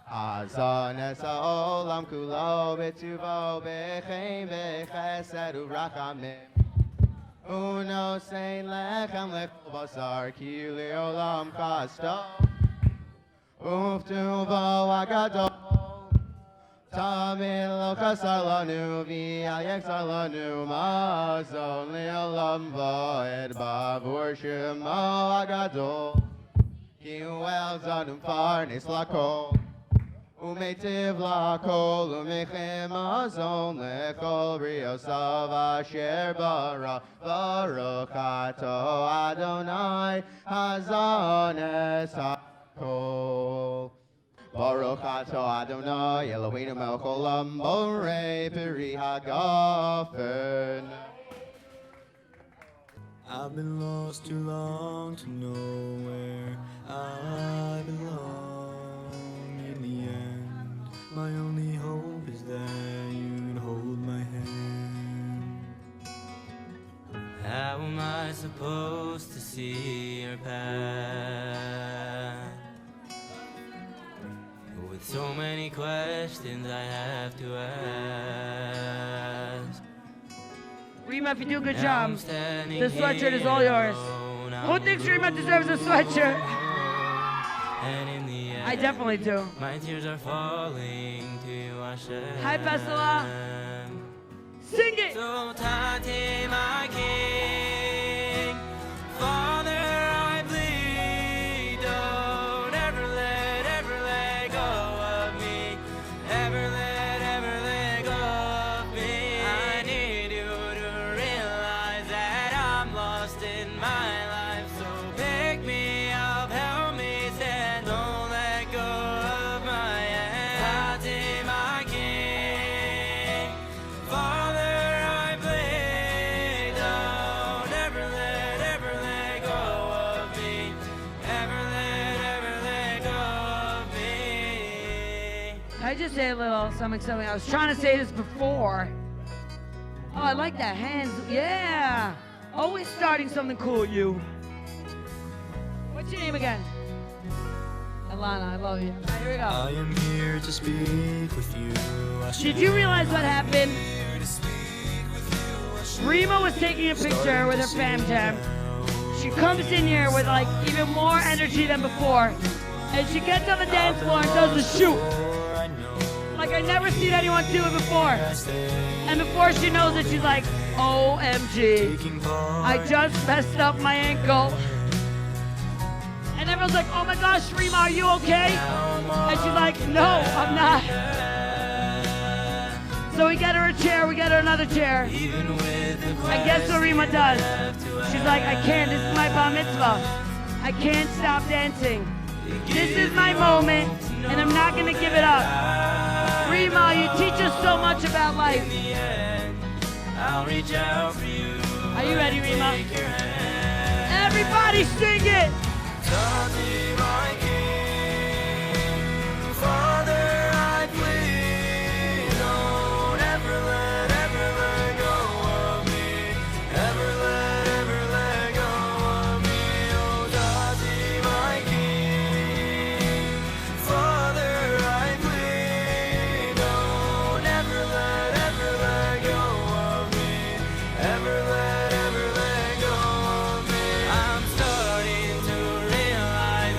Hazan es ha'olam kulo b'tuvo b'chein v'chesed u'rachamim u'nosein lechem lechol basar ki li'olam chasto u'vtuvo agadol tamid lo chasar lanu v'al yechsar lanu mazon li'olam v'ed bavur shemo agadol ki u'el zanum farnes lakol Umetiv lakol umechem azon lechol briosav asher bara baruch ato Adonai hazon es hakol Baruch ato Adonai Eloheinu melech olam borei peri hagafen. I've been lost too long to know where I belong. In the end, my only hope is that you'd hold my hand. How am I supposed to see your path? With so many questions I have to ask. Reema, if you do a good job, the sweatshirt is all yours. Who thinks Reema deserves a sweatshirt? And in the end, I definitely do. my tears are falling to you, Hashem. Hi, Pesala. Sing it! So Tati, my King, Father, I plead, don't ever let go of me, ever let go of me. I need you to realize that I'm lost in my life, so pick me up, help me stand, don't let go of my hand. Tati, my King, Father, I plead, don't ever let go of me, ever let go of me. I just say a little something. I was trying to say this before. Oh, I like that. Hands. Yeah. Always starting something cool, you. What's your name again? Alana, I love you. All right, here we go. I am here to speak with you. Did you realize what happened? Reema was taking a picture with her fam jam. She comes in here with like even more energy than before. And she gets on the dance floor and does the shoot. Like I never seen anyone do it before. And before she knows it, she's like, OMG, I just messed up my ankle. And everyone's like, oh my gosh, Reema, are you okay? And she's like, no, I'm not. So we get her a chair, we get her another chair. And guess what Reema does? She's like, I can't, this is my bar mitzvah. I can't stop dancing. This is my moment, and I'm not gonna give it up. Reema, you teach us so much about life. I'll reach out for you. Are you ready, Reema? Everybody sing it! Tati, my King, Father, I plead, don't ever let go of me, ever let go of me. Oh, Tati, my King, Father, I plead, don't ever let go of me, ever let go of me. I'm starting to realize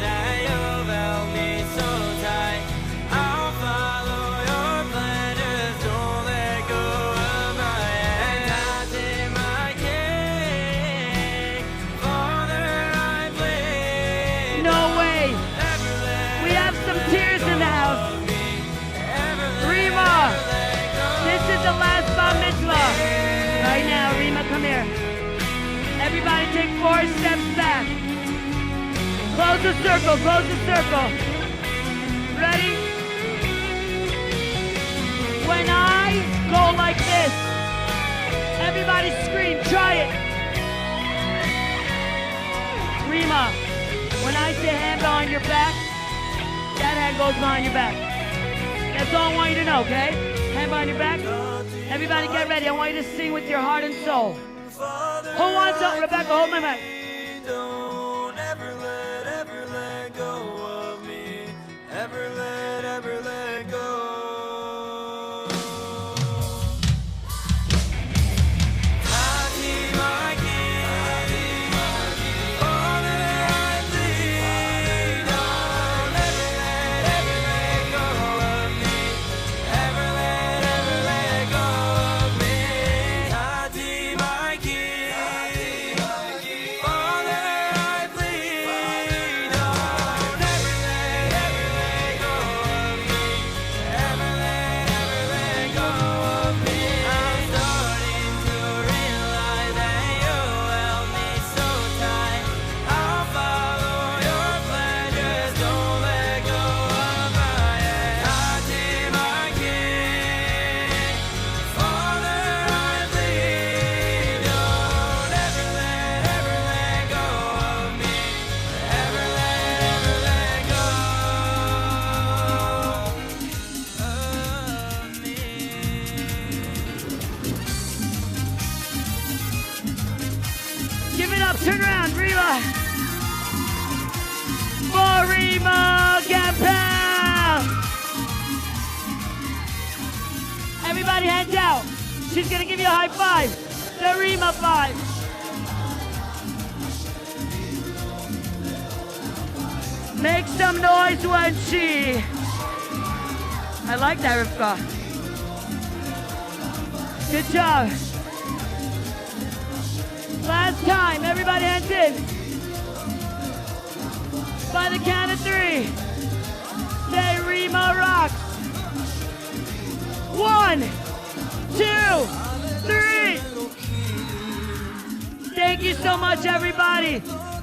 4 steps back. Close the circle, close the circle. Ready? When I go like this, everybody scream, try it. Reema, when I say hand behind your back, that hand goes behind your back. That's all I want you to know, okay? Hand behind your back. Everybody get ready. I want you to sing with your heart and soul. Who wants up? Rebecca, hold my mic. Don't ever let go of me. Ever let go. Turn around, Reema. For Reema Gampel. Everybody hands out. She's gonna give you a high five. The Reema 5. Make some noise when she. I like that, Rivka. Good job. Last time, everybody hands in. By the count of 3, say Reema rocks. 1, 2, 3. Thank you so much, everybody.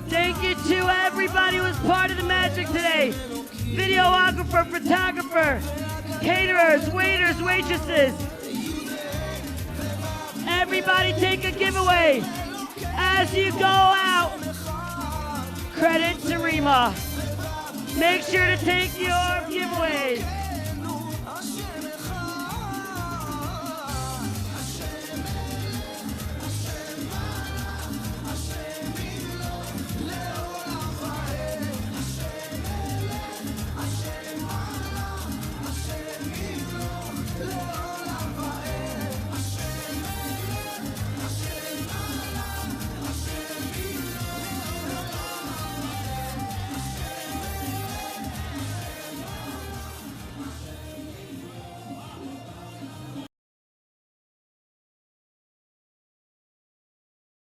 Thank you to everybody who was part of the magic today. Videographer, photographer, caterers, waiters, waitresses. Everybody take a giveaway. As you go out, credit to Reema. Make sure to take your giveaway.